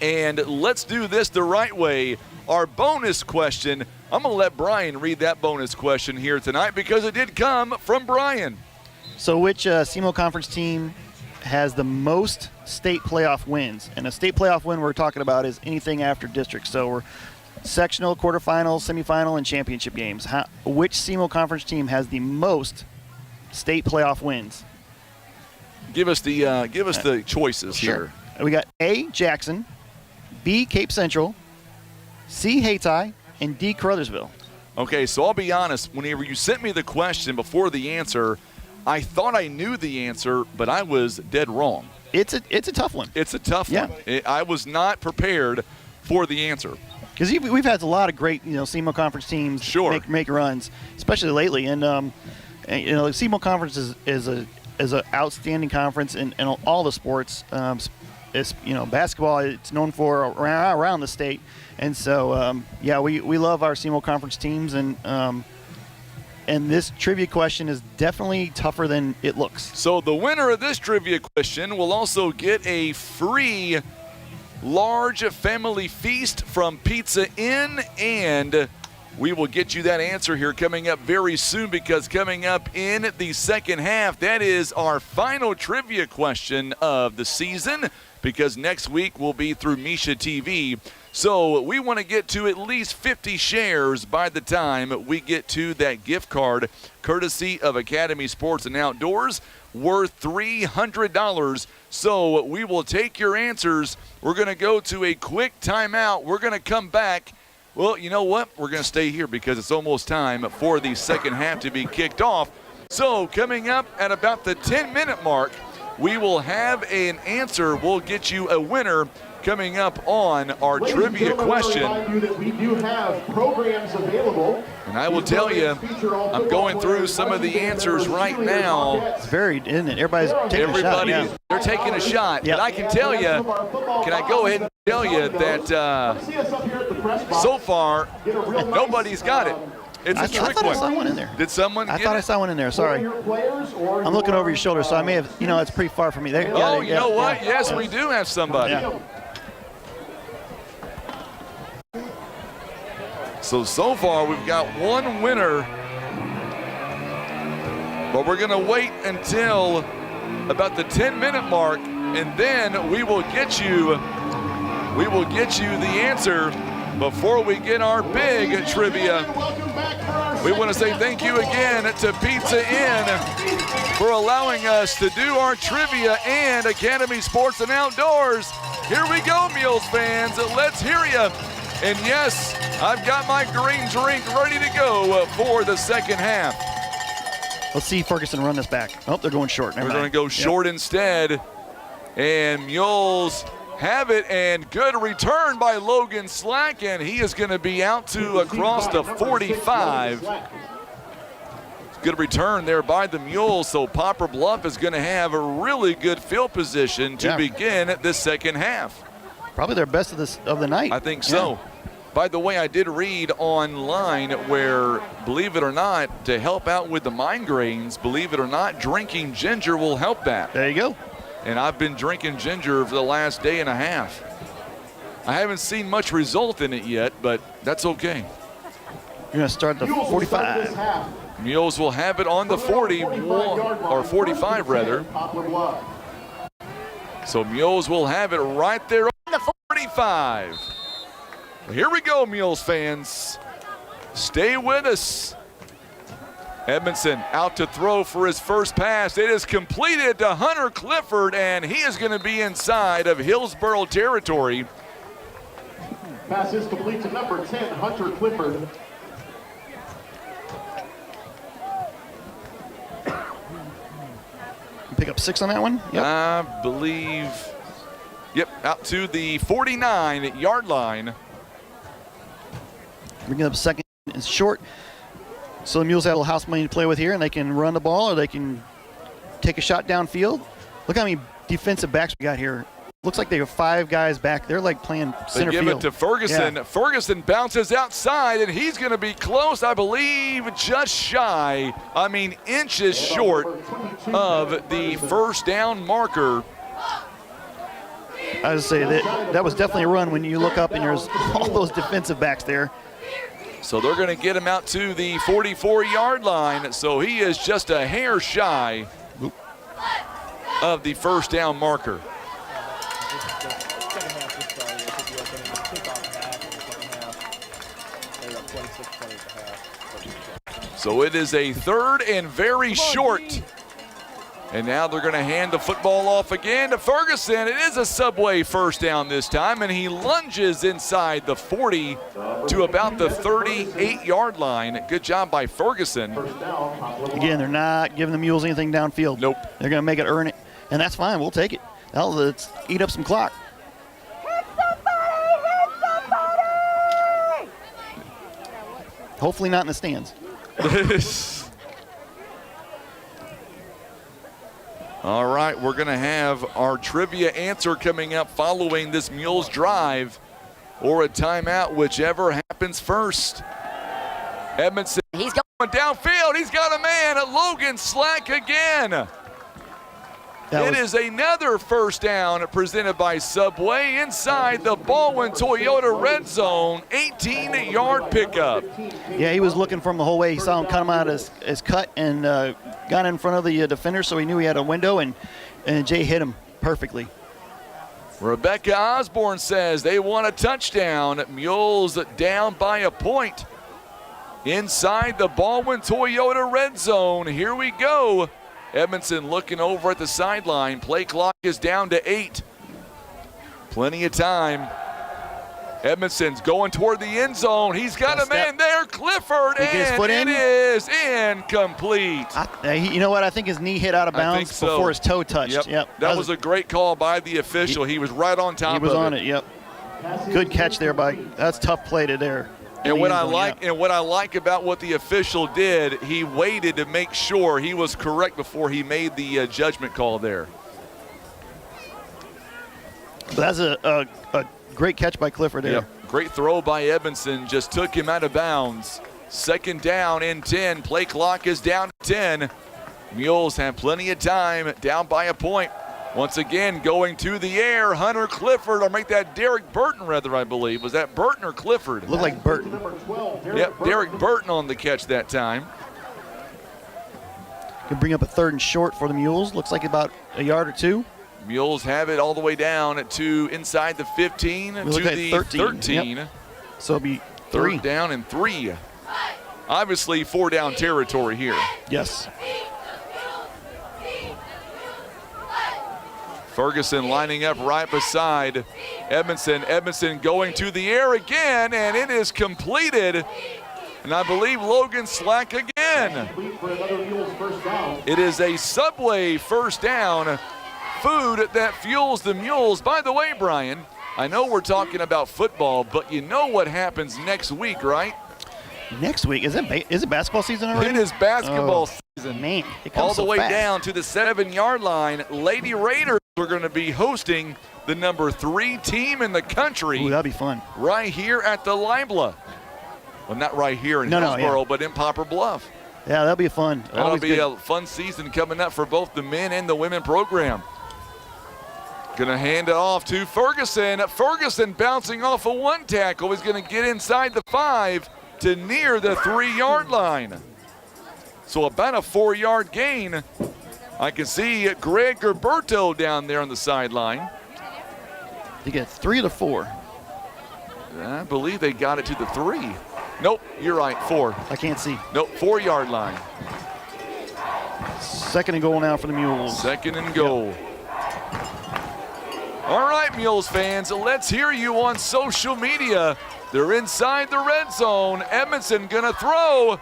And let's do this the right way. Our bonus question, I'm going to let Brian read that bonus question here tonight because it did come from Brian. So which SEMO Conference team has the most state playoff wins? And a state playoff win we're talking about is anything after district. So we're sectional, quarterfinal, semifinal, and championship games. Which SEMO Conference team has the most state playoff wins? Give us the choices here. We got A, Jackson, B, Cape Central, C, Hayti, and D, Caruthersville. Okay, so I'll be honest. Whenever you sent me the question before the answer, I thought I knew the answer, but I was dead wrong. It's a tough one. It's a tough one. I was not prepared for the answer. Because we've had a lot of great, SEMO Conference teams make runs, especially lately. And the SEMO Conference is an outstanding conference in all the sports. It's basketball. It's known for around the state, and so we love our SEMO Conference teams, and this trivia question is definitely tougher than it looks. So the winner of this trivia question will also get a free large family feast from Pizza Inn, and we will get you that answer here coming up very soon, because coming up in the second half, that is our final trivia question of the season, because next week will be through Misha TV. So we want to get to at least 50 shares by the time we get to that gift card, courtesy of Academy Sports and Outdoors, worth $300. So we will take your answers. We're going to go to a quick timeout. We're going to come back. Well, you know what? We're going to stay here because it's almost time for the second half to be kicked off. So coming up at about the 10-minute mark, we will have an answer. We'll get you a winner coming up on our trivia question. That we do have programs available. And I will tell you, I'm going through some of the answers right now. It's varied, isn't it? Everybody's taking a shot. They're taking a shot. Yep. But I can tell you, can I go ahead and tell you that so far, nobody's got it. It's a trick one. I saw one in there. Did someone get it? I thought I saw one in there. Sorry. I'm looking over your shoulder, so I may have, it's pretty far from me. There. Oh, you know what? Yes, we do have somebody. Yeah. So far, we've got one winner. But we're going to wait until about the 10-minute mark, and then we will get you the answer before we get our big trivia. We want to say thank you again to Pizza Inn for allowing us to do our trivia and Academy Sports and Outdoors. Here we go, Mules fans. Let's hear you. And yes, I've got my green drink ready to go for the second half. Let's see Ferguson run this back. Oh, they're going short. They're going to go short instead. And Mules have it, and good return by Logan Slack, and he is going to be out to across the 45. Good return there by the Mules, so Poplar Bluff is going to have a really good field position to begin this second half. Probably their best of the night. I think so. By the way, I did read online where, believe it or not, to help out with the migraines, believe it or not, drinking ginger will help that. There you go. And I've been drinking ginger for the last day and a half. I haven't seen much result in it yet, but that's okay. You're going to start the 45. Mules will have it on the 40, or 45 rather. So Mules will have it right there on the 45. Here we go, Mules fans. Stay with us. Edmondson out to throw for his first pass. It is completed to Hunter Clifford, and he is going to be inside of Hillsboro territory. Pass is complete to number 10, Hunter Clifford. Pick up 6 on that one? Yep. I believe, out to the 49-yard line. Bringing up second is short. So the Mules have a little house money to play with here, and they can run the ball or they can take a shot downfield. Look how many defensive backs we got here. Looks like they have 5 guys back. They're like playing center field. They give it to Ferguson. Yeah. Ferguson bounces outside, and he's going to be close, I believe, just shy. I mean, inches short of the first down marker. I would say that was definitely a run when you look up and there's all those defensive backs there. So they're going to get him out to the 44-yard line. So he is just a hair shy of the first down marker. So it is a third and very short. And now they're going to hand the football off again to Ferguson. It is a Subway first down this time, and he lunges inside the 40 to about the 38-yard line. Good job by Ferguson. Again, they're not giving the Mules anything downfield. Nope. They're going to make it earn it, and that's fine. We'll take it. Let's eat up some clock. Hopefully not in the stands. All right, we're going to have our trivia answer coming up following this Mules drive, or a timeout, whichever happens first. Edmondson, he's going downfield. He's got a man at Logan Slack again. It is another first down presented by Subway inside the Baldwin Toyota red zone, 18-yard pickup. Yeah, he was looking for him the whole way. He saw him cut him out his cut and got in front of the defender, so he knew he had a window, and Jay hit him perfectly. Rebecca Osborne says they want a touchdown. Mules down by a point inside the Baldwin Toyota red zone. Here we go. Edmondson looking over at the sideline. Play clock is down to 8. Plenty of time. Edmondson's going toward the end zone. He's got a man there, Clifford, and it is incomplete. You know what? I think his knee hit out of bounds before his toe touched. Yep. That was a great call by the official. He was right on top of it. He was on it, yep. Good catch there that's tough play to there. And what I like about what the official did, he waited to make sure he was correct before he made the judgment call there. That's a great catch by Clifford there. Yep. Great throw by Edmondson, just took him out of bounds. Second down and 10. Play clock is down to 10. Mules have plenty of time, down by a point. Once again, going to the air, Hunter Clifford, or make that Derek Burton, rather, I believe. Was that Burton or Clifford? Looked like Burton. Yep, Derek Burton on the catch that time. Can bring up a third and short for the Mules. Looks like about a yard or two. Mules have it all the way down to inside the 15 to the 13. Yep. So it'll be 3. Third down and 3. Obviously 4 down territory here. Yes. Ferguson lining up right beside Edmondson. Edmondson going to the air again, and it is completed. And I believe Logan Slack again. in. It is a Subway first down. Food that fuels the Mules. By the way, Brian, I know we're talking about football, but you know what happens next week, right? Next week? Is it basketball season already? It is basketball season. Man, it comes all the so way fast. down to the 7-yard line. Lady Raiders are going to be hosting the number 3 team in the country. Ooh, that'd be fun. Right here at the Libla. Well, not right here in Hillsboro, but in Poplar Bluff. Yeah, that'll be fun. That'll be a fun season coming up for both the men and the women program. Gonna hand it off to Ferguson. Ferguson bouncing off a 1 tackle. He's gonna get inside the 5 to near the 3-yard line. So about a 4-yard gain. I can see Greg Gerberto down there on the sideline. You get 3 to 4. I believe they got it to the 3. Nope, you're right, 4. I can't see. Nope, 4-yard line. 2nd and goal now for the Mules. 2nd and goal. Yep. All right, Mules fans, let's hear you on social media. They're inside the red zone. Edmondson gonna throw.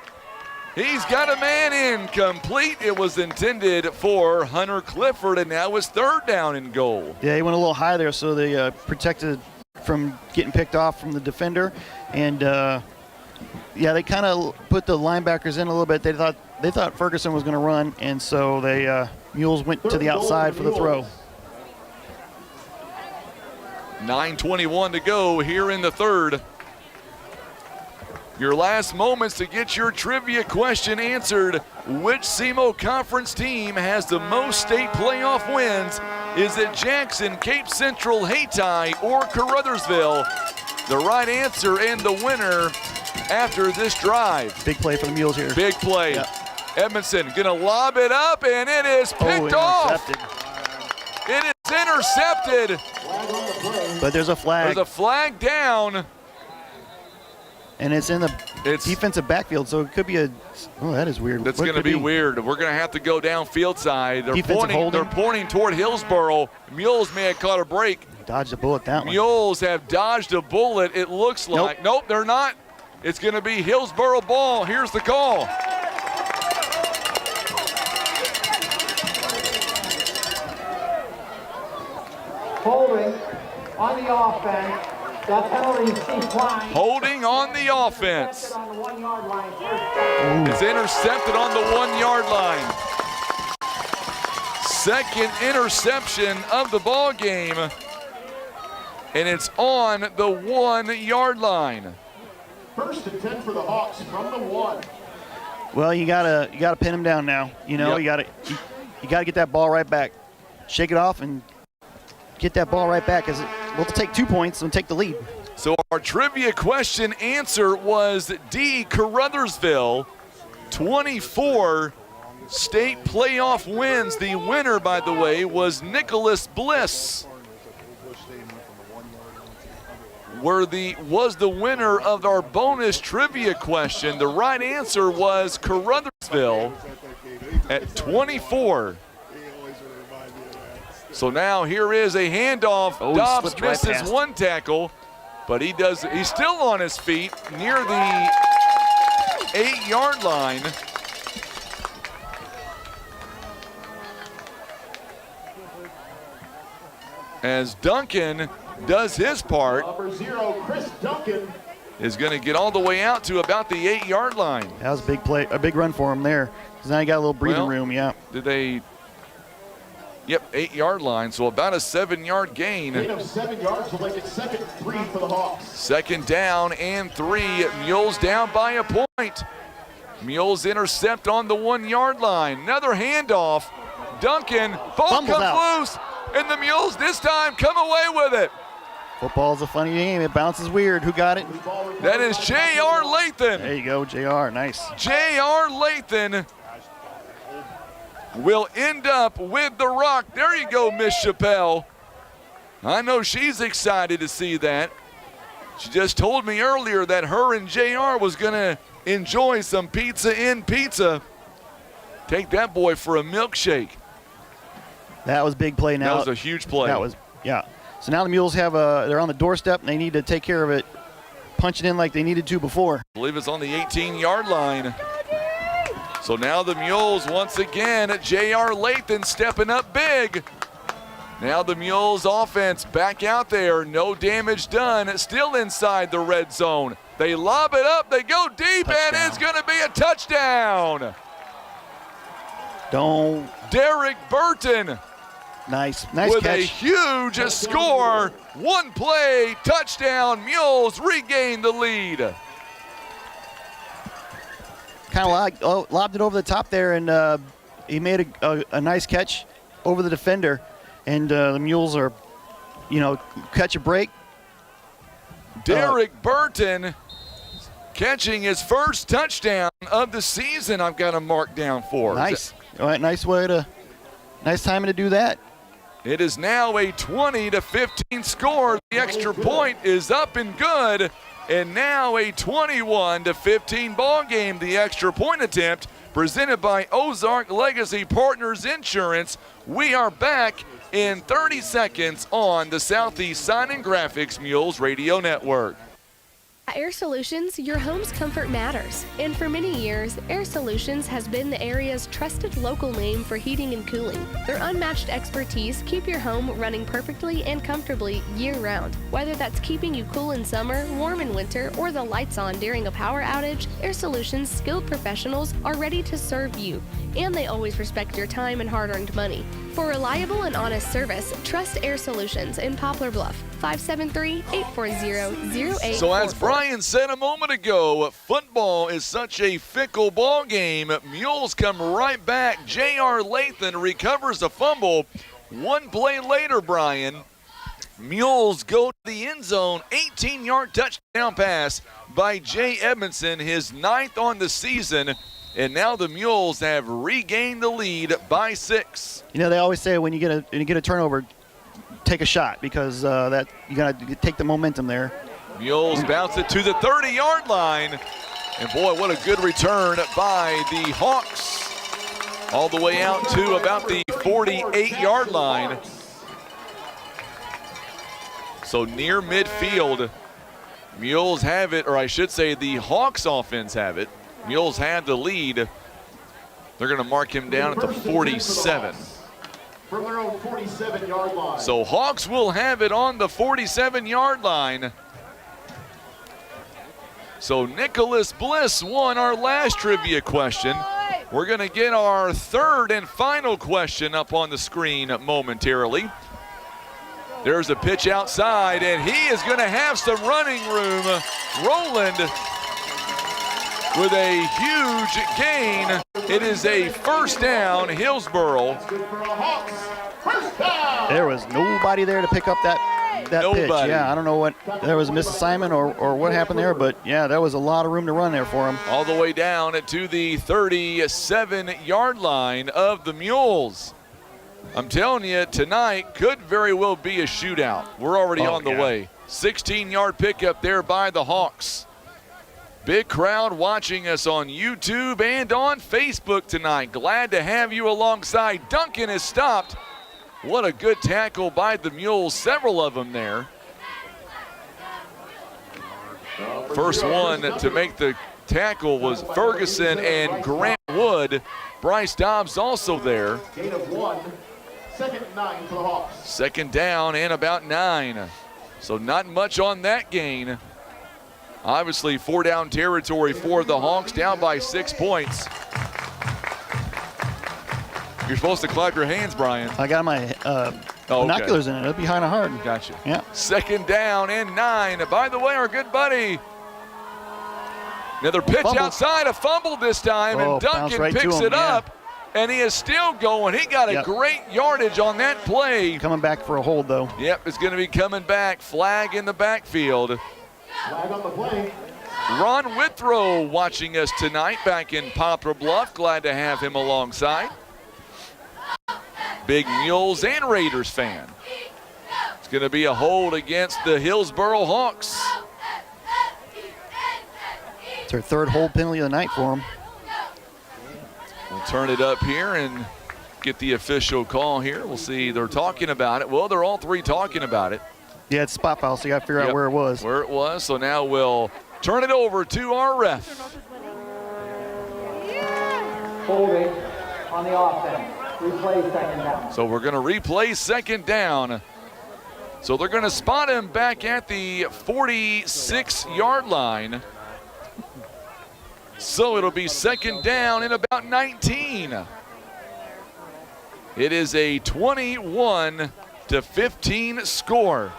He's got a man in, complete. It was intended for Hunter Clifford, and now it's 3rd down and goal. Yeah, he went a little high there, so they protected from getting picked off from the defender. And yeah, they kind of put the linebackers in a little bit. They thought Ferguson was going to run, and so they Mules went to the outside for the throw. 9:21 to go here in the 3rd. Your last moments to get your trivia question answered. Which SEMO Conference team has the most state playoff wins? Is it Jackson, Cape Central, Hayti, or Caruthersville? The right answer and the winner after this drive. Big play for the Mules here. Big play. Yep. Edmondson gonna lob it up, and it is picked off. It is intercepted. But there's a flag. There's a flag down. And it's in the defensive backfield, so it could be oh, that is weird. That's going to be weird. We're going to have to go downfield side. They're pointing toward Hillsboro. Mules may have caught a break. Dodged a bullet that one. Mules have dodged a bullet, it looks like. Nope, they're not. It's going to be Hillsboro ball. Here's the call. Holding on the offense. That penalty declined. Holding on the offense. On the 1-yard line. It's intercepted on the 1-yard line. 2nd interception of the ball game, and it's on the 1-yard line. 1st and 10 for the Hawks from the 1. Well, you gotta pin him down now. You know, you gotta get that ball right back. Shake it off and get that ball right back, because we'll take 2 points and take the lead. So our trivia question answer was D, Caruthersville, 24 state playoff wins. The winner, by the way, was Nicholas Bliss. Was the winner of our bonus trivia question. The right answer was Caruthersville at 24. So now here is a handoff. Dobbs misses 1 tackle, but he's still on his feet near the 8-yard line. As Duncan does his part. Number 0, Chris Duncan is going to get all the way out to about the 8-yard line. That was a big play, a big run for him there. Because now he got a little breathing room, Did they? Yep, 8-yard line, so about a 7-yard gain. Gain of 7 yards will make it 2nd and 3 for the Hawks. 2nd down and 3. Mules down by a point. Mules intercept on the 1-yard line. Another handoff. Duncan, ball comes loose, and the Mules this time come away with it. Football's a funny game. It bounces weird. Who got it? That is J.R. Lathan. There you go, J.R. Nice. J.R. Lathan will end up with the rock. There you go, Miss Chappelle. I know she's excited to see that. She just told me earlier that her and JR was going to enjoy some pizza in pizza. Take that boy for a milkshake. That was a big play now. That was a huge play. That was, yeah. So now the Mules they're on the doorstep, and they need to take care of it, punch it in like they needed to before. I believe it's on the 18-yard line. So now the Mules once again, J.R. Lathan stepping up big. Now the Mules offense back out there, no damage done, still inside the red zone. They lob it up, they go deep, touchdown. And it's gonna be a touchdown. Derek Burton. Nice with catch. A huge score. One play, touchdown. Mules regain the lead. Kind of lobbed it over the top there, and he made a nice catch over the defender. And the Mules are, catch a break. Derek Burton catching his first touchdown of the season. I've got a mark down for. Nice. All right, nice timing to do that. It is now a 20-15 score. The extra point is up and good. And now a 21-15 ball game. The extra point attempt presented by Ozark Legacy Partners Insurance. We are back in 30 seconds on the Southeast Sign and Graphics Mules Radio Network. At Air Solutions, your home's comfort matters. And for many years, Air Solutions has been the area's trusted local name for heating and cooling. Their unmatched expertise keep your home running perfectly and comfortably year-round. Whether that's keeping you cool in summer, warm in winter, or the lights on during a power outage, Air Solutions' skilled professionals are ready to serve you. And they always respect your time and hard-earned money. For reliable and honest service, trust Air Solutions in Poplar Bluff, 573-840-0844. So as Brian said a moment ago, football is such a fickle ball game. Mules come right back. J.R. Lathan recovers a fumble. One play later, Brian, Mules go to the end zone. 18-yard touchdown pass by Jay Edmondson, his 9th on the season. And now the Mules have regained the lead by 6. They always say when you get a turnover, take a shot, because that you got to take the momentum there. Mules bounce it to the 30-yard line. And boy, what a good return by the Hawks. All the way out to about the 48-yard line. So near midfield, Mules have it, or I should say the Hawks offense have it. Mules had the lead. They're going to mark him down at the 47. From their own 47-yard line. So Hawks will have it on the 47-yard line. So Nicholas Bliss won our last trivia question. We're going to get our third and final question up on the screen momentarily. There's a pitch outside, and he is going to have some running room. Roland with a huge gain. It is a first down, Hillsboro. There was nobody there to pick up that pitch. Yeah, I don't know what, there was a misassignment or what happened there, but yeah, that was a lot of room to run there for him. All the way down to the 37-yard line of the Mules. I'm telling you, tonight could very well be a shootout. We're already on the way. 16-yard pickup there by the Hawks. Big crowd watching us on YouTube and on Facebook tonight. Glad to have you alongside. Duncan is stopped. What a good tackle by the Mules, several of them there. First one to make the tackle was Ferguson and Grant Wood. Bryce Dobbs also there. Gain of 1, 2nd and 9 for the Hawks. Second down and about 9. So not much on that gain. Obviously 4-down territory for the Hawks, down by 6 points. You're supposed to clap your hands, Brian. I got my binoculars in it. It'll be kind of hard. Gotcha. Yeah. Second down and 9. By the way, our good buddy, another pitch outside, a fumble this time, and Duncan picks it up, and he is still going. He got a great yardage on that play. Coming back for a hold, though. Yep, it's going to be coming back. Flag in the backfield. Flag on the play. Ron Withrow watching us tonight back in Poplar Bluff. Glad to have him alongside. Big Mules and Raiders fan. It's going to be a hold against the Hillsboro Hawks. It's their third hold penalty of the night for them. We'll turn it up here and get the official call here. We'll see. They're talking about it. Well, they're all three talking about it. Yeah, it's spot foul, so you got to figure out where it was. Where it was. So now we'll turn it over to our ref. Holding on the offense. Replay second down. So we're going to replay second down. So they're going to spot him back at the 46-yard line. So it'll be second down in about 19. It is a 21-15 score.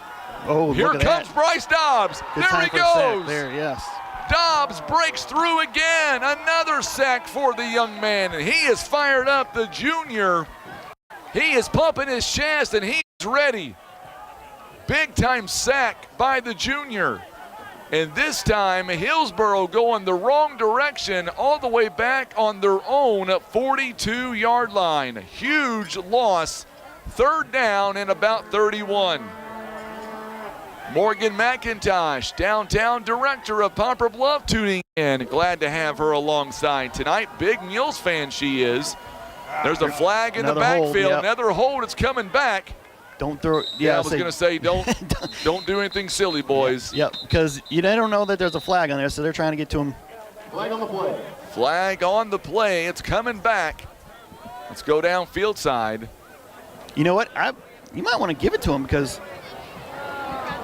Oh, here comes Bryce Dobbs. Good there he for a sack goes. there, yes. Dobbs breaks through again. Another sack for the young man. And he is fired up, the junior. He is pumping his chest, and he's ready. Big-time sack by the junior. And this time, Hillsboro going the wrong direction all the way back on their own 42-yard line. Huge loss. Third down and about 31. Morgan McIntosh, downtown director of Poplar Bluff, tuning in. Glad to have her alongside tonight. Big Mules fan she is. There's a flag in the backfield. Another hold. It's coming back. Don't throw. Yeah, I was going to say, don't do anything silly, boys. Yep, because they don't know that there's a flag on there, so they're trying to get to him. Flag on the play. Flag on the play. It's coming back. Let's go down field side. You know what? You might want to give it to him because,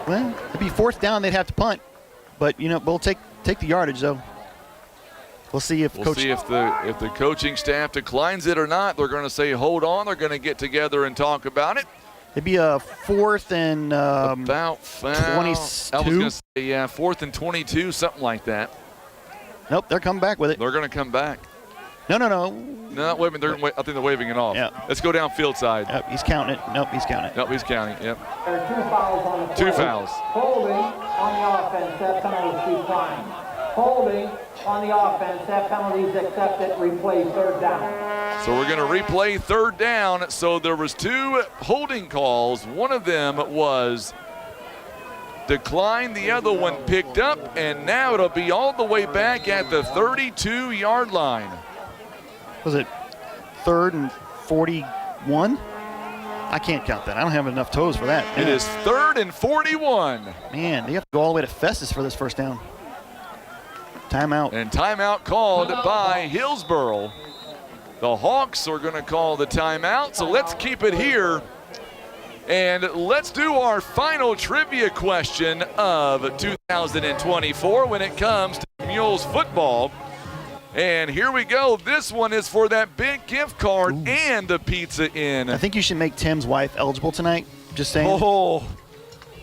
well, it'd be fourth down. They'd have to punt, but we'll take the yardage though. We'll see if if the coaching staff declines it or not. They're going to say hold on. They're going to get together and talk about it. It'd be a fourth and about 22. I was going to say, fourth and 22, something like that. Nope, they're coming back with it. They're going to come back. No. No, wait a minute. I think they're waving it off. Yeah. Let's go down field side. Yep, he's counting it. Nope, he's counting it. Nope, he's counting. Yep. There are 2 fouls on the play. 2 fouls. Holding on the offense. That penalty is declined. Holding on the offense. That penalty is accepted. Replay third down. So we're going to replay third down. So there was 2 holding calls. One of them was declined. The other one picked up. And now it'll be all the way back at the 32-yard line. Was it 3rd and 41? I can't count that. I don't have enough toes for that. It is 3rd and 41. Man, they have to go all the way to Festus for this first down. Timeout. And timeout called by Hillsboro. The Hawks are going to call the timeout, so let's keep it here. And let's do our final trivia question of 2024 when it comes to Mules football. And here we go. This one is for that big gift card and the Pizza Inn. I think you should make Tim's wife eligible tonight. Just saying. Oh,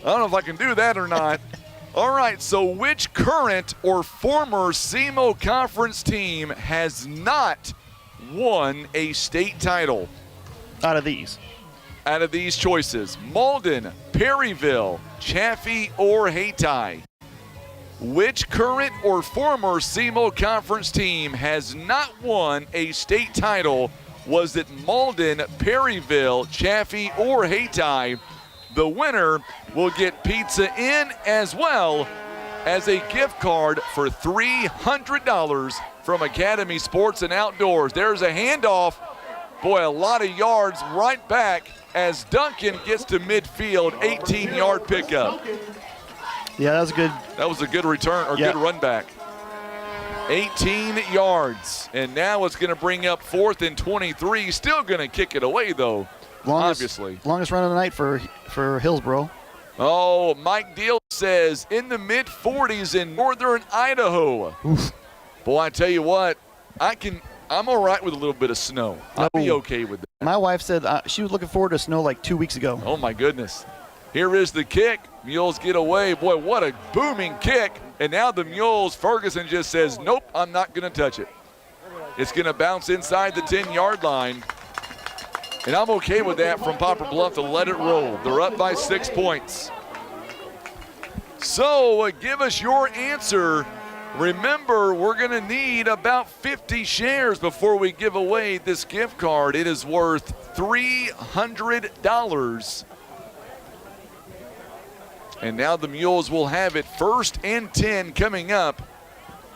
I don't know if I can do that or not. All right, so which current or former SEMO Conference team has not won a state title? Out of these choices, Malden, Perryville, Chaffee, or Hayti. Which current or former SEMO Conference team has not won a state title? Was it Malden, Perryville, Chaffee, or Hayti? The winner will get Pizza Inn as well as a gift card for $300 from Academy Sports and Outdoors. There's a handoff. Boy, a lot of yards right back as Duncan gets to midfield, 18-yard pickup. Yeah, that was good. That was a good return or good run back. 18 yards. And now it's going to bring up 4th and 23. Still going to kick it away, though, obviously. Longest run of the night for Hillsboro. Oh, Mike Deal says in the mid-40s in northern Idaho. Oof. Boy, I tell you what, I'm all right with a little bit of snow. I'll be okay with that. My wife said she was looking forward to snow like 2 weeks ago. Oh, my goodness. Here is the kick. Mules get away. Boy, what a booming kick. And now the Mules, Ferguson just says, nope, I'm not going to touch it. It's going to bounce inside the 10-yard line. And I'm okay with that from Poplar Bluff to let it roll. They're up by 6 points. So give us your answer. Remember, we're going to need about 50 shares before we give away this gift card. It is worth $300. And now the Mules will have it 1st and 10 coming up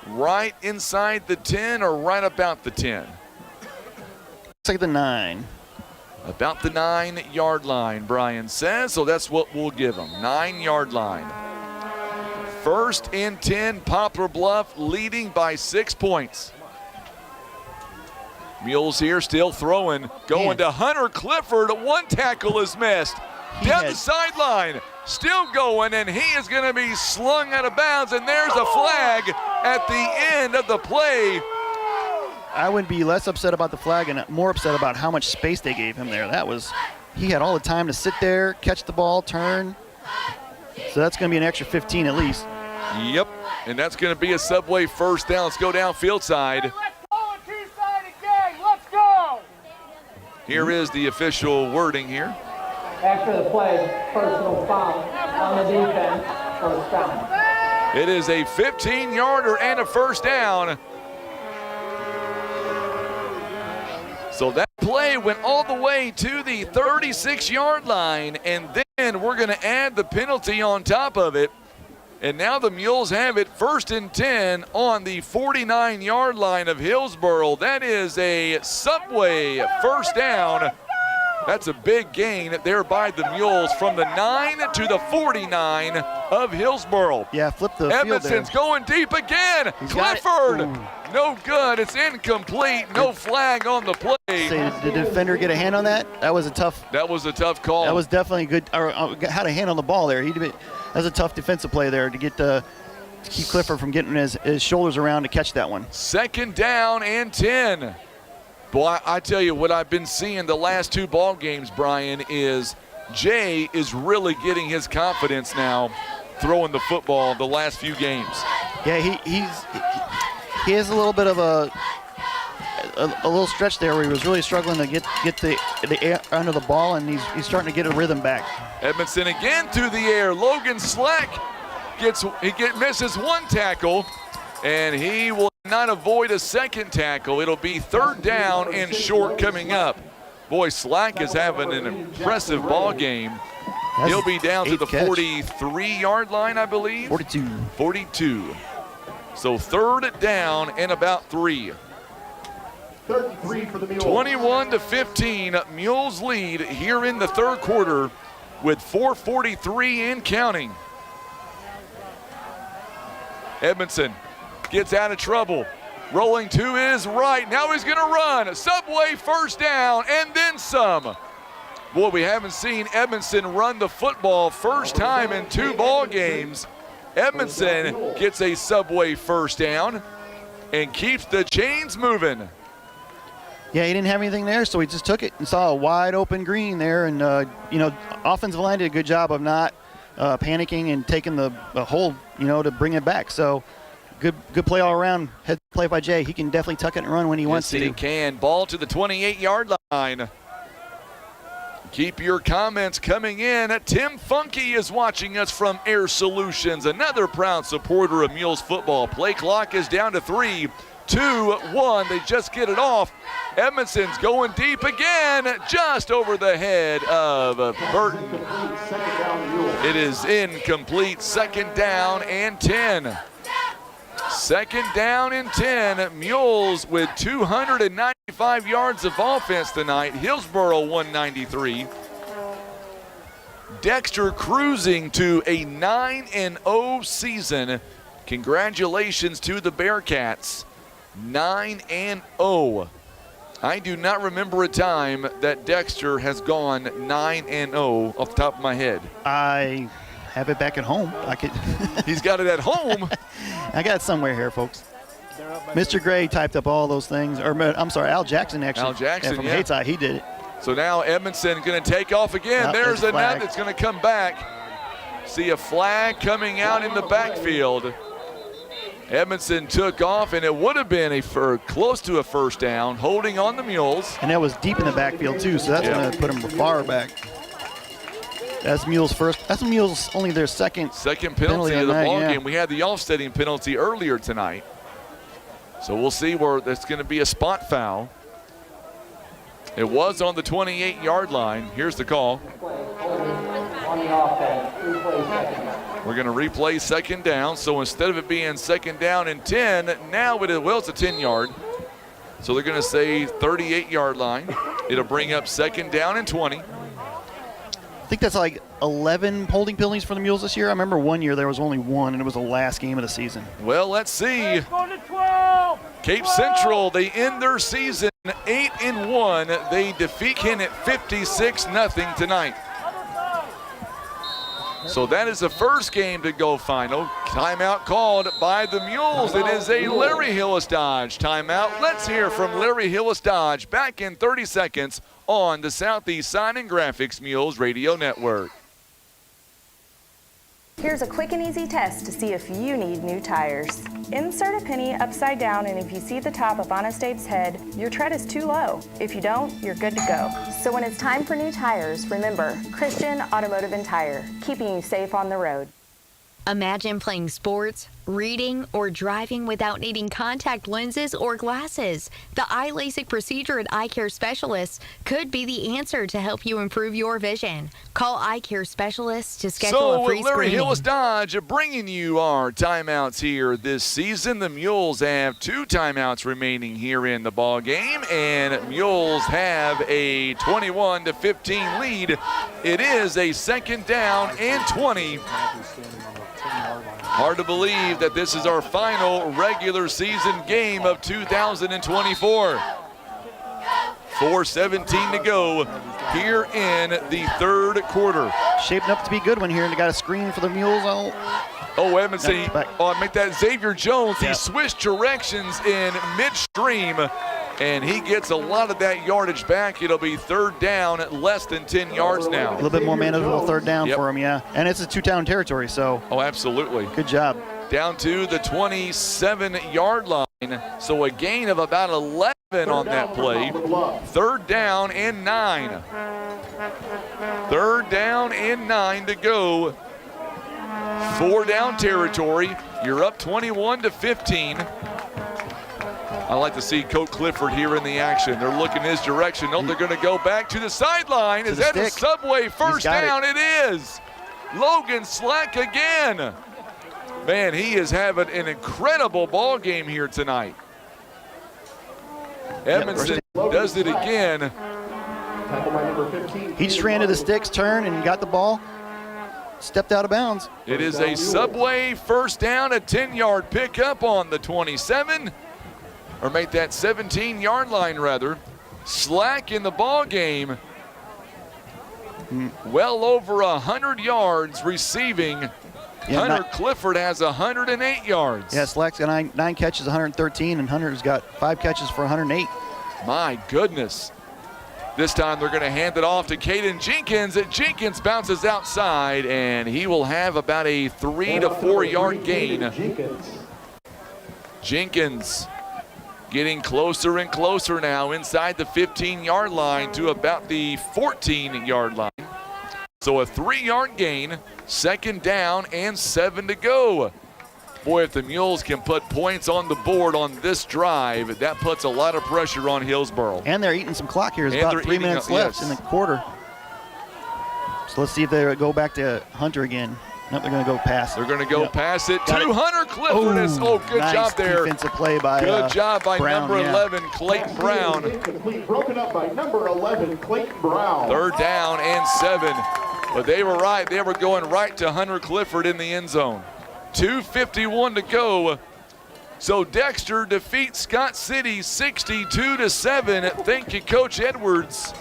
right inside the 10 or right about the 10. Looks like the 9. About the 9-yard line, Brian says. So that's what we'll give them, 9-yard line. 1st and 10, Poplar Bluff leading by 6 points. Mules here still throwing. Going to Hunter Clifford. One tackle is missed. Down the sideline. Still going, and he is going to be slung out of bounds, and there's a flag at the end of the play. I would be less upset about the flag and more upset about how much space they gave him there. He had all the time to sit there, catch the ball, turn. So that's going to be an extra 15 at least. Yep, and that's going to be a Subway first down. Let's go down field side. Let's go! Here is the official wording here. After the play, personal foul on the defense, first down. It is a 15-yarder and a first down. So that play went all the way to the 36-yard line, and then we're going to add the penalty on top of it. And now the Mules have it 1st and 10 on the 49-yard line of Hillsboro. That is a Subway first down. That's a big gain there by the Mules from the 9 to the 49 of Hillsboro. Yeah, flip the field there. Edmondson's going deep again. Clifford, no good. It's incomplete. No flag on the play. Did the defender get a hand on that? That was a tough call. That was definitely good. Or had a hand on the ball there. That was a tough defensive play there to keep Clifford from getting his shoulders around to catch that one. 2nd down and 10. Boy, I tell you what I've been seeing the last 2 ball games, Brian, is Jay is really getting his confidence now throwing the football the last few games. Yeah, he has a little bit of a little stretch there where he was really struggling to get the air under the ball, and he's starting to get a rhythm back. Edmondson again through the air. Logan Slack misses 1 tackle, and he will not avoid a 2nd tackle. It'll be 3rd down and short coming up. Boy, Slack is having an impressive ball game. He'll be down to the 43-yard line, I believe. 42. So 3rd down and about 3. 3rd and 3 for the Mules. 21-15, Mules lead here in the 3rd quarter with 4:43 in counting. Edmondson gets out of trouble. Rolling to his right. Now he's going to run. Subway first down and then some. Boy, we haven't seen Edmondson run the football first time in 2 ball games. Edmondson gets a Subway first down and keeps the chains moving. Yeah, he didn't have anything there, so he just took it and saw a wide open green there. And, offensive line did a good job of not panicking and taking the hold, to bring it back. So good play all around. Head play by Jay. He can definitely tuck it and run when he wants to. Yes, he can. Ball to the 28-yard line. Keep your comments coming in. Tim Funky is watching us from Air Solutions, another proud supporter of Mules football. Play clock is down to 3, 2, 1. They just get it off. Edmondson's going deep again, just over the head of Burton. It is incomplete. 2nd down and 10. 2nd down and 10. Mules with 295 yards of offense tonight. Hillsboro 193. Dexter cruising to a 9-0 season. Congratulations to the Bearcats. 9-0. I do not remember a time that Dexter has gone 9-0 off the top of my head. I have it back at home. He's got it at home. I got it somewhere here, folks. Mr. Gray typed up all those things. I'm sorry, Al Jackson actually. Al Jackson, from Hateside, he did it. So now Edmondson going to take off again. There's a net that's going to come back. See a flag coming out in the backfield. Edmondson took off, and it would have been close to a first down, holding on the Mules. And that was deep in the backfield, too, so that's going to put them far back. That's Mules' first. That's Mules only their second penalty of the ball game. We had the offsetting penalty earlier tonight. So we'll see where there's going to be a spot foul. It was on the 28-yard line. Here's the call. We're going to replay 2nd down. So instead of it being 2nd down and 10, now it's a 10-yard. So they're going to say 38-yard line. It'll bring up 2nd down and 20. I think that's like 11 holding penalties for the Mules this year. I remember one year there was only 1, and it was the last game of the season. Well, let's see. Go to 12. Cape Central, they end their season 8-1. They defeat Kennett 56-0 tonight. So that is the first game to go final. Timeout called by the Mules. It is a Larry Hillis Dodge timeout. Let's hear from Larry Hillis Dodge back in 30 seconds on the Southeast Sign and Graphics Mules Radio Network. Here's a quick and easy test to see if you need new tires. Insert a penny upside down, and if you see the top of Honest Abe's head, your tread is too low. If you don't, you're good to go. So when it's time for new tires, remember, Christian Automotive and Tire, keeping you safe on the road. Imagine playing sports, reading, or driving without needing contact lenses or glasses. The eye LASIK procedure at Eye Care Specialists could be the answer to help you improve your vision. Call Eye Care Specialists to schedule a free Larry screening. Hillis Dodge bringing you our timeouts here this season. The Mules have 2 timeouts remaining here in the ball game, and Mules have a 21-15 lead. It is a 2nd down and 20. Hard to believe that this is our final regular season game of 2024. 4:17 to go here in the 3rd quarter. Shaping up to be a good one here, and they got a screen for the Mules. Oh, Edmondson, make that Xavier Jones. He switched directions in midstream, and he gets a lot of that yardage back. It'll be 3rd down at less than 10 yards now. A little bit more manageable 3rd down for him, yeah. And it's a 2-down territory, so. Oh, absolutely. Good job. Down to the 27-yard line, so a gain of about 11 on that play. 3rd down and 9. 3rd down and 9 to go. 4-down territory. You're up 21-15. I like to see Coach Clifford here in the action. They're looking his direction. No, they're going to go back to the sideline. Is that a Subway first down? It is. Logan Slack again. Man, he is having an incredible ball game here tonight. Edmondson does it again. He just ran to the sticks, turned, and got the ball. Stepped out of bounds. It is a Subway first down, a 10-yard pickup on the 27. Or make that 17-yard line, rather. Slack in the ball game. Well over 100 yards receiving. Hunter Clifford has 108 yards. Yeah, Slack's got 9 catches, 113, and Hunter's got 5 catches for 108. My goodness. This time they're going to hand it off to Caden Jenkins. Jenkins bounces outside, and he will have about a 3 to 4 yard gain. Jenkins getting closer and closer now inside the 15-yard line to about the 14-yard line. So a 3-yard gain, 2nd down and 7 to go. Boy, if the Mules can put points on the board on this drive, that puts a lot of pressure on Hillsboro. And they're eating some clock here. There's about 3 minutes left in the quarter. So let's see if they go back to Hunter again. Nope, they're going to go pass. They're going to go pass it to Hunter Clifford. Good nice job there. Defensive play by Good job by Brown, number 11, Clayton Brown. Incomplete, broken up by number 11, Clayton Brown. 3rd down and 7. But they were right. They were going right to Hunter Clifford in the end zone. 2:51 to go. So Dexter defeats Scott City 62-7. Thank you, Coach Edwards.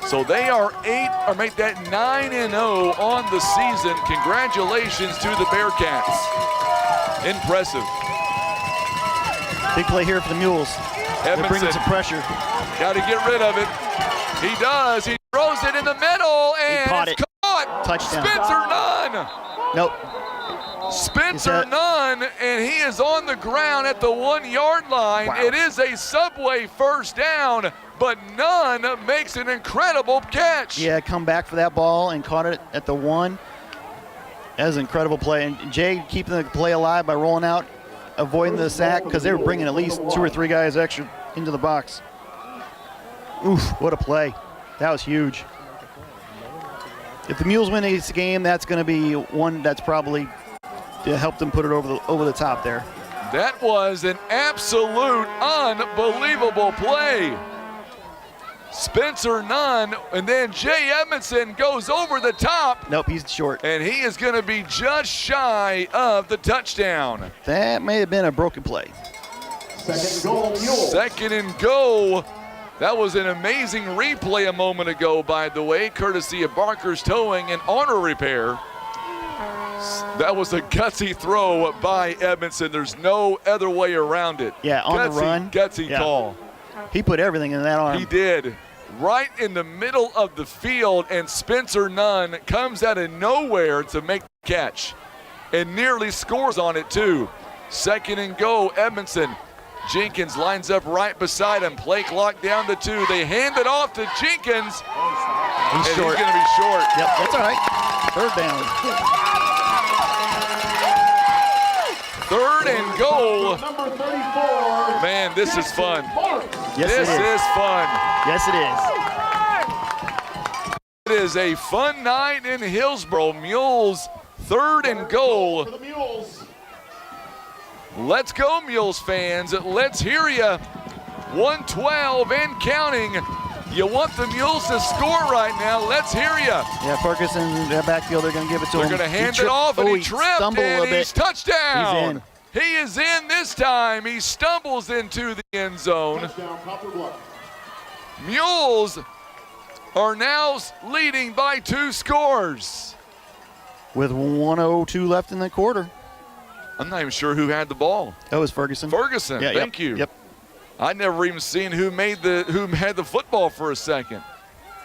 So they are 9-0 on the season. Congratulations to the Bearcats. Impressive. Big play here for the Mules. They're bringing some pressure. Got to get rid of it. He does. He throws it in the middle, and it's caught. Touchdown. Spencer Nunn. Nope. Spencer Nunn, and he is on the ground at the 1-yard line. Wow. It is a Subway first down, but Nunn makes an incredible catch. Yeah, come back for that ball and caught it at the 1. That was an incredible play. And Jay keeping the play alive by rolling out, avoiding the sack, because they were bringing at least 2 or 3 guys extra into the box. Oof, what a play. That was huge. If the Mules win this game, that's going to be one that's probably to help them put it over the top there. That was an absolute unbelievable play. Spencer Nunn, and then Jay Edmondson goes over the top. Nope, he's short. And he is going to be just shy of the touchdown. That may have been a broken play. Second and goal, Mules. Second and goal. That was an amazing replay a moment ago, by the way, courtesy of Barker's Towing and Auto Repair. That was a gutsy throw by Edmondson. There's no other way around it. Yeah, on the run. Gutsy call. He put everything in that arm. He did. Right in the middle of the field, and Spencer Nunn comes out of nowhere to make the catch and nearly scores on it too. Second and goal, Edmondson. Jenkins lines up right beside him. Play clock down to 2. They hand it off to Jenkins. He's short. He's going to be short. Yep, that's all right. Third down. Third and goal. Number 34. Man, this is fun. Yes, this is fun. Yes, it is. It is a fun night in Hillsboro. Mules, third and goal. For the Mules. Let's go, Mules fans. Let's hear you. 112 and counting. You want the Mules to score right now. Let's hear you. Yeah, Ferguson in the backfield, they're going to give it to him. They're going to hand it off, and he tripped, and he's touchdown. He's in. He is in this time. He stumbles into the end zone. Touchdown, Poplar Bluff. Mules are now leading by 2 scores. With 1:02 left in the quarter. I'm not even sure who had the ball. That was Ferguson. Ferguson, Yeah, thank you. Yep. I'd never even seen who had the football for a second.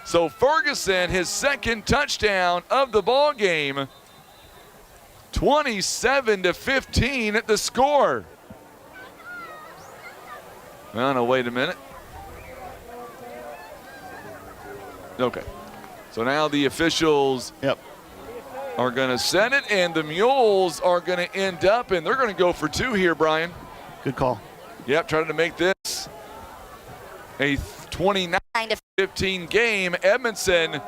So Ferguson, his second touchdown of the ball game. 27-15 at the score. Well, no, wait a minute. Okay. So now the officials are going to set it, and the Mules are going to end up, and they're going to go for 2 here, Brian. Good call. Yep, trying to make this a 29-15 game. Edmondson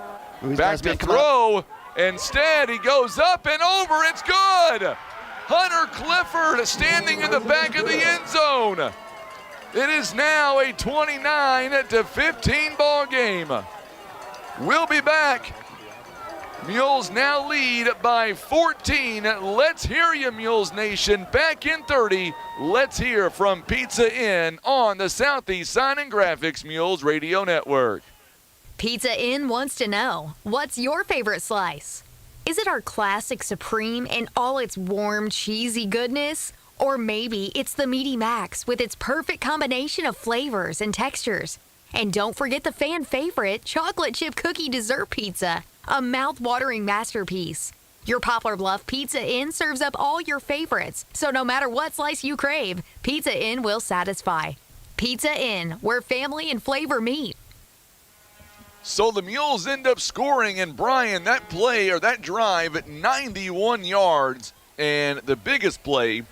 back to throw. Instead, he goes up and over. It's good. Hunter Clifford standing in the back of the end zone. It is now a 29-15 ball game. We'll be back. Mules now lead by 14. Let's hear you, Mules Nation. Back in 30. Let's hear from Pizza Inn on the Southeast Sign and Graphics Mules Radio Network. Pizza Inn wants to know, what's your favorite slice? Is it our classic Supreme and all its warm, cheesy goodness? Or maybe it's the Meaty Max with its perfect combination of flavors and textures. And don't forget the fan favorite chocolate chip cookie dessert pizza, a mouth-watering masterpiece. Your Poplar Bluff Pizza Inn serves up all your favorites, so no matter what slice you crave, Pizza Inn will satisfy. Pizza Inn, where family and flavor meet. So the Mules end up scoring, and Brian, that play or that drive at 91 yards, and the biggest play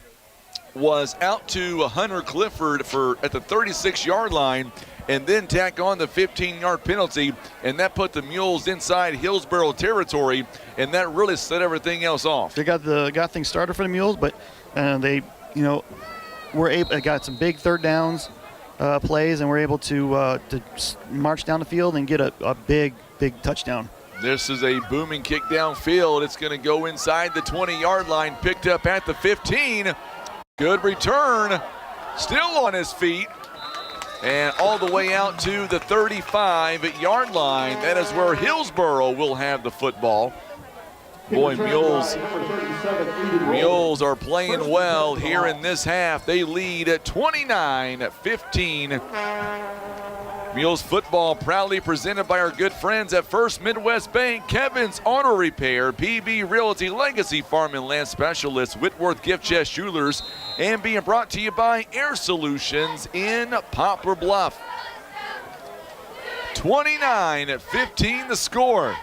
was out to Hunter Clifford at the 36-yard line, and then tack on the 15-yard penalty, and that put the Mules inside Hillsboro territory, and that really set everything else off. They got things started for the Mules, but they got some big third downs plays, and we're able to march down the field and get a big touchdown. This is a booming kick downfield. It's going to go inside the 20-yard line, picked up at the 15. Good return, still on his feet, and all the way out to the 35-yard line. That is where Hillsboro will have the football. Boy, Mules are playing well here in this half. They lead at 29-15. Mules football proudly presented by our good friends at First Midwest Bank, Kevin's Auto Repair, PB Realty, Legacy Farm and Land Specialists, Whitworth Gift Chest Jewelers, and being brought to you by Air Solutions in Poplar Bluff. 29-15 the score.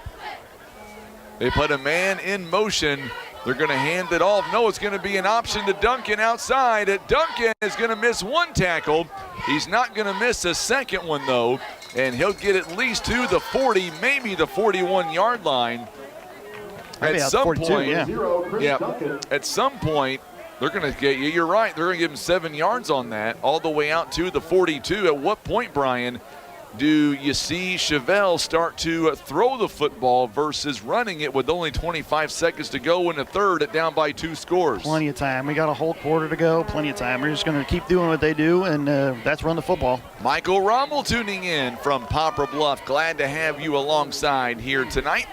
They put a man in motion. They're going to hand it off. No, it's going to be an option to Duncan outside. Duncan is going to miss one tackle. He's not going to miss a second one, though, and he'll get at least to the 40, maybe the 41-yard line. At some point, at some point, they're going to get you. You're right. They're going to give him 7 yards on that, all the way out to the 42. At what point, Brian, do you see Chevelle start to throw the football versus running it with only 25 seconds to go in the third, down by 2 scores? Plenty of time. We got a whole quarter to go. Plenty of time. We're just going to keep doing what they do, and that's run the football. Michael Rommel tuning in from Poplar Bluff. Glad to have you alongside here tonight.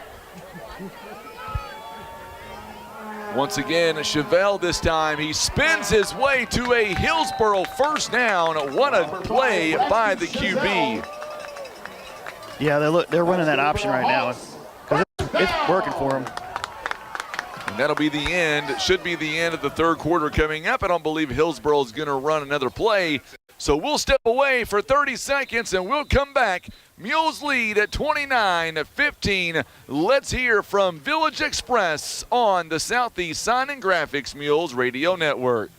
Once again, Chevelle this time, he spins his way to a Hillsboro first down. What a play by the QB. Yeah, they're running that option right now because it's working for them. And that'll be the end. Should be the end of the third quarter coming up. I don't believe Hillsboro is going to run another play. So we'll step away for 30 seconds and we'll come back. Mules lead at 29-15. Let's hear from Village Express on the Southeast Sign and Graphics Mules Radio Network.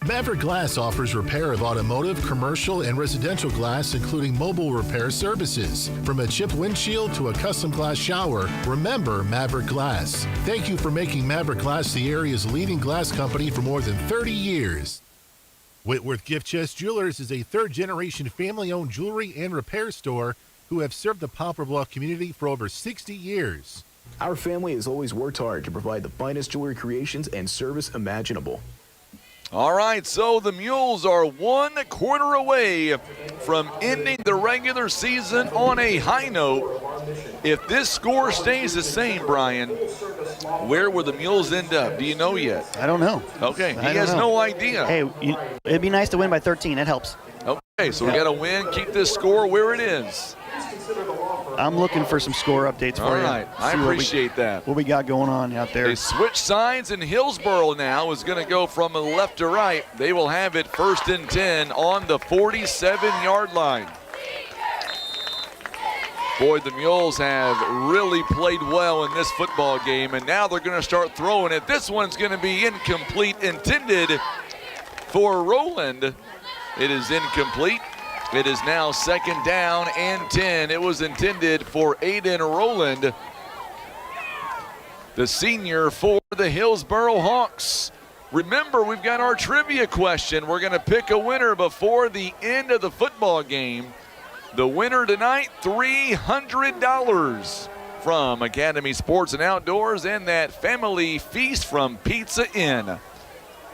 Maverick Glass offers repair of automotive, commercial, and residential glass, including mobile repair services. From a chipped windshield to a custom glass shower, remember Maverick Glass. Thank you for making Maverick Glass the area's leading glass company for more than 30 years. Whitworth Gift Chest Jewelers is a third-generation family-owned jewelry and repair store who have served the Poplar Bluff community for over 60 years. Our family has always worked hard to provide the finest jewelry creations and service imaginable. All right, so the Mules are 1 quarter away from ending the regular season on a high note. If this score stays the same, Brian, where will the Mules end up? Do you know yet? I don't know. Okay, he has no idea. Hey, it'd be nice to win by 13. That helps. Okay, so we got to win, keep this score where it is. I'm looking for some score updates for you. All right, I appreciate that. What we got going on out there. They switch sides, and Hillsboro now is going to go from left to right. They will have it 1st and 10 on the 47-yard line. Boy, the Mules have really played well in this football game, and now they're going to start throwing it. This one's going to be incomplete, intended for Rowland. It is incomplete. It is now 2nd down and 10. It was intended for Aiden Rowland, the senior for the Hillsboro Hawks. Remember, we've got our trivia question. We're going to pick a winner before the end of the football game. The winner tonight, $300 from Academy Sports and Outdoors and that family feast from Pizza Inn.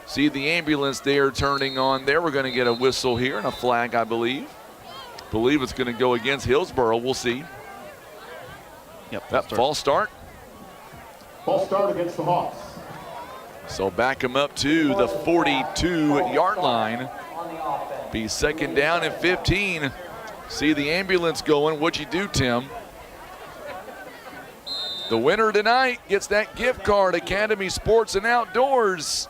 See the ambulance there turning on there. We're going to get a whistle here and a flag, I believe. Believe it's going to go against Hillsboro. We'll see. Yep. That false start. False start against the Hawks. So back them up to the 42-yard line. Be 2nd down and 15. See the ambulance going. What'd you do, Tim? The winner tonight gets that gift card, Academy Sports and Outdoors.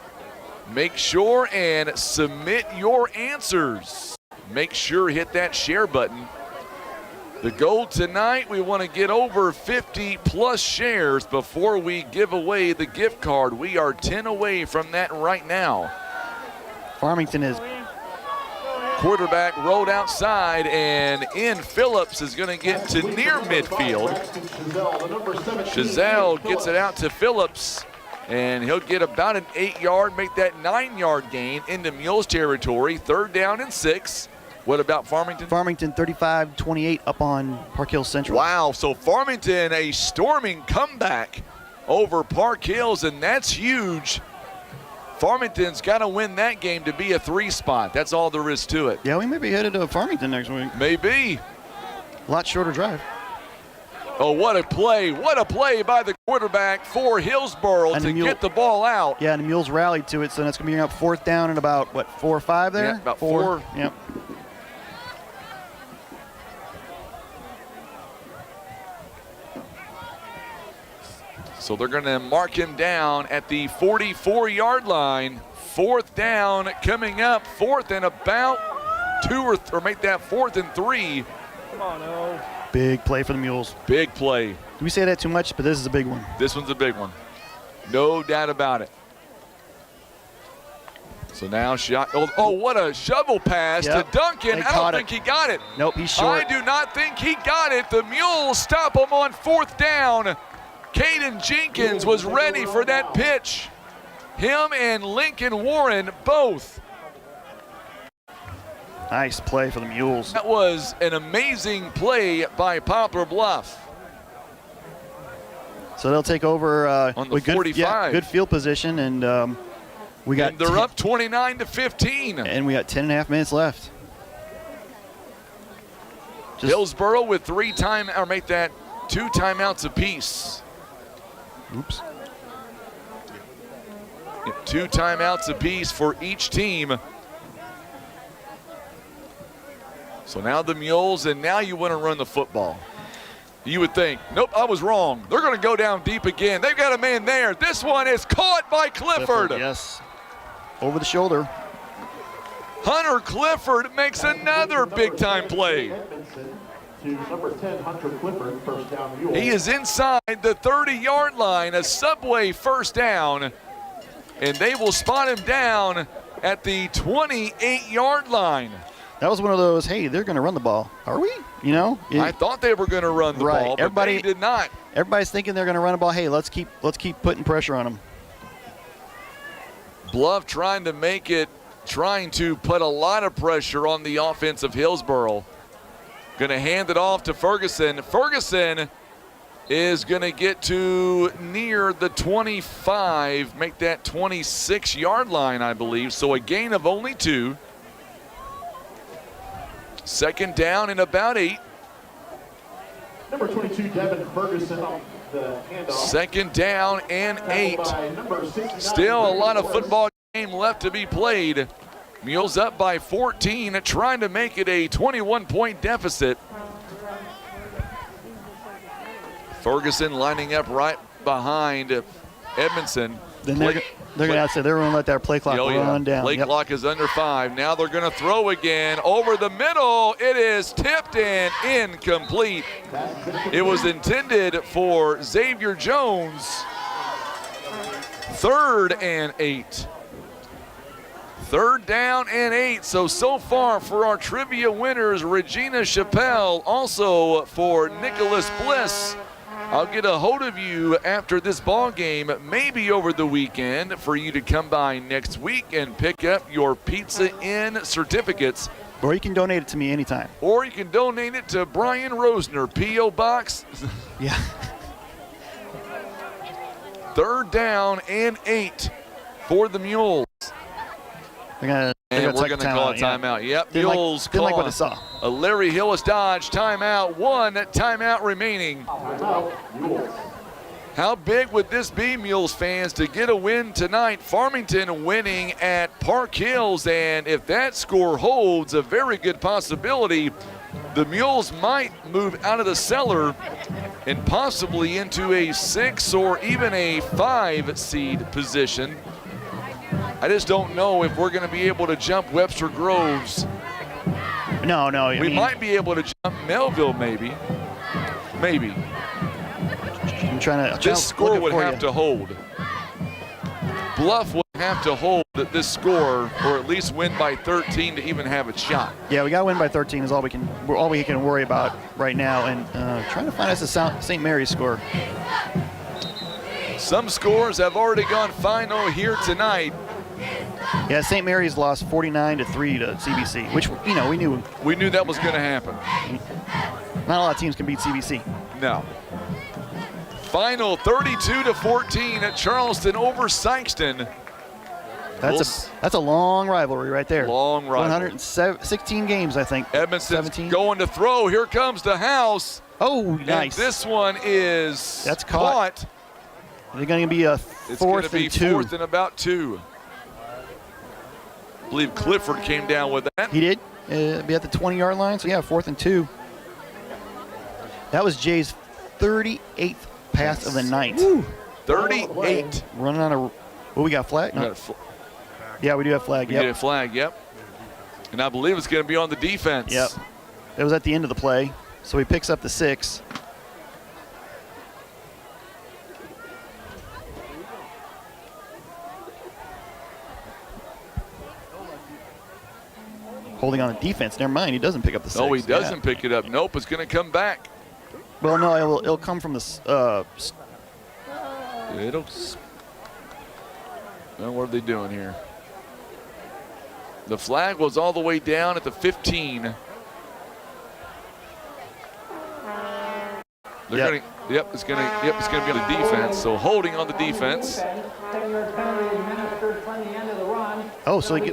Make sure and submit your answers. Make sure hit that share button. The goal tonight, we want to get over 50 plus shares before we give away the gift card. We are 10 away from that right now. Farmington is. Quarterback rolled outside, and in Phillips is going to get to near midfield. Chazelle gets it out to Phillips, and he'll get about an 8-yard, make that 9-yard gain into Mules territory. 3rd down and 6. What about Farmington? Farmington 35-28 up on Park Hills Central. Wow, so Farmington a storming comeback over Park Hills, and that's huge. Farmington's got to win that game to be a 3 spot. That's all there is to it. Yeah, we may be headed to Farmington next week. Maybe. A lot shorter drive. Oh, what a play. What a play by the quarterback for Hillsboro to get the ball out. Yeah, and the Mules rallied to it, so that's going to be up 4th down and about, what, 4 or 5 there? Yeah, about 4. Yep. So they're going to mark him down at the 44-yard line. 4th down coming up. 4th and about 2 or make that 4th and 3. Come on, no. Big play for the Mules. Big play. Do we say that too much? But this is a big one. This one's a big one. No doubt about it. So now shot. Oh, what a shovel pass to Duncan. I don't think he got it. Nope, he's short. I do not think he got it. The Mules stop him on 4th down. Caden Jenkins was ready for that pitch. Him and Lincoln Warren both. Nice play for the Mules. That was an amazing play by Poplar Bluff. So they'll take over on the with 45. Good field position, and we got. And they're up 29-15. And we got 10.5 minutes left. Hillsboro with 2 timeouts apiece. Oops. 2 timeouts apiece for each team. So now the Mules, and now you want to run the football. You would think, nope, I was wrong. They're going to go down deep again. They've got a man there. This one is caught by Clifford. Yes. Over the shoulder. Hunter Clifford makes another big-time play. To number 10, Hunter Clifford, first down Mules. He is inside the 30-yard line, a Subway first down, and they will spot him down at the 28-yard line. That was one of those, hey, they're going to run the ball. Are we? You know? I thought they were going to run the ball, but they did not. Everybody's thinking they're going to run the ball. Hey, let's keep putting pressure on them. Bluff trying to put a lot of pressure on the offense of Hillsboro. Going to hand it off to Ferguson. Ferguson is going to get to near the 25, make that 26-yard line, I believe. So a gain of only 2. Second down and about 8. Number 22, Devin Ferguson on the handoff. Second down and 8. Still a lot of football game left to be played. Mules up by 14, trying to make it a 21-point deficit. Ferguson lining up right behind Edmondson. Then they're going to let that play clock run down. Play clock is under 5. Now they're going to throw again over the middle. It is tipped and incomplete. It was intended for Xavier Jones. 3rd and 8. 3rd down and 8. So far for our trivia winners, Regina Chappelle, also for Nicholas Bliss. I'll get a hold of you after this ball game, maybe over the weekend, for you to come by next week and pick up your Pizza Inn certificates. Or you can donate it to me anytime. Or you can donate it to Brian Rosner, P.O. Box. Yeah. 3rd down and 8 for the Mules. And we're going to call a timeout. Yep, Mules didn't like what I saw. A Larry Hillis Dodge timeout. 1 timeout remaining. How big would this be, Mules fans, to get a win tonight? Farmington winning at Park Hills, and if that score holds, a very good possibility. The Mules might move out of the cellar and possibly into a 6 or even a 5 seed position. I just don't know if we're going to be able to jump Webster Groves. No. We might be able to jump Melville, maybe. Maybe. This score would have to hold. Bluff would have to hold this score, or at least win by 13 to even have a shot. Yeah, we got to win by 13 is all we can worry about right now, and trying to find us a St. Mary's score. Some scores have already gone final here tonight. Yeah, St. Mary's lost 49-3 to CBC, which we knew. We knew that was going to happen. Not a lot of teams can beat CBC. No. Final 32-14 at Charleston over Sykeston. That's a long rivalry right there. Long rivalry. 116 games, I think. Edmondson's going to throw. Here comes the house. Oh, nice. And this one is caught. They're going to be a 4th and 2. 4th and about 2. I believe Clifford came down with that. He did. Be at the 20-yard line. So, yeah, 4th and 2. That was Jay's 38th pass of the night. Woo. 38. Running on a – we got flag? No. Yeah, we do have flag. We get a flag, yep. And I believe it's going to be on the defense. Yep. It was at the end of the play. So he picks up the 6. Holding on the defense. Never mind. He doesn't pick up the 6. No, he doesn't pick it up. Nope, it's going to come back. Well, no, it'll come from the Well, what are they doing here? The flag was all the way down at the 15. It's gonna be on the defense. So holding on the defense. Oh, so he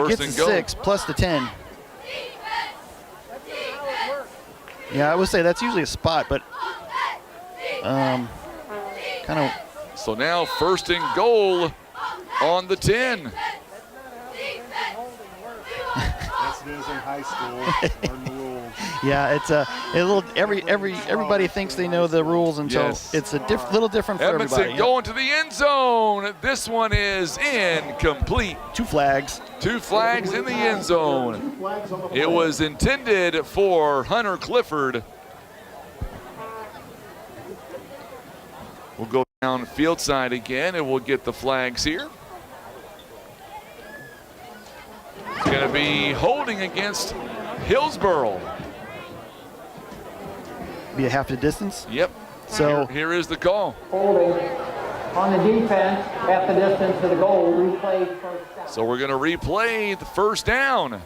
gets the 6 plus the 10. Yeah, I would say that's usually a spot, but kind of. So now 1st and goal on the 10. Yes, it is in high school. Learn the rules. Yeah, it's a little. Everybody thinks they know the rules until it's a little different for Edmondson everybody. going to the end zone. This one is incomplete. 2 flags. 2 flags in the end zone. It was intended for Hunter Clifford. We'll go down field side again, and we'll get the flags here. It's going to be holding against Hillsboro. Be a half the distance? Yep. So here is the call. Holding on the defense, half the distance to the goal, replay first down. So we're going to replay the first down.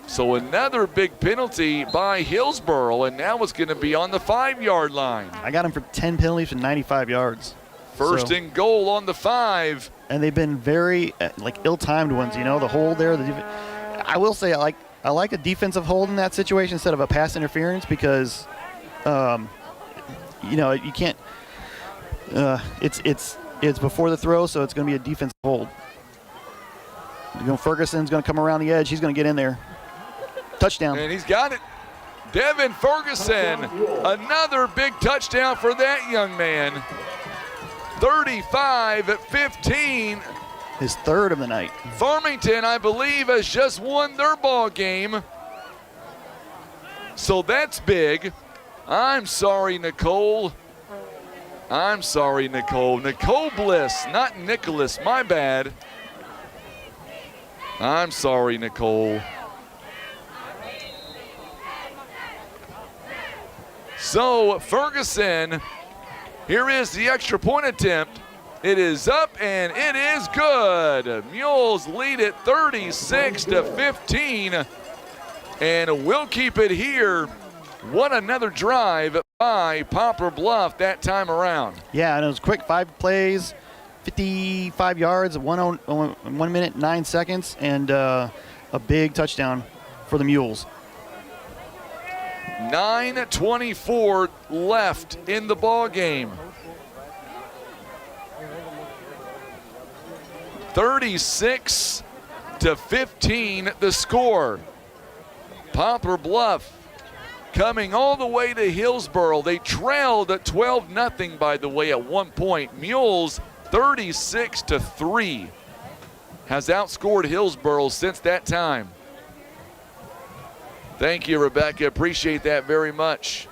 So another big penalty by Hillsboro, and now it's going to be on the 5-yard line. I got him for 10 penalties and 95 yards. First and goal on the 5. And they've been very ill-timed ones. You know, the hold there. I will say I like a defensive hold in that situation instead of a pass interference because, you know, you can't. It's before the throw, so it's going to be a defensive hold. Ferguson's going to come around the edge. He's going to get in there. Touchdown. And he's got it. Devin Ferguson, another big touchdown for that young man. 35-15. His 3rd of the night. Farmington, I believe, has just won their ball game. So that's big. I'm sorry, Nicole. Nicole Bliss, not Nicholas, my bad. I'm sorry, Nicole. So Ferguson, here is the extra point attempt. It is up and it is good. Mules lead it 36-15, and we'll keep it here. What another drive by Poplar Bluff that time around. Yeah, and it was quick, 5 plays, 55 yards, 1 minute, 9 seconds, and a big touchdown for the Mules. 9:24 left in the ball game. 36-15 the score. Poplar Bluff coming all the way to Hillsboro. They trailed at 12-0, by the way, at one point. Mules 36-3 has outscored Hillsboro since that time. Thank you, Rebecca. Appreciate that very much.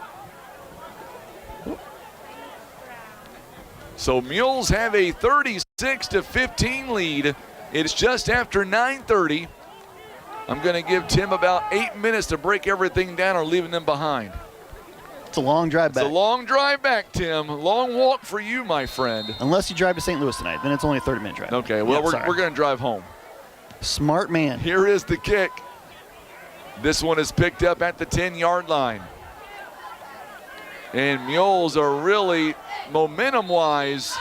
So Mules have a 36-15 lead. It's just after 9:30. I'm going to give Tim about 8 minutes to break everything down or leaving them behind. It's a long drive back. It's a long drive back, Tim. Long walk for you, my friend. Unless you drive to St. Louis tonight, then it's only a 30-minute drive. Okay, well, we're going to drive home. Smart man. Here is the kick. This one is picked up at the 10-yard line. And Mules are really, momentum-wise,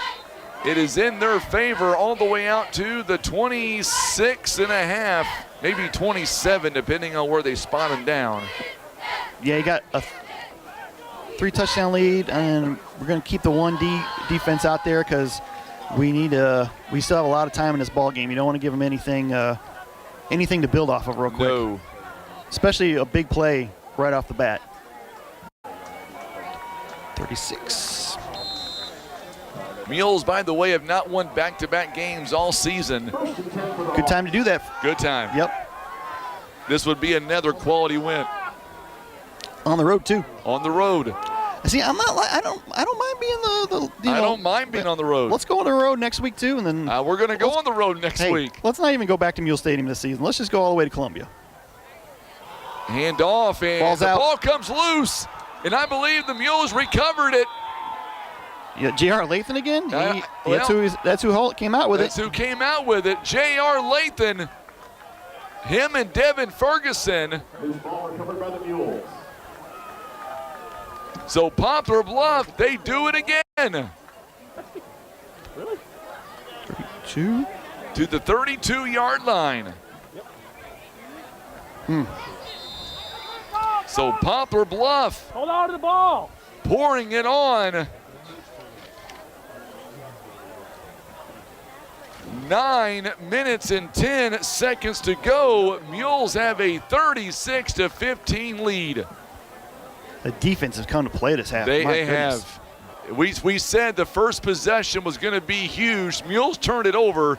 it is in their favor all the way out to the 26.5, maybe 27, depending on where they spot them down. Yeah, you got a 3-touchdown lead, and we're going to keep the 1D defense out there because we still have a lot of time in this ball game. You don't want to give them anything to build off of real quick. No. Especially a big play right off the bat. 36. Mules, by the way, have not won back-to-back games all season. Good time to do that. Good time. Yep. This would be another quality win. On the road too. On the road. See, I don't mind being I don't mind being on the road. Let's go on the road next week too, and then we're going to go on the road next week. Let's not even go back to Mule Stadium this season. Let's just go all the way to Columbia. Hand off, and Ball's the out. ball comes loose, and I believe the Mules recovered it. Yeah, J.R. Lathan again? Well, that's who came out with it. That's who came out with it. J.R. Lathan. Him and Devin Ferguson. Loose ball recovered by the Mules. So Poplar Bluff, they do it again. Really? 32? To the 32-yard line. So Poplar Bluff. Hold on to the ball. Pouring it on. 9 minutes and 10 seconds to go. Mules have a 36-15 lead. The defense has come to play this half. They have. We said the first possession was going to be huge. Mules turned it over.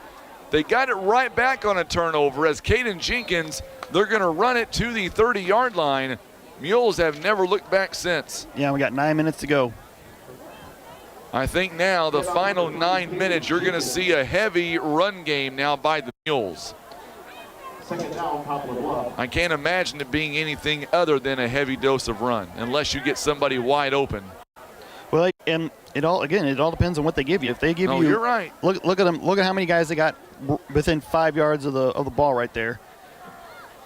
They got it right back on a turnover as Caden Jenkins, they're going to run it to the 30-yard line. Mules have never looked back since. Yeah, we got 9 minutes to go. I think now the final 9 minutes, you're going to see a heavy run game now by the Mules. Second down, Poplar Bluff. I can't imagine it being anything other than a heavy dose of run, unless you get somebody wide open. Well, and it all depends on what they give you. If they give you, you're right. Look at them. Look at how many guys they got within 5 yards of the ball right there.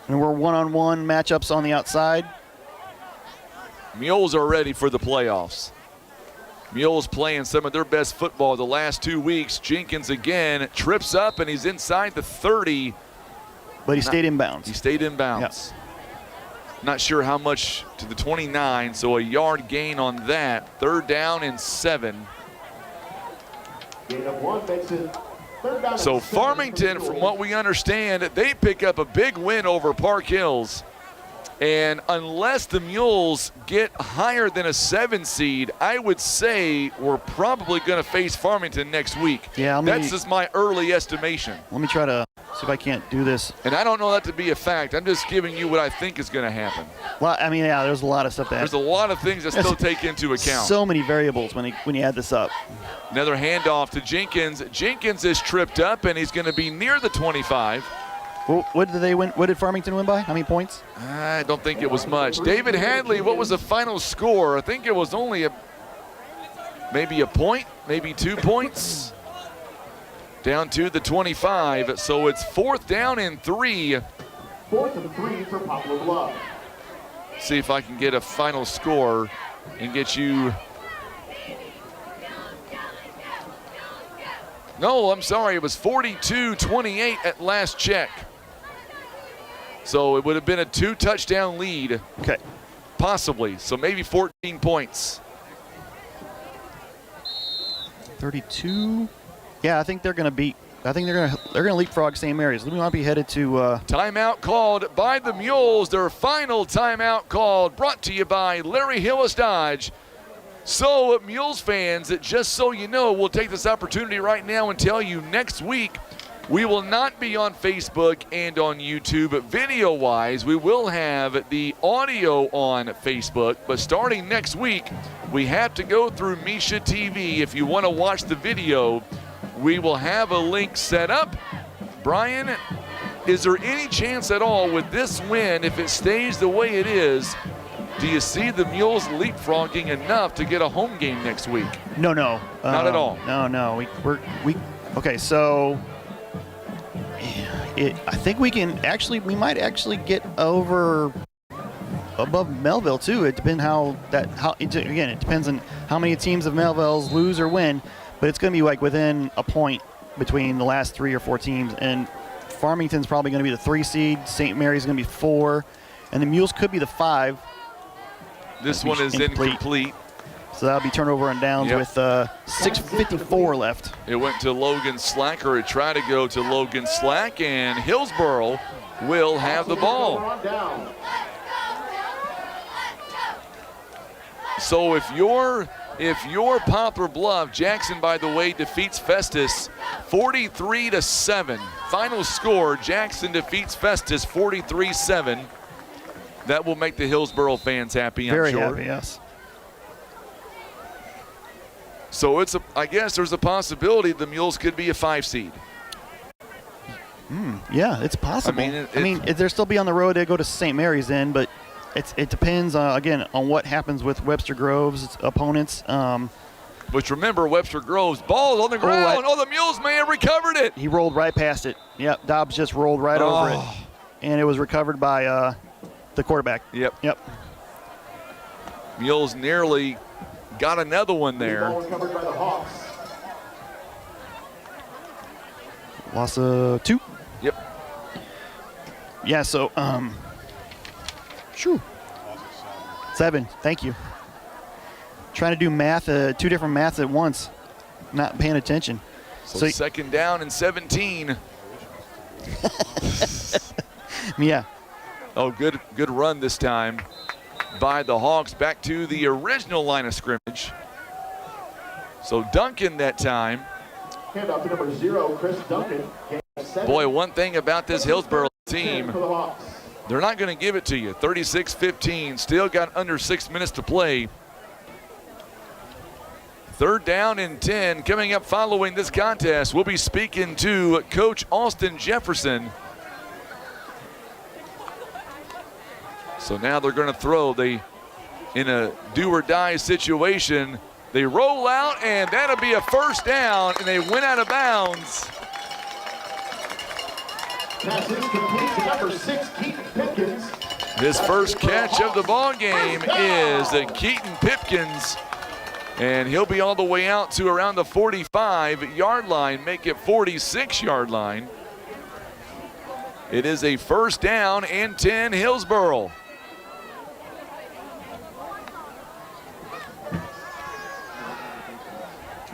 And we're one-on-one matchups on the outside. Mules are ready for the playoffs. Mules playing some of their best football the last 2 weeks. Jenkins again trips up and he's inside the 30. But he stayed in bounds. He stayed in bounds. Yep. Not sure how much to the 29, so a yard gain on that. 3rd down and 7. Gain of 1 makes it 3rd down. So Farmington, from what we understand, they pick up a big win over Park Hills. And unless the Mules get higher than a 7 seed, I would say we're probably going to face Farmington next week. Yeah, that's just my early estimation. Let me try to see if I can't do this. And I don't know that to be a fact. I'm just giving you what I think is going to happen. Well, I mean, yeah, there's a lot of stuff There's a lot of things that still take into account. So many variables when you add this up. Another handoff to Jenkins. Jenkins is tripped up, and he's going to be near the 25. Well, what did they win? What did Farmington win by? How many points? I don't think it was much. David Hadley, what was the final score? I think it was only maybe a point, maybe 2 points. Down to the 25, so it's 4th down and 3. 4th and 3 for Poplar Bluff. See if I can get a final score and get you. No, I'm sorry, it was 42-28 at last check. So it would have been a 2-touchdown lead. Okay. Possibly, so maybe 14 points. 32. Yeah, I think they're going to beat. I think they're going to leapfrog St. Mary's. We might be headed to. Timeout called by the Mules. Their final timeout called, brought to you by Larry Hillis Dodge. So, Mules fans, just so you know, we'll take this opportunity right now and tell you next week we will not be on Facebook and on YouTube video-wise. We will have the audio on Facebook, but starting next week, we have to go through Misha TV. If you want to watch the video, we will have a link set up. Brian, is there any chance at all with this win, if it stays the way it is, do you see the Mules leapfrogging enough to get a home game next week? No. Not at all. No. Okay, so I think we might actually get above Melville too. It depends it depends on how many teams of Melville's lose or win, but it's going to be like within a point between the last 3 or 4 teams, and Farmington's probably going to be the 3 seed, St. Mary's going to be 4, and the Mules could be the 5. This one is incomplete. So that'll be turnover and downs with 6:54 left. It went to Logan Slack, or it tried to go to Logan Slack, and Hillsboro will have the ball. So if you're Poplar Bluff, Jackson, by the way, defeats Festus 43-7. Final score, Jackson defeats Festus 43-7. That will make the Hillsboro fans happy, I'm sure. Very happy, yes. So I guess there's a possibility the Mules could be a 5 seed. Yeah, it's possible. I mean, they'll still be on the road. They go to St. Mary's then, but it depends again on what happens with Webster Grove's opponents. Which, remember, Webster Groves, ball's on the ground. Oh, the Mules may have recovered it. He rolled right past it. Yep, Dobbs just rolled right over it. And it was recovered by the quarterback. Yep. Yep. Mules nearly got another one there. Ball recovered by the Hawks. Loss of 2. Yep. Yeah, so, 7, thank you. Trying to do math, 2 different maths at once, not paying attention. So second down and 17. Yeah. Oh, good run this time by the Hawks back to the original line of scrimmage. So Duncan that time. Hand off to number 0, Chris Duncan. Boy, one thing about this Hillsboro team, they're not going to give it to you. 36-15, still got under 6 minutes to play. Third down and 10. Coming up following this contest, we'll be speaking to Coach Austin Jefferson. So now they're going to throw. In a do-or-die situation, they roll out, and that'll be a first down, and they went out of bounds. Pass is complete to number 6, Keaton Pipkins. His first catch of the ball game is Keaton Pipkins, and he'll be all the way out to around the 45-yard line, make it 46-yard line. It is a first down and 10 Hillsboro.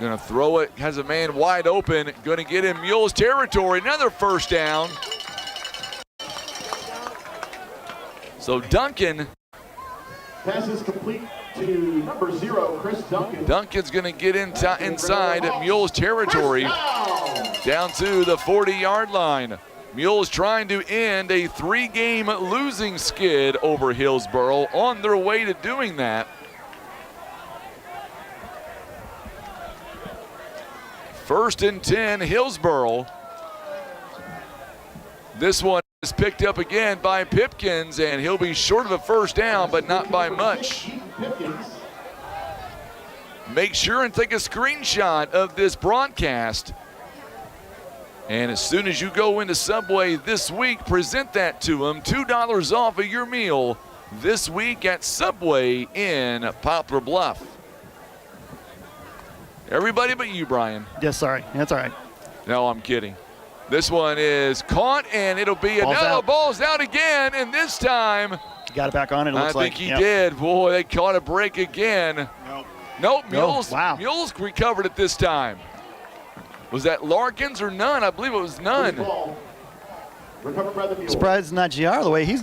Going to throw it, has a man wide open, going to get in Mules territory, another first down. So Duncan. Pass is complete to number 0, Chris Duncan. Duncan's going to get inside Mules territory, down to the 40-yard line. Mules trying to end a 3-game losing skid over Hillsboro, on their way to doing that. First and 10, Hillsboro. This one is picked up again by Pipkins, and he'll be short of a first down, but not by much. Make sure and take a screenshot of this broadcast. And as soon as you go into Subway this week, present that to them. $2 off of your meal this week at Subway in Poplar Bluff. Everybody but you, Brian. Yes, sorry. That's all right. No, I'm kidding. This one is caught, and it'll be another ball's out again, and this time. Got it back on, it looks like. I think he did. Boy, they caught a break again. Nope, Mules, wow. Mules recovered it this time. Was that Larkins or none? I believe it was none. Surprised it's not GR the way he's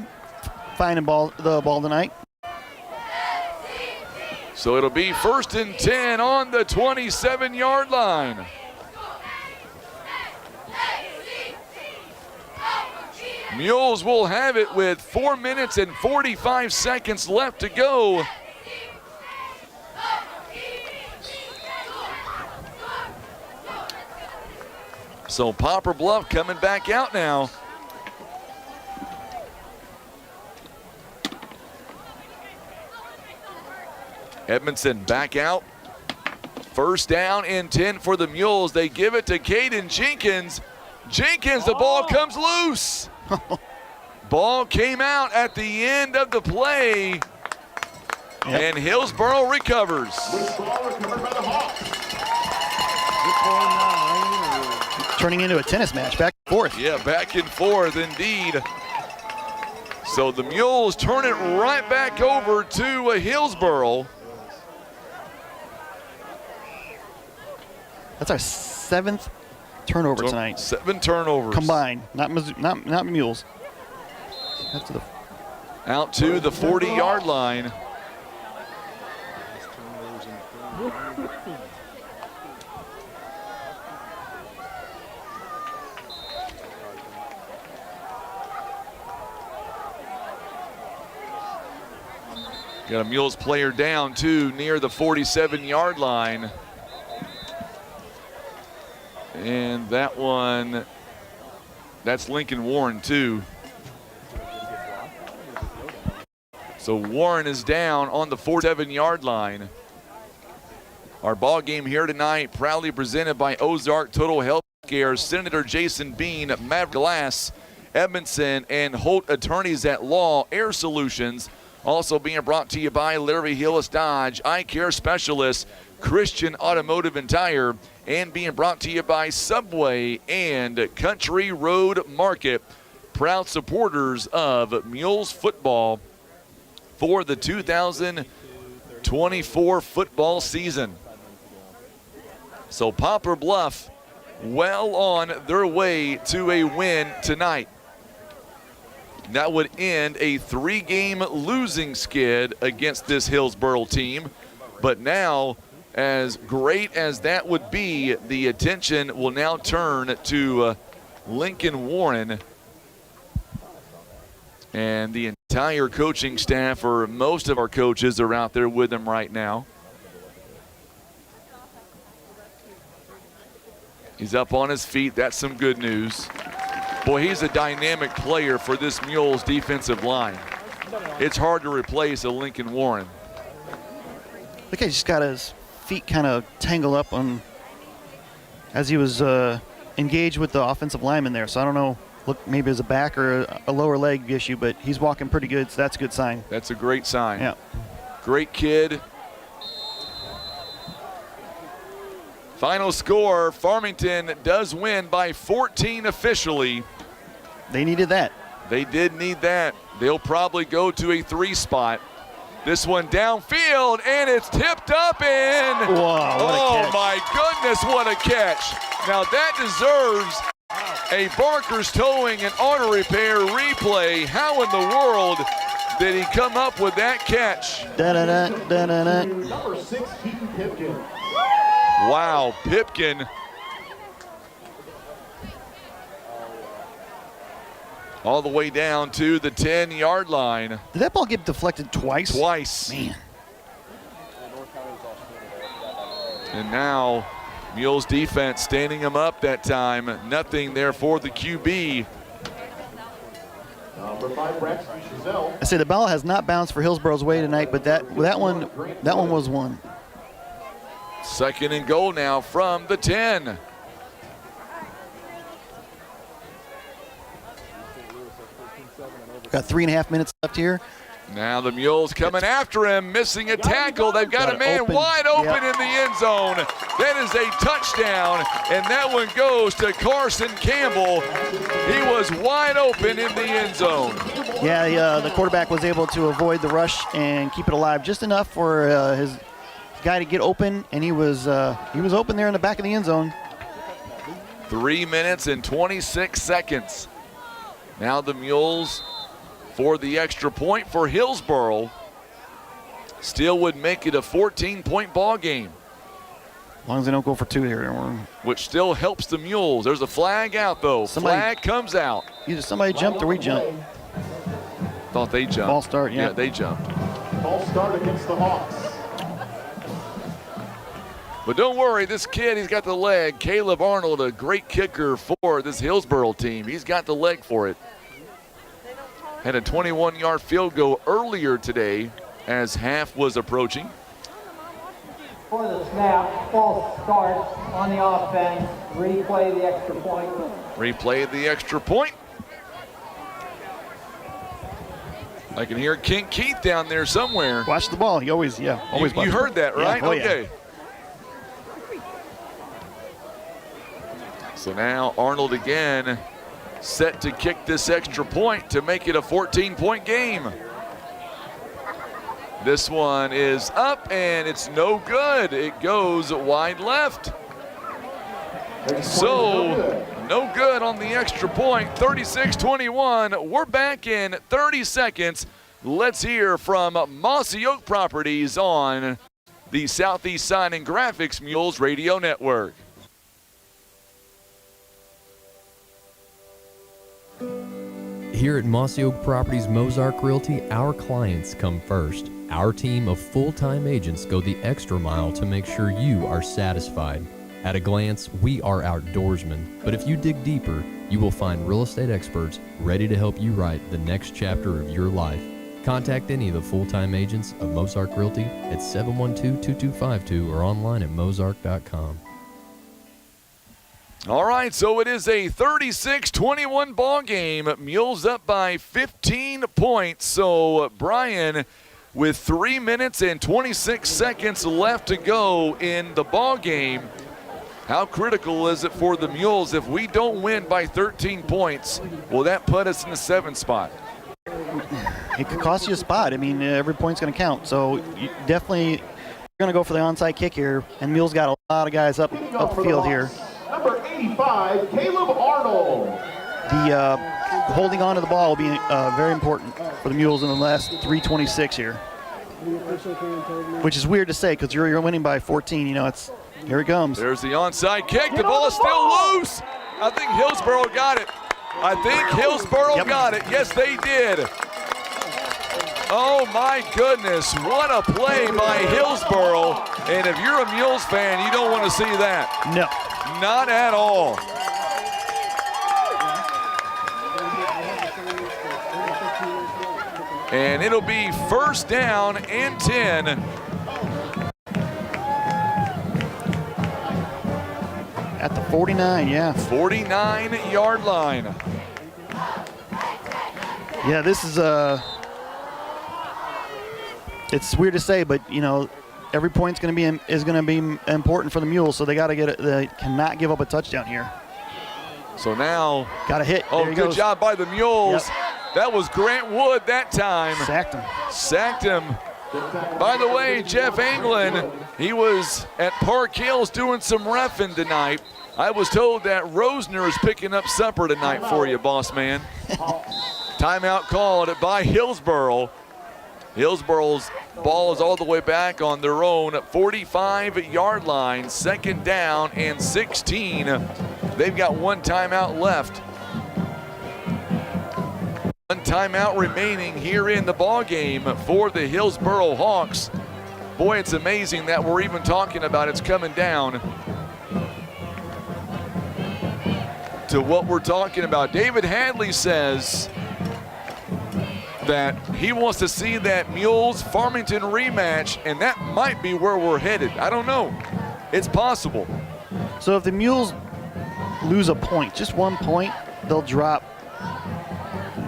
finding the ball tonight. So it'll be first and 10 on the 27-yard line. Mules will have it with 4 minutes and 45 seconds left to go. So Poplar Bluff coming back out now. Edmondson back out. First down and 10 for the Mules. They give it to Caden Jenkins. Jenkins, the ball comes loose. Ball came out at the end of the play. And Hillsboro recovers. Turning into a tennis match, back and forth. Yeah, back and forth indeed. So the Mules turn it right back over to Hillsboro. That's our 7th turnover tonight. 7 turnovers. Combined, not Mules. Out to the 40-yard line. Got a Mules player down too, near the 47-yard line. And that one, that's Lincoln Warren too. So Warren is down on the 47-yard line. Our ball game here tonight proudly presented by Ozark Total Health Care, Senator Jason Bean, Maverick Glass, Edmondson, and Holt Attorneys at Law, Air Solutions. Also being brought to you by Larry Hillis Dodge, Eye Care Specialists, Christian Automotive and Tire, and being brought to you by Subway and Country Road Market, proud supporters of Mules football for the 2024 football season. So Poplar Bluff well on their way to a win tonight. That would end a 3-game losing skid against this Hillsboro team. But now, as great as that would be, the attention will now turn to Lincoln Warren and the entire coaching staff, or most of our coaches, are out there with them right now. He's up on his feet. That's some good news. Boy, he's a dynamic player for this Mules defensive line. It's hard to replace a Lincoln Warren. Look, he just got his feet kind of tangled up on as he was engaged with the offensive lineman there. So I don't know, look, maybe it's a back or a lower leg issue, but he's walking pretty good, so that's a good sign. That's a great sign. Yeah. Great kid. Final score, Farmington does win by 14 officially. They needed that. They did need that. They'll probably go to a 3 spot. This one downfield, and it's tipped up in. Whoa, what a catch. My goodness, what a catch. Now that deserves a Barker's Towing and Auto Repair replay. How in the world did he come up with that catch? Da-da-da, da-da-da. Number 6, Keaton Pipkin. Wow, Pipkin. All the way down to the 10-yard line. Did that ball get deflected twice? Twice. Man. And now Mules defense standing him up that time. Nothing there for the QB. I say the ball has not bounced for Hillsboro's way tonight, but that one was one. 2nd and goal now from the 10. Got 3.5 minutes left here. Now the Mules coming after him, missing a tackle. They've got a man wide open in the end zone. That is a touchdown, and that one goes to Carson Campbell. He was wide open in the end zone. Yeah, the quarterback was able to avoid the rush and keep it alive just enough for his guy to get open, and he was open there in the back of the end zone. 3 minutes and 26 seconds. Now the Mules for the extra point for Hillsboro. Still would make it a 14-point ball game. As long as they don't go for 2 here. Which still helps the Mules. There's a flag out, though. Flag comes out. Either somebody jumped or we jumped. Thought they jumped. Ball start, yeah. Yeah, they jumped. Ball start against the Hawks. But don't worry, this kid, he's got the leg. Caleb Arnold, a great kicker for this Hillsboro team. He's got the leg for it. Had a 21-yard field goal earlier today as half was approaching. For the snap, false start on the offense. Replay the extra point. Replay the extra point. I can hear King Keith down there somewhere. Watch the ball. He always, always. You heard that, right? Yeah. Oh, okay. Yeah. So now Arnold again set to kick this extra point to make it a 14-point game. This one is up and it's no good. It goes wide left. So no good on the extra point. 36-21. We're back in 30 seconds. Let's hear from Mossy Oak Properties on the Southeast Sign and Graphics Mules Radio Network. Here at Mossy Oak Properties Mozark Realty, our clients come first. Our team of full-time agents go the extra mile to make sure you are satisfied. At a glance, we are outdoorsmen, but if you dig deeper, you will find real estate experts ready to help you write the next chapter of your life. Contact any of the full-time agents of Mozark Realty at 712-2252 or online at mozark.com. All right, so it is a 36-21 ball game. Mules up by 15 points. So Brian, with 3 minutes and 26 seconds left to go in the ball game, how critical is it for the Mules if we don't win by 13 points? Will that put us in the 7th spot? It could cost you a spot. I mean, every point's going to count. So you definitely going to go for the onside kick here, and Mules got a lot of guys up the field here. Number 85, Caleb Arnold. The holding on to the ball will be very important for the Mules in the last 3:26 here. Which is weird to say because you're winning by 14. You know, it's here it comes. There's the onside kick. The ball is still loose. I think Hillsboro got it. Got it. Yes, they did. Oh, my goodness. What a play by Hillsboro. And if you're a Mules fan, you don't want to see that. No. Not at all. And it'll be first down and 10. At the 49, yeah. 49-yard line. Yeah, this is it's weird to say, but you know, every point's going to be important for the Mules, so they got to get it. They cannot give up a touchdown here. So now, got a hit. Oh, good job by the Mules. Yep. That was Grant Wood that time. Sacked him. By the way, Jeff Anglin, he was at Park Hills doing some reffing tonight. I was told that Rosner is picking up supper tonight for you, boss man. Timeout called by Hillsboro. Hillsboro's ball is all the way back on their own 45-yard line, second down and 16. They've got one timeout left. One timeout remaining here in the ball game for the Hillsboro Hawks. Boy, it's amazing that we're even talking about it's coming down to what we're talking about. David Hadley says that he wants to see that Mules-Farmington rematch, and that might be where we're headed. I don't know. It's possible. So if the Mules lose a point, just 1 point, they'll drop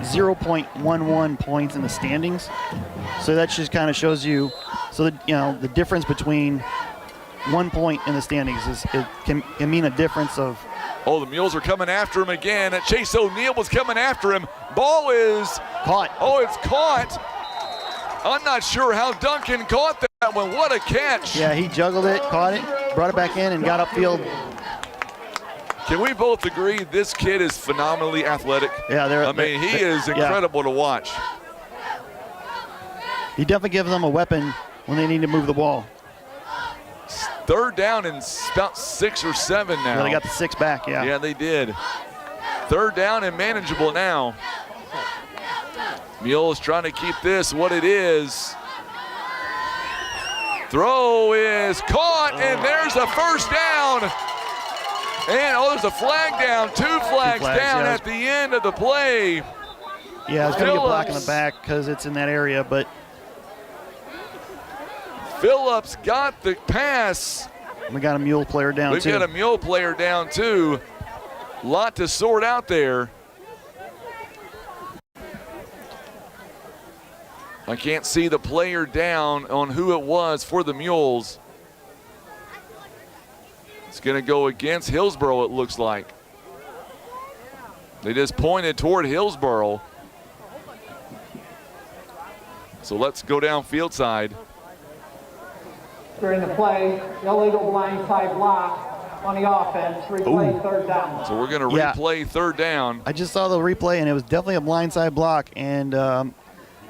0.11 points in the standings. So that just kind of shows you, so that, you know, the difference between 1 point in the standings can mean a difference of. Oh, the Mules are coming after him again. Chase O'Neal was coming after him. Ball is caught. Oh, it's caught. I'm not sure how Duncan caught that one. What a catch. Yeah, he juggled it, caught it, brought it back in, and got upfield. Can we both agree this kid is phenomenally athletic? Yeah, I mean, he is incredible to watch. He definitely gives them a weapon when they need to move the ball. Third down and about 6 or 7 now. Yeah, they got the 6 back, yeah. Yeah, they did. Third down and manageable now. Mules trying to keep this what it is. Throw is caught, and there's a first down. And, there's a flag down, two flags down at the end of the play. Yeah, it's going to get a block in the back because it's in that area, but. Phillips got the pass. We got a Mule player down, We've got a Mule player down, too. Lot to sort out there. I can't see the player down on who it was for the Mules. It's going to go against Hillsboro, it looks like. They just pointed toward Hillsboro. So let's go down field side. During the play, illegal blindside block on the offense. Replay third down. So we're going to replay third down. I just saw the replay, and it was definitely a blindside block, and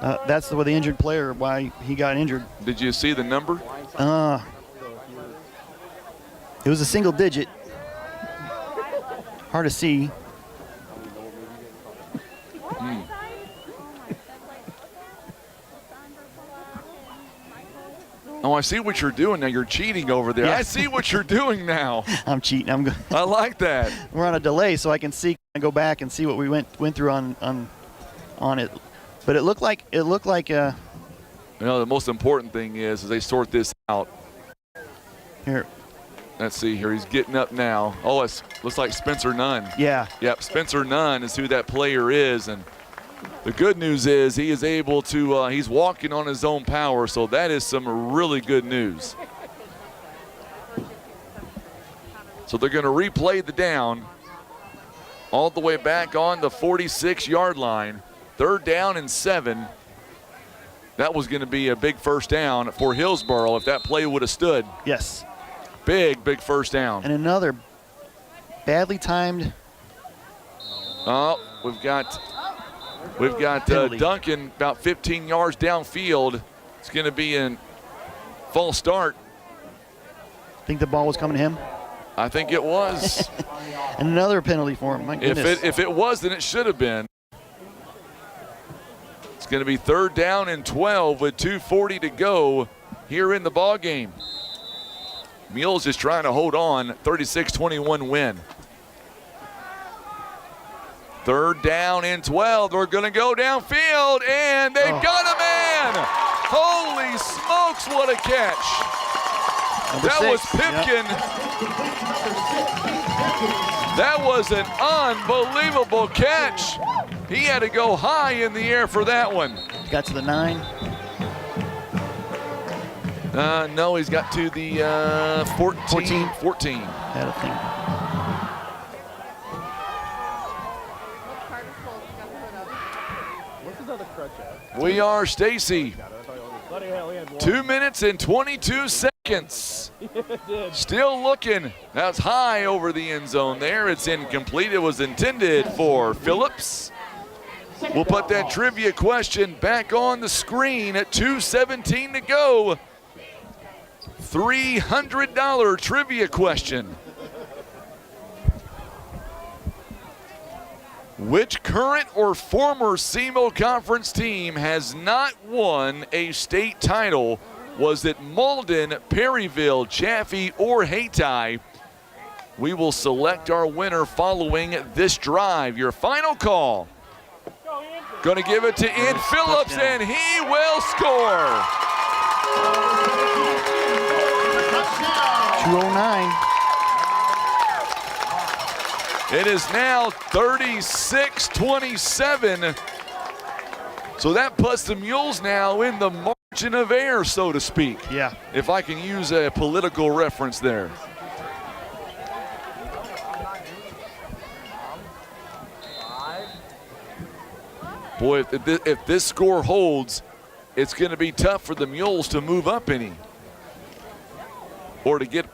that's where the injured player, why he got injured. Did you see the number? It was a single digit. Hard to see. Oh, I see what you're doing now. You're cheating over there. Yeah. I see what you're doing now. I'm cheating. I'm good. I like that. We're on a delay, so I can see and go back and see what we went through on it. But it looked like the most important thing is they sort this out. Here. Let's see here. He's getting up now. Oh, it looks like Spencer Nunn. Yeah. Yep, Spencer Nunn is who that player is. And the good news is he is able to, he's walking on his own power, so that is some really good news. So they're going to replay the down all the way back on the 46-yard line. 3rd down and 7. That was going to be a big first down for Hillsboro if that play would have stood. Yes. Big first down. And another badly timed. Oh, we've got Duncan about 15 yards downfield. It's going to be a false start. Think the ball was coming to him? I think it was. And another penalty for him. My goodness. If it was, then it should have been. It's going to be 3rd down and 12 with 2:40 to go here in the ball game. Mules is trying to hold on. 36-21 win. 3rd down and 12. They're going to go downfield, and they've got a man. Holy smokes, what a catch. That was Pipkin. That was an unbelievable catch. He had to go high in the air for that one. Got to the 9. No, he's got to the 14. 14. Had a thing. We are Stacy. 2 minutes and 22 seconds. Still looking. That's high over the end zone there. It's incomplete. It was intended for Phillips. We'll put that trivia question back on the screen at 2:17 to go. $300 trivia question. Which current or former SEMO Conference team has not won a state title? Was it Malden, Perryville, Chaffee, or Hayti? We will select our winner following this drive. Your final call. Going to give it to Ian Phillips, and he will score. 209. It is now 36-27. So that puts the Mules now in the margin of error, so to speak. Yeah. If I can use a political reference there. Boy, if this score holds, it's going to be tough for the Mules to move up any, or to get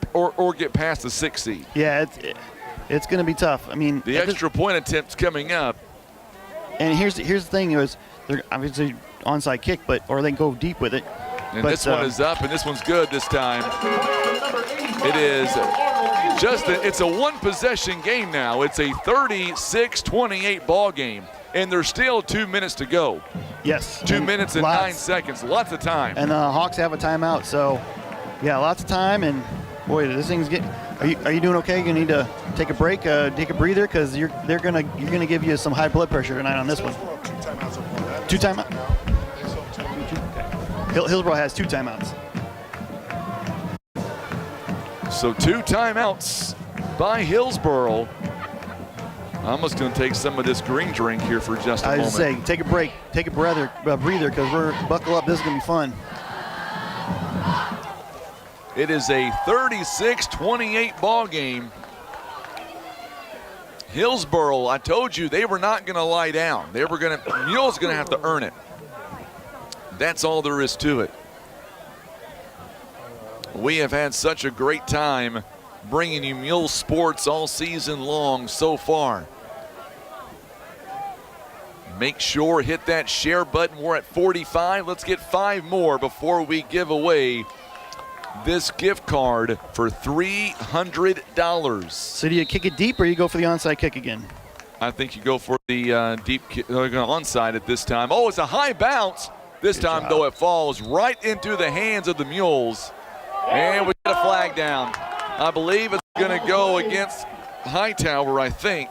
past the 6th seed. Yeah, it's going to be tough. I mean, the extra point attempts coming up. And here's the thing: is they're obviously onside kick, or they can go deep with it. And this one is up, and this one's good this time. It is it's a one-possession game now. It's a 36-28 ball game. And there's still 2 minutes to go. Yes. 2 minutes and 9 seconds. Lots of time. And the Hawks have a timeout, so yeah, lots of time. And boy, this thing's getting. Are you doing okay? You need to take a break, take a breather, because you're gonna give you some high blood pressure tonight on this one. 2 timeouts. Hillsboro has 2 timeouts. So 2 timeouts by Hillsboro. I'm just going to take some of this green drink here for just a moment. I was saying, take a break, take a breather, because we're buckle up. This is going to be fun. It is a 36-28 ball game. Hillsboro, I told you they were not going to lie down. Mules going to have to earn it. That's all there is to it. We have had such a great time bringing you Mule sports all season long so far. Make sure hit that share button. We're at 45. Let's get 5 more before we give away this gift card for $300. So do you kick it deep, or you go for the onside kick again? I think you go for the deep kick. They're going onside at this time. Oh, it's a high bounce. This time, though, it falls right into the hands of the Mules. And we get a flag down. I believe it's going to go against Hightower, I think.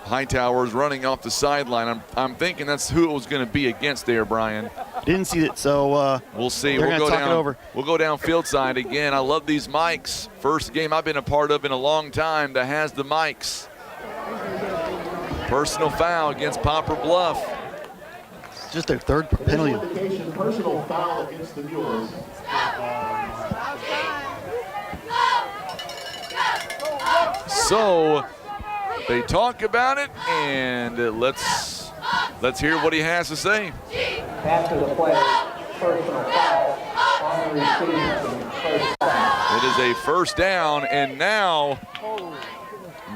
Hightower's running off the sideline. I'm thinking that's who it was going to be against there, Brian. Didn't see it, so we'll see. They're We'll going to go talk down. it over. We'll go down field side again. I love these mics. First game I've been a part of in a long time that has the mics. Personal foul against Poplar Bluff. It's just their third penalty. Personal foul against the Mules. So they talk about it, and let's hear what he has to say. After the play, personal foul on the receiving first down. It is a first down, and now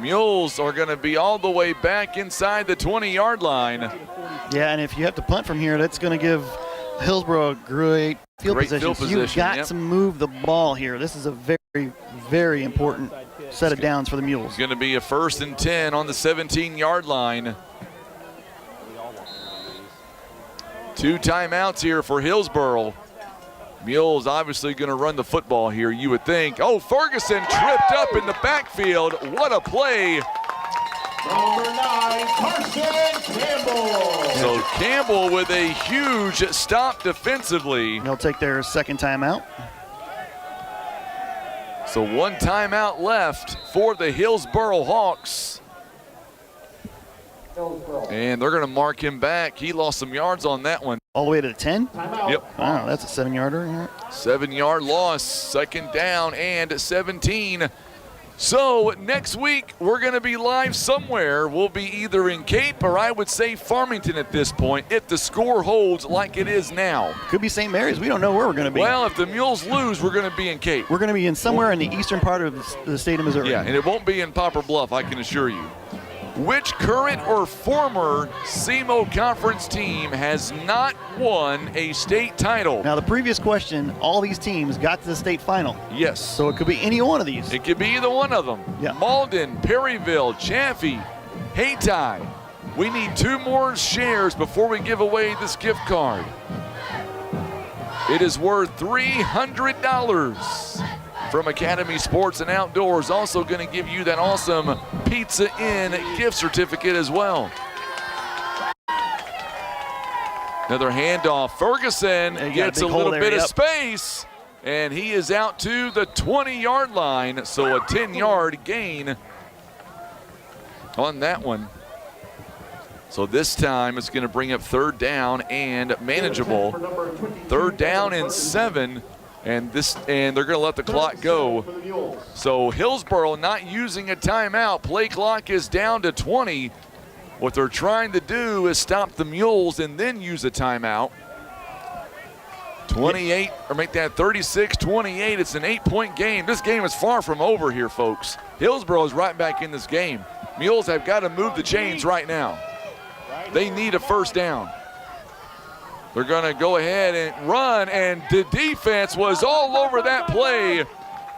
Mules are going to be all the way back inside the 20-yard line. Yeah, and if you have to punt from here, that's going to give Hillsboro a great field position. You've got to move the ball here. This is a very, very important set of downs for the Mules. It's going to be a 1st and 10 on the 17-yard line. 2 timeouts here for Hillsboro. Mules obviously going to run the football here, you would think. Oh, Ferguson tripped up in the backfield. What a play. Number 9, Carson Campbell. So Campbell with a huge stop defensively. They'll take their second timeout. So 1 timeout left for the Hillsboro Hawks. And they're going to mark him back. He lost some yards on that one. All the way to the 10? Yep. Wow, that's a 7-yarder. 7-yard loss, 2nd down and 17. So next week, we're going to be live somewhere. We'll be either in Cape or I would say Farmington at this point, if the score holds like it is now. Could be St. Mary's. We don't know where we're going to be. Well, if the Mules lose, we're going to be in Cape. We're going to be in somewhere in the eastern part of the state of Missouri. Yeah, and it won't be in Poplar Bluff, I can assure you. Which current or former SEMO Conference team has not won a state title? Now, the previous question, all these teams got to the state final. Yes. So it could be any one of these. It could be either one of them. Yeah. Malden, Perryville, Chaffee, Hayti. We need 2 more shares before we give away this gift card. It is worth $300 from Academy Sports and Outdoors. Also going to give you that awesome Pizza Inn gift certificate as well. Another handoff. Ferguson gets a little bit of space, and he is out to the 20-yard line. So a 10-yard gain on that one. So this time it's going to bring up 3rd down and manageable. 3rd down and 7. And they're going to let the clock go. So Hillsboro not using a timeout. Play clock is down to 20. What they're trying to do is stop the Mules and then use a timeout. 28, or make that 36-28. It's an 8-point game. This game is far from over here, folks. Hillsboro is right back in this game. Mules have got to move the chains right now. They need a 1st down. They're going to go ahead and run, and the defense was all over that play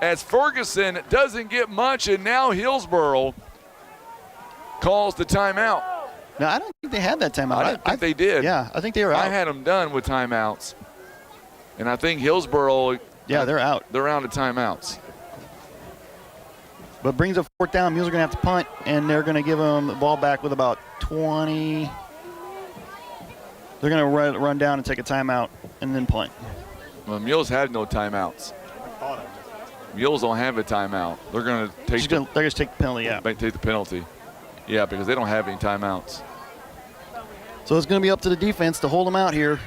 as Ferguson doesn't get much, and now Hillsboro calls the timeout. No, I don't think they had that timeout. I think they did. Yeah, I think they were out. I had them done with timeouts. And I think Hillsboro, yeah, they're out. They're out of timeouts. But brings up 4th down. Mules are going to have to punt, and they're going to give them the ball back with about 20. They're going to run down and take a timeout and then punt. Well, Mules had no timeouts. Mules don't have a timeout. They're going to take. They're going to take the penalty. Yeah. Take the penalty. Yeah, because they don't have any timeouts. So it's going to be up to the defense to hold them out here.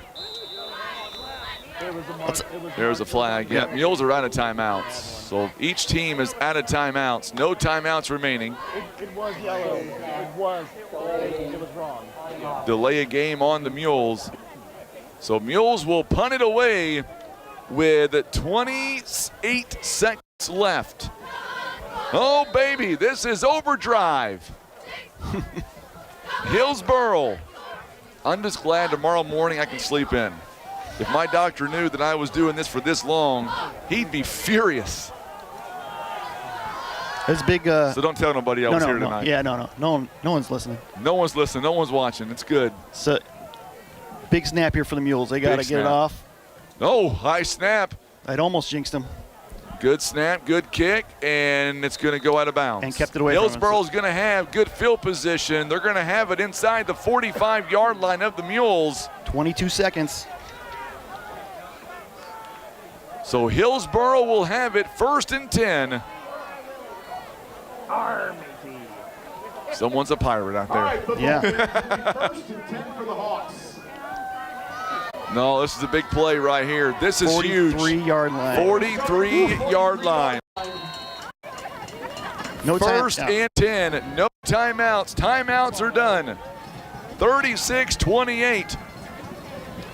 There's a flag. Yeah, Mules are out of timeouts. So each team is out of timeouts. No timeouts remaining. It was yellow. It was wrong. Delay a game on the Mules. So Mules will punt it away with 28 seconds left. Oh, baby, this is overdrive. Hillsboro. I'm just glad tomorrow morning I can sleep in. If my doctor knew that I was doing this for this long, he'd be furious. It's big. So don't tell nobody I was here tonight. Yeah, no one's listening. No one's listening. No one's watching. It's good. So big snap here for the Mules. They got to get it off. Oh, high snap. I'd almost jinxed them. Good snap, good kick, and it's going to go out of bounds. And kept it away from him. Hillsboro's going to have good field position. They're going to have it inside the 45-yard line of the Mules. 22 seconds. So Hillsboro will have it 1st and 10. Someone's a pirate out there. Yeah. 1st and 10 for the Hawks. No, this is a big play right here. This is huge. 43-yard line. 43-yard line. No First and 10. No timeouts. Timeouts are done. 36-28.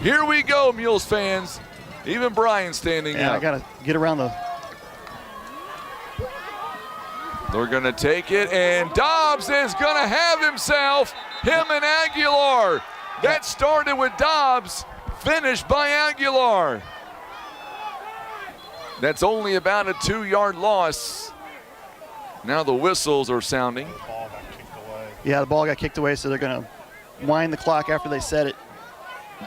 Here we go, Mules fans. Even Brian standing Yeah, up. I got to get around the... They're going to take it, and Dobbs is going to have himself, him and Aguilar. That started with Dobbs, finished by Aguilar. That's only about a 2-yard loss. Now the whistles are sounding. Yeah, the ball got kicked away, so they're going to wind the clock after they set it.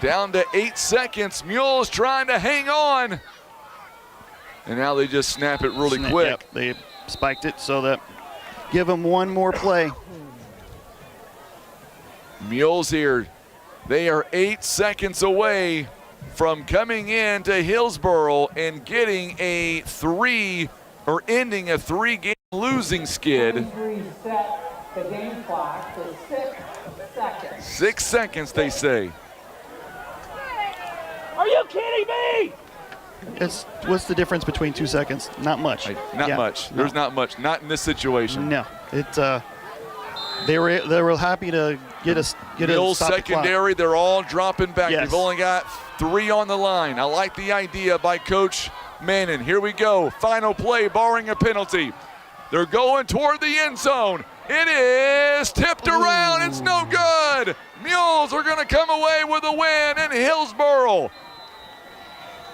Down to 8 seconds. Mules trying to hang on. And now they just snap it really quick. Yep, they spiked it so that give them one more play. Mules here. They are 8 seconds away from coming in to Hillsboro and getting a ending a 3-game losing skid. Reset the game clock to 6 seconds. 6 seconds, they say. Are you kidding me? What's the difference between 2 seconds? Not much. Not much. No. There's not much. Not in this situation. No. They were happy to get Mules stop secondary, they're all dropping back. Yes. They've only got 3 on the line. I like the idea by Coach Mannon. Here we go. Final play, barring a penalty. They're going toward the end zone. It is tipped around. It's no good. Mules are going to come away with a win in Hillsboro.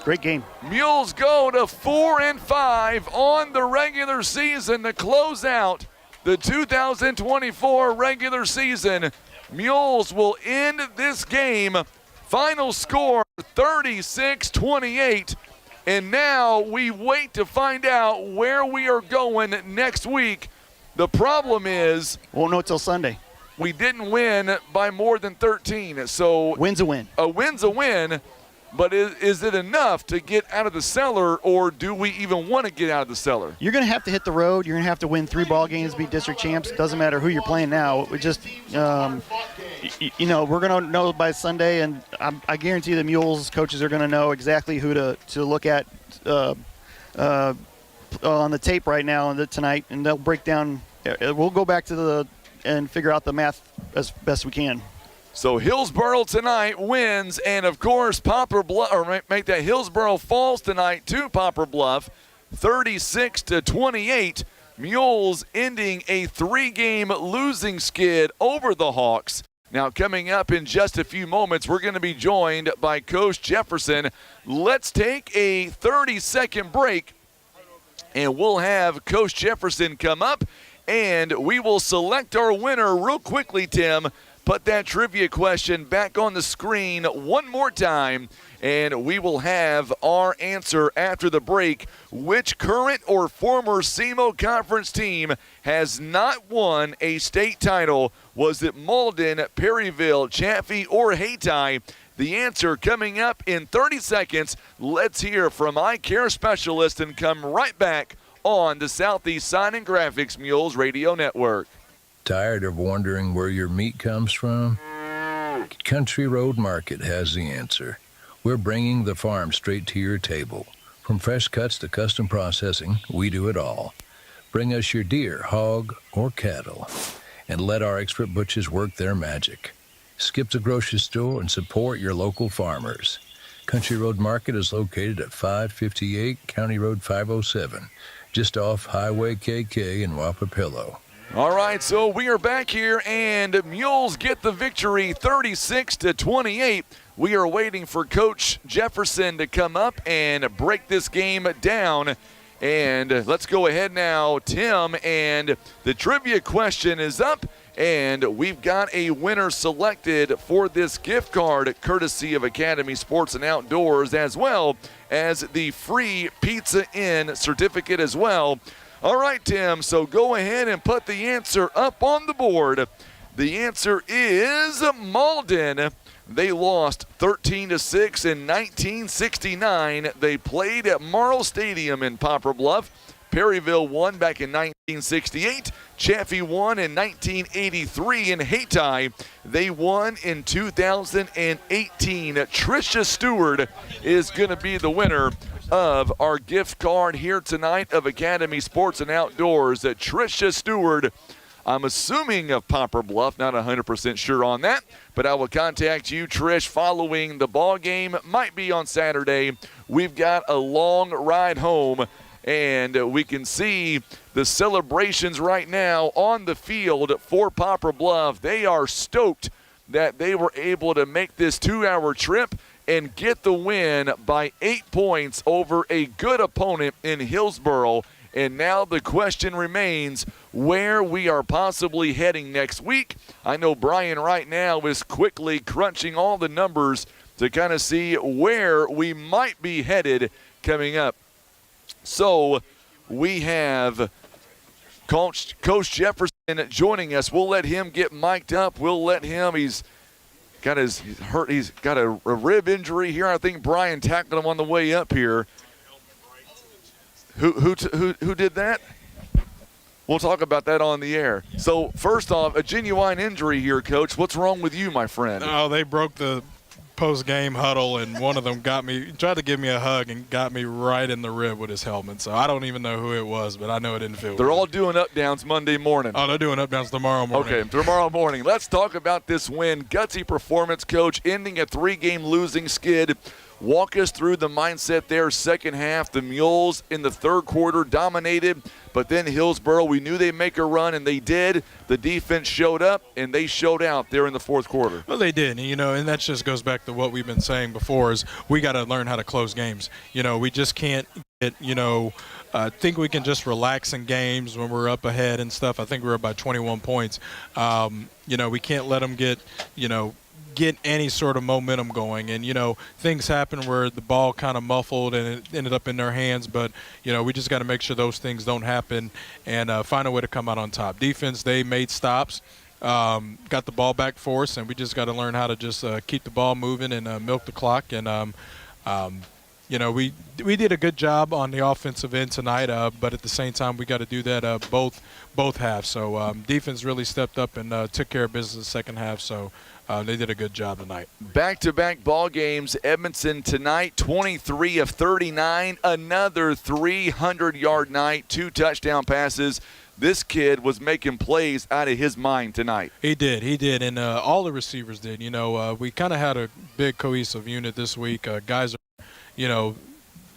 Great game. Mules go to 4-5 on the regular season to close out the 2024 regular season. Mules will end this game. Final score 36-28. And now we wait to find out where we are going next week. The problem is, won't know till Sunday. We didn't win by more than 13. So win's a win. A win's a win. But is it enough to get out of the cellar, or do we even want to get out of the cellar? You're going to have to hit the road. You're going to have to win 3 ball games, be district champs. Doesn't matter who you're playing now. We just, we're going to know by Sunday, and I guarantee the Mules coaches are going to know exactly who to look at on the tape right now and tonight, and they'll break down. We'll go back to and figure out the math as best we can. So Hillsboro tonight wins, and of course Poplar Bluff, or make that Hillsboro falls tonight to Poplar Bluff, 36-28. Mules ending a 3-game losing skid over the Hawks. Now coming up in just a few moments, we're going to be joined by Coach Jefferson. Let's take a 30-second break, and we'll have Coach Jefferson come up, and we will select our winner real quickly, Tim. Put that trivia question back on the screen one more time, and we will have our answer after the break. Which current or former SEMO Conference team has not won a state title? Was it Malden, Perryville, Chaffee, or Hayti? The answer coming up in 30 seconds. Let's hear from eye care specialist and come right back on the Southeast Sign and Graphics Mules Radio Network. Tired of wondering where your meat comes from? Country Road Market has the answer. We're bringing the farm straight to your table. From fresh cuts to custom processing, we do it all. Bring us your deer, hog, or cattle, and let our expert butchers work their magic. Skip the grocery store and support your local farmers. Country Road Market is located at 558 County Road 507, just off Highway KK in Wapapillo. All right, so we are back here, and Mules get the victory 36-28. We are waiting for Coach Jefferson to come up and break this game down. And let's go ahead now, Tim, and the trivia question is up, And we've got a winner selected for this gift card courtesy of Academy Sports and Outdoors, as well as the free Pizza Inn certificate as well. All right, Tim, so go ahead and put the answer up on the board. The answer is Malden. They lost 13-6 in 1969. They played at Marl Stadium in Poplar Bluff. Perryville won back in 1968. Chaffee won in 1983. And Hayti, they won in 2018. Tricia Stewart is going to be the winner of our gift card here tonight of Academy Sports and Outdoors. Tricia Stewart, I'm assuming of Poplar Bluff, not 100% sure on that, but I will contact you, Trish, following the ball game. Might be on Saturday. We've got a long ride home, and we can see the celebrations right now on the field for Poplar Bluff. They are stoked that they were able to make this 2-hour trip and get the win by 8 points over a good opponent in Hillsboro. And now the question remains where we are possibly heading next week. I know Brian right now is quickly crunching all the numbers to kind of see where we might be headed coming up. So we have Coach Jefferson joining us. We'll let him get mic'd up. We'll let him, he's got a rib injury here. I think Brian tackled him on the way up here. Who did that? We'll talk about that on the air. So first off, a genuine injury here, Coach. What's wrong with you, my friend? Oh, they broke the post-game huddle, and one of them tried to give me a hug and got me right in the rib with his helmet. So I don't even know who it was, but I know it didn't feel They're good. all doing up-downs Monday morning. Oh, they're doing up-downs tomorrow morning. Okay, tomorrow morning. Let's talk about this win. Gutsy performance, Coach, ending a 3-game losing skid. Walk us through the mindset there. Second half, the Mules in the third quarter dominated, but then Hillsboro, we knew they'd make a run, and they did. The defense showed up, and they showed out there in the fourth quarter. Well, they did, and that just goes back to what we've been saying before is we got to learn how to close games. We just can't get, think we can just relax in games when we're up ahead and stuff. I think we're up by 21 points. We can't let them get any sort of momentum going, and things happen where the ball kind of muffled and it ended up in their hands, but we just got to make sure those things don't happen and find a way to come out on top. Defense, they made stops, got the ball back for us, and we just got to learn how to just keep the ball moving and milk the clock. And we did a good job on the offensive end tonight, but at the same time we got to do that both halves. So defense really stepped up and took care of business in the second half. So they did a good job tonight. Back-to-back ball games. Edmondson tonight, 23 of 39, another 300-yard night, 2 touchdown passes. This kid was making plays out of his mind tonight. He did, and all the receivers did. We kind of had a big cohesive unit this week. Guys are,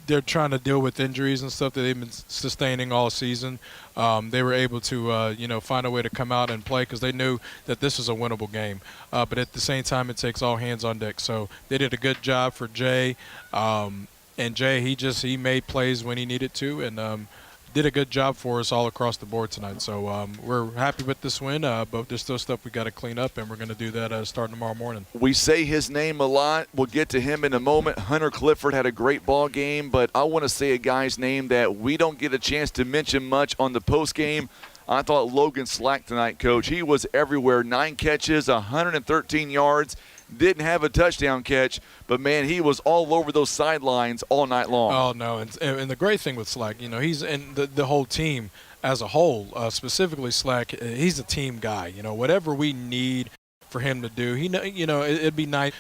they're trying to deal with injuries and stuff that they've been sustaining all season. They were able to, find a way to come out and play because they knew that this is a winnable game. But at the same time, it takes all hands on deck. So they did a good job for Jay. And Jay, he made plays when he needed to, and did a good job for us all across the board tonight. So we're happy with this win, but there's still stuff we got to clean up, and we're going to do that starting tomorrow morning. We say his name a lot. We'll get to him in a moment. Hunter Clifford had a great ball game, but I want to say a guy's name that we don't get a chance to mention much on the post game. I thought Logan Slack tonight, Coach. He was everywhere. 9 catches, 113 yards. Didn't have a touchdown catch, but, man, he was all over those sidelines all night long. Oh, no, and the great thing with Slack, he's in the whole team as a whole, specifically Slack, he's a team guy. Whatever we need for him to do, it'd be nice,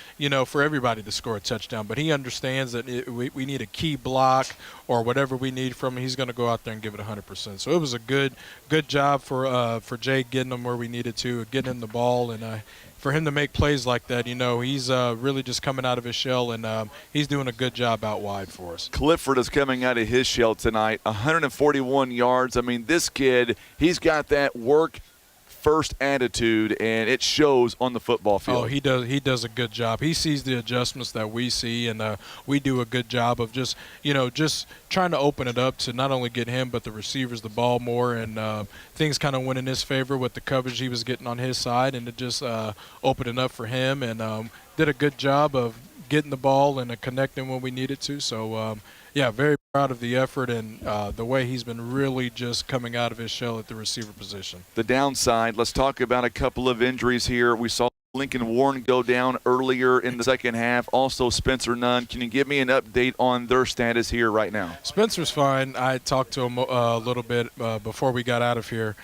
for everybody to score a touchdown, but he understands that we need a key block or whatever we need from him. He's going to go out there and give it 100%. So it was a good job for Jay getting him where we needed to, getting him the ball, and for him to make plays like that, he's really just coming out of his shell, and he's doing a good job out wide for us. Clifford is coming out of his shell tonight, 141 yards. I mean, this kid, he's got that work first attitude, and it shows on the football field. Oh, he does a good job. He sees the adjustments that we see, and we do a good job of just trying to open it up to not only get him but the receivers the ball more, and things kind of went in his favor with the coverage he was getting on his side, and it just opened it up for him, and did a good job of getting the ball and connecting when we needed to. So, yeah, very proud of the effort and the way he's been really just coming out of his shell at the receiver position. The downside, let's talk about a couple of injuries here. We saw Lincoln Warren go down earlier in the second half. Also, Spencer Nunn. Can you give me an update on their status here right now? Spencer's fine. I talked to him a little bit before we got out of here.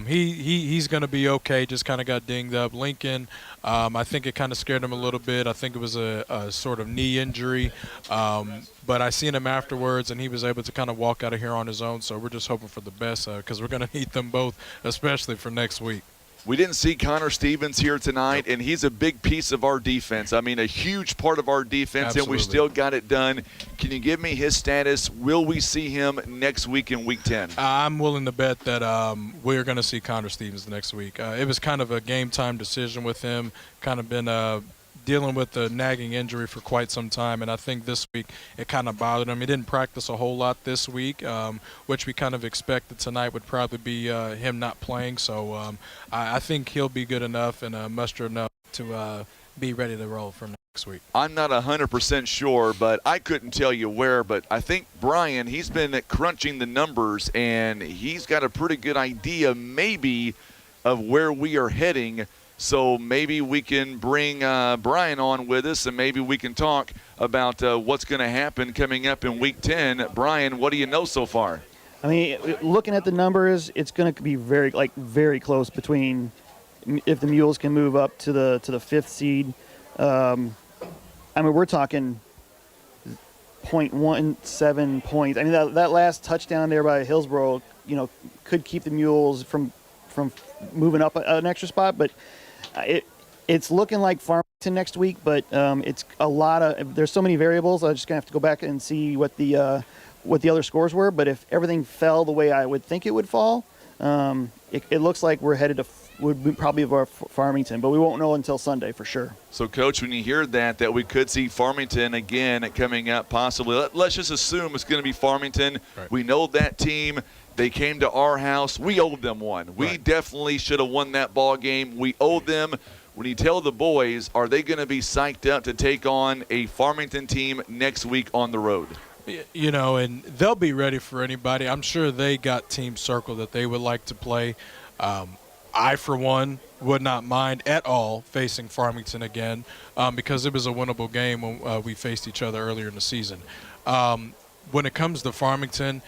He's going to be okay, just kind of got dinged up. Lincoln, I think it kind of scared him a little bit. I think it was a sort of knee injury. But I seen him afterwards, and he was able to kind of walk out of here on his own. So we're just hoping for the best because we're going to need them both, especially for next week. We didn't see Connor Stevens here tonight, and he's a big piece of our defense. I mean, a huge part of our defense, Absolutely. And we still got it done. Can you give me his status? Will we see him next week in Week 10? I'm willing to bet that we're going to see Connor Stevens next week. It was kind of a game-time decision with him, kind of been dealing with a nagging injury for quite some time, and I think this week it kind of bothered him. He didn't practice a whole lot this week, which we kind of expected tonight would probably be him not playing. So I think he'll be good enough and muster enough to be ready to roll for next week. I'm not 100% sure, but I couldn't tell you where, but I think Brian, he's been crunching the numbers, and he's got a pretty good idea maybe of where we are heading. So maybe we can bring Brian on with us, and maybe we can talk about what's going to happen coming up in Week 10. Brian, what do you know so far? I mean, looking at the numbers, it's going to be very close between if the Mules can move up to the fifth seed. I mean, we're talking 0.17 points. I mean, that last touchdown there by Hillsboro, could keep the Mules from moving up an extra spot, but it's looking like Farmington next week, but it's a lot of. There's so many variables. I'm just gonna have to go back and see what the other scores were. But if everything fell the way I would think it would fall, it looks like we're headed to would be probably of our Farmington, but we won't know until Sunday for sure. So, Coach, when you hear that we could see Farmington again coming up, possibly. Let's just assume it's going to be Farmington. Right. We know that team. They came to our house. We owed them one. We definitely should have won that ball game. We owed them. When you tell the boys, are they going to be psyched up to take on a Farmington team next week on the road? And they'll be ready for anybody. I'm sure they got teams circled that they would like to play. I, for one, would not mind at all facing Farmington again because it was a winnable game when we faced each other earlier in the season. When it comes to Farmington,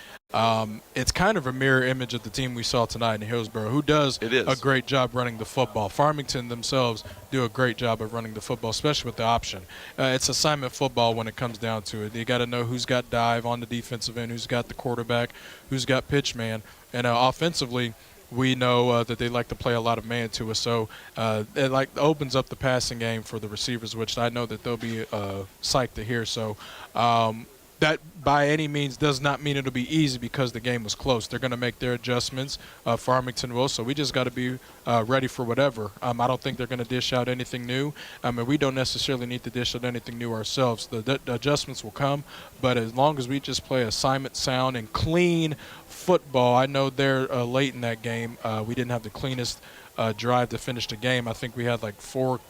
it's kind of a mirror image of the team we saw tonight in Hillsboro, who does a great job running the football. Farmington themselves do a great job of running the football, especially with the option. It's assignment football when it comes down to it. You got to know who's got dive on the defensive end, who's got the quarterback, who's got pitch man. And offensively, we know that they like to play a lot of man to us. So it opens up the passing game for the receivers, which I know that they'll be psyched to hear. So that by any means does not mean it'll be easy because the game was close. They're going to make their adjustments. Farmington will, so we just got to be ready for whatever. I don't think they're going to dish out anything new. We don't necessarily need to dish out anything new ourselves. The adjustments will come, but as long as we just play assignment sound and clean football, I know they're late in that game. We didn't have the cleanest drive to finish the game. I think we had like four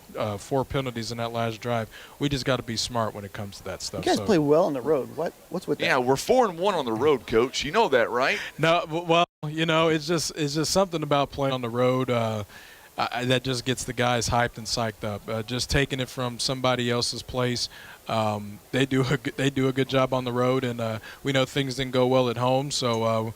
penalties in that last drive. We just got to be smart when it comes to that stuff. You guys play well on the road. What's with that? Yeah, we're 4-1 on the road, Coach. You know that, right? No, well, it's just something about playing on the road that just gets the guys hyped and psyched up. Just taking it from somebody else's place. They do a good job on the road, and we know things didn't go well at home, so.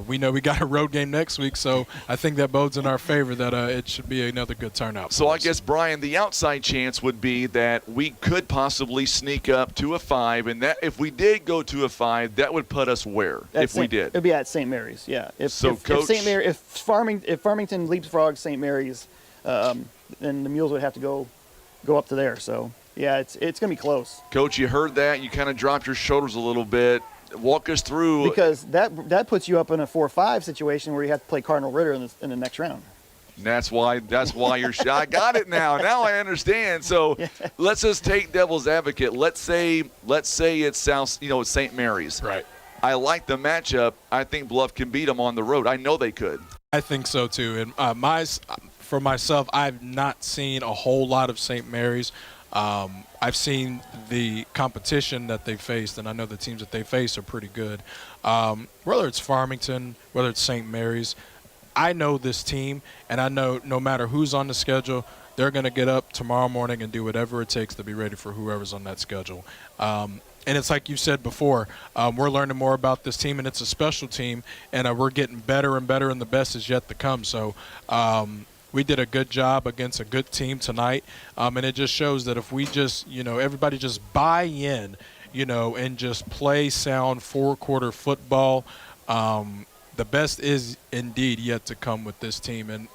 We know we got a road game next week, so I think that bodes in our favor that it should be another good turnout. So I guess, Brian, the outside chance would be that we could possibly sneak up to a 5, and that if we did go to a 5, that would put us where we did? It'd be at St. Mary's, yeah. If Farmington leapfrogs St. Mary's, then the Mules would have to go up to there. So yeah, it's going to be close. Coach, you heard that? You kind of dropped your shoulders a little bit. Walk us through. Because that puts you up in a 4-5 situation where you have to play Cardinal Ritter in the next round. That's why you're shy. I got it now. Now I understand. So let's just take devil's advocate. Let's say it's it's St. Mary's. Right. I like the matchup. I think Bluff can beat them on the road. I know they could. I think so too. And for myself, I've not seen a whole lot of St. Mary's. I've seen the competition that they faced, and I know the teams that they face are pretty good. Whether it's Farmington, whether it's St. Mary's, I know this team, and I know no matter who's on the schedule, they're going to get up tomorrow morning and do whatever it takes to be ready for whoever's on that schedule. And it's like you said before, we're learning more about this team, and it's a special team, and we're getting better and better, and the best is yet to come. So we did a good job against a good team tonight, and it just shows that if we just, everybody just buy in, and just play sound four-quarter football, the best is indeed yet to come with this team. And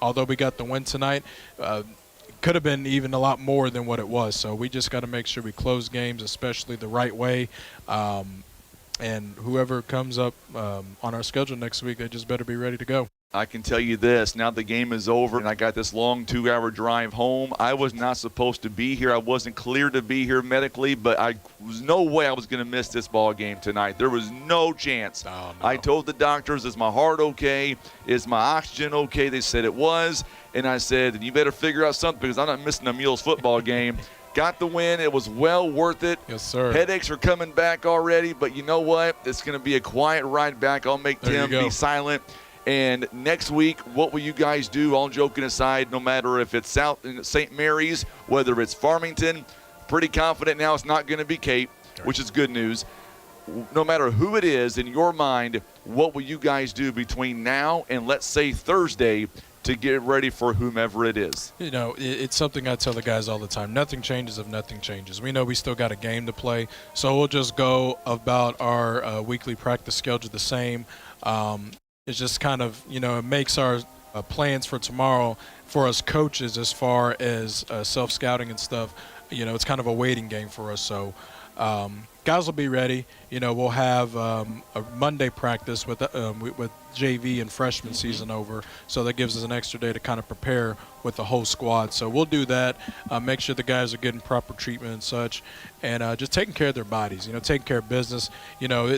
although we got the win tonight, could have been even a lot more than what it was. So we just got to make sure we close games, especially the right way. And whoever comes up on our schedule next week, they just better be ready to go. I can tell you this, now the game is over and I got this long 2-hour drive home. I was not supposed to be here. I wasn't cleared to be here medically, but I was no way I was going to miss this ball game tonight. There was no chance. Oh, no. I told the doctors, is my heart okay? Is my oxygen okay? They said it was. And I said, you better figure out something because I'm not missing a Mules football game. Got the win. It was well worth it. Yes, sir. Headaches are coming back already, but you know what? It's going to be a quiet ride back. I'll make Tim be silent. And next week, what will you guys do? All joking aside, no matter if it's St. Mary's, whether it's Farmington, pretty confident now it's not going to be Cape, which is good news. No matter who it is, in your mind, what will you guys do between now and, let's say, Thursday to get ready for whomever it is? It's something I tell the guys all the time. Nothing changes if nothing changes. We know we still got a game to play, so we'll just go about our weekly practice schedule the same. It's just kind of, it makes our plans for tomorrow for us coaches as far as self-scouting and stuff, it's kind of a waiting game for us. So guys will be ready. We'll have a Monday practice with JV and freshman season over, so that gives us an extra day to kind of prepare with the whole squad. So we'll do that, make sure the guys are getting proper treatment and such, and just taking care of their bodies, taking care of business.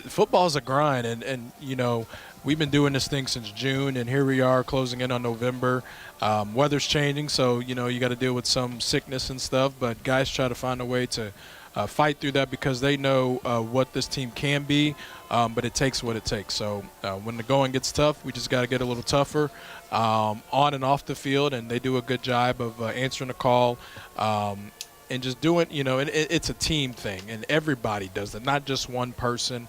Football is a grind, and we've been doing this thing since June, and here we are closing in on November. Weather's changing, so, you got to deal with some sickness and stuff, but guys try to find a way to fight through that because they know what this team can be, but it takes what it takes. So when the going gets tough, we just got to get a little tougher on and off the field, and they do a good job of answering the call and just doing, it's a team thing, and everybody does it, not just one person.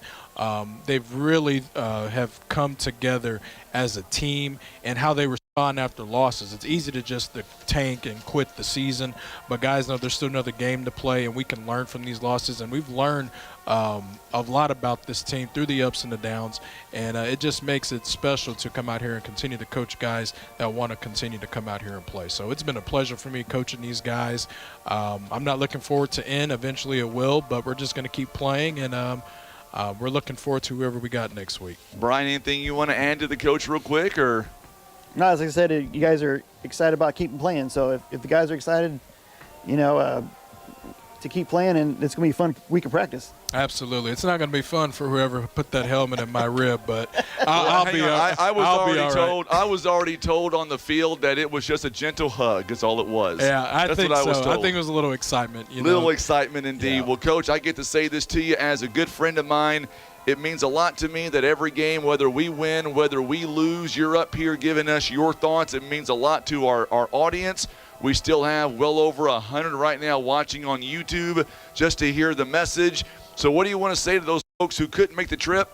They've really have come together as a team, and how they respond after losses. It's easy to just tank and quit the season, but guys know there's still another game to play, and we can learn from these losses. And we've learned a lot about this team through the ups and the downs, and it just makes it special to come out here and continue to coach guys that want to continue to come out here and play. So it's been a pleasure for me coaching these guys. I'm not looking forward to end. Eventually it will, but we're just going to keep playing, and we're looking forward to whoever we got next week. Brian, anything you want to add to the coach real quick? Or no, as I said, you guys are excited about keeping playing. So if the guys are excited, to keep playing, and it's going to be a fun week of practice. Absolutely. It's not going to be fun for whoever put that helmet in my rib, but I'll be all right. I was already told on the field that it was just a gentle hug. That's all it was. Yeah, That's think what I was so. told. I think it was a little excitement. Little excitement indeed. Yeah. Well, Coach, I get to say this to you as a good friend of mine. It means a lot to me that every game, whether we win, whether we lose, you're up here giving us your thoughts. It means a lot to our audience. We still have well over 100 right now watching on YouTube just to hear the message. So what do you want to say to those folks who couldn't make the trip?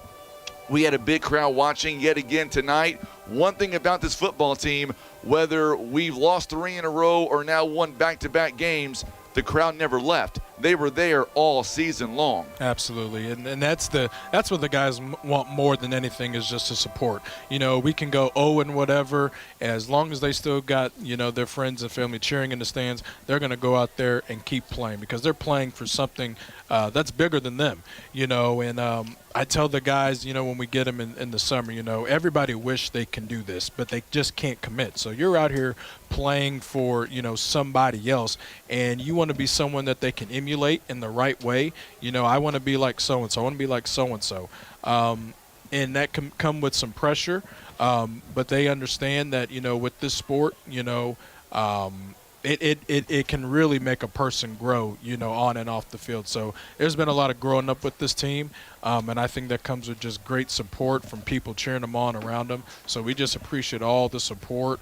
We had a big crowd watching yet again tonight. One thing about this football team, whether we've lost 3 in a row or now won back-to-back games, the crowd never left. they were there all season long. Absolutely, and that's what the guys want more than anything, is just to support. You know, we can go and whatever, as long as they still got, you know, their friends and family cheering in the stands, they're going to go out there and keep playing, because they're playing for something that's bigger than them, you know. And I tell the guys, you know, when we get them in the summer, you know, everybody wish they can do this, but they just can't commit. So you're out here playing for, you know, somebody else, and you want to be someone that they can emulate in the right way. You know, I want to be like so-and-so. I want to be like so-and-so. And that can come with some pressure, but they understand that, you know, with this sport, you know, it can really make a person grow, you know, on and off the field. So there's been a lot of growing up with this team, and I think that comes with just great support from people cheering them on around them. So we just appreciate all the support,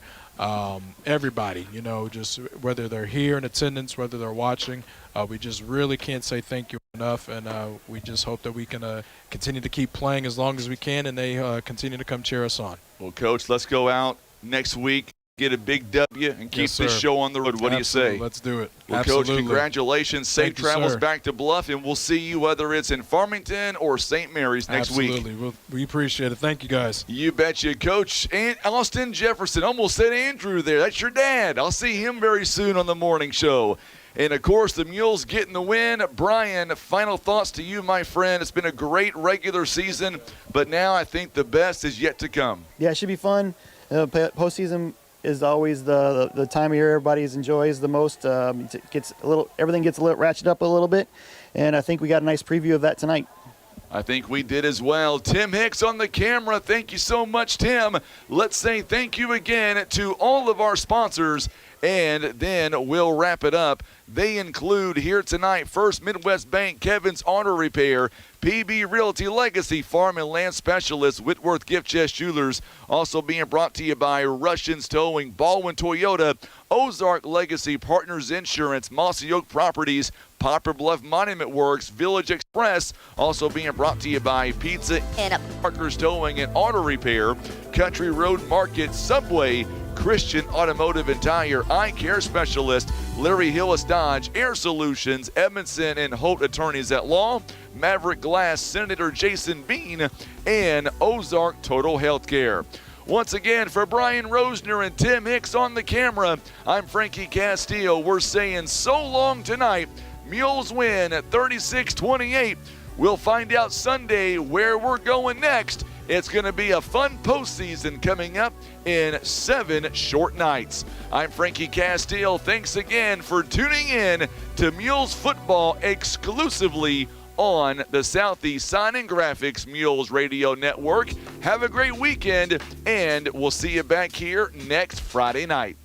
everybody, you know, just whether they're here in attendance, whether they're watching. We just really can't say thank you enough, and we just hope that we can continue to keep playing as long as we can, and they continue to come cheer us on. Well, Coach, let's go out next week, get a big W, and keep this show on the road. What do you say? Let's do it. Well, Absolutely. Coach, congratulations. Safe Thank you, travels sir. back to Bluff, and we'll see you whether it's in Farmington or St. Mary's next week. Absolutely. We appreciate it. Thank you, guys. You betcha. Coach Austin Jefferson, almost said Andrew there. That's your dad. I'll see him very soon on the morning show. And, of course, the Mules getting the win. Brian, final thoughts to you, my friend. It's been a great regular season, but now I think the best is yet to come. Yeah, it should be fun. Postseason is always the time of year everybody enjoys the most. It gets everything gets ratcheted up a little bit, and I think we got a nice preview of that tonight. I think we did as well. Tim Hicks on the camera. Thank you so much, Tim. Let's say thank you again to all of our sponsors, and then we'll wrap it up. They include here tonight First Midwest Bank, Kevin's Auto Repair, PB Realty Legacy Farm and Land Specialist, Whitworth Gift Chest Jewelers. Also being brought to you by Russians Towing, Baldwin Toyota, Ozark Legacy Partners Insurance, Mossy Oak Properties, Poplar Bluff Monument Works, Village Express. Also being brought to you by Pizza and Parker's Towing and Auto Repair, Country Road Market, Subway, Christian Automotive and Tire, Eye Care Specialist, Larry Hillis Dodge, Air Solutions, Edmondson and Holt Attorneys at Law, Maverick Glass, Senator Jason Bean, and Ozark Total Healthcare. Once again, for Brian Rosner and Tim Hicks on the camera, I'm Frankie Castillo. We're saying so long tonight. Mules win at 36-28. We'll find out Sunday where we're going next. It's going to be a fun postseason coming up in 7 short nights. I'm Frankie Castillo. Thanks again for tuning in to Mules football exclusively on the Southeast Sign and Graphics Mules Radio Network. Have a great weekend, and we'll see you back here next Friday night.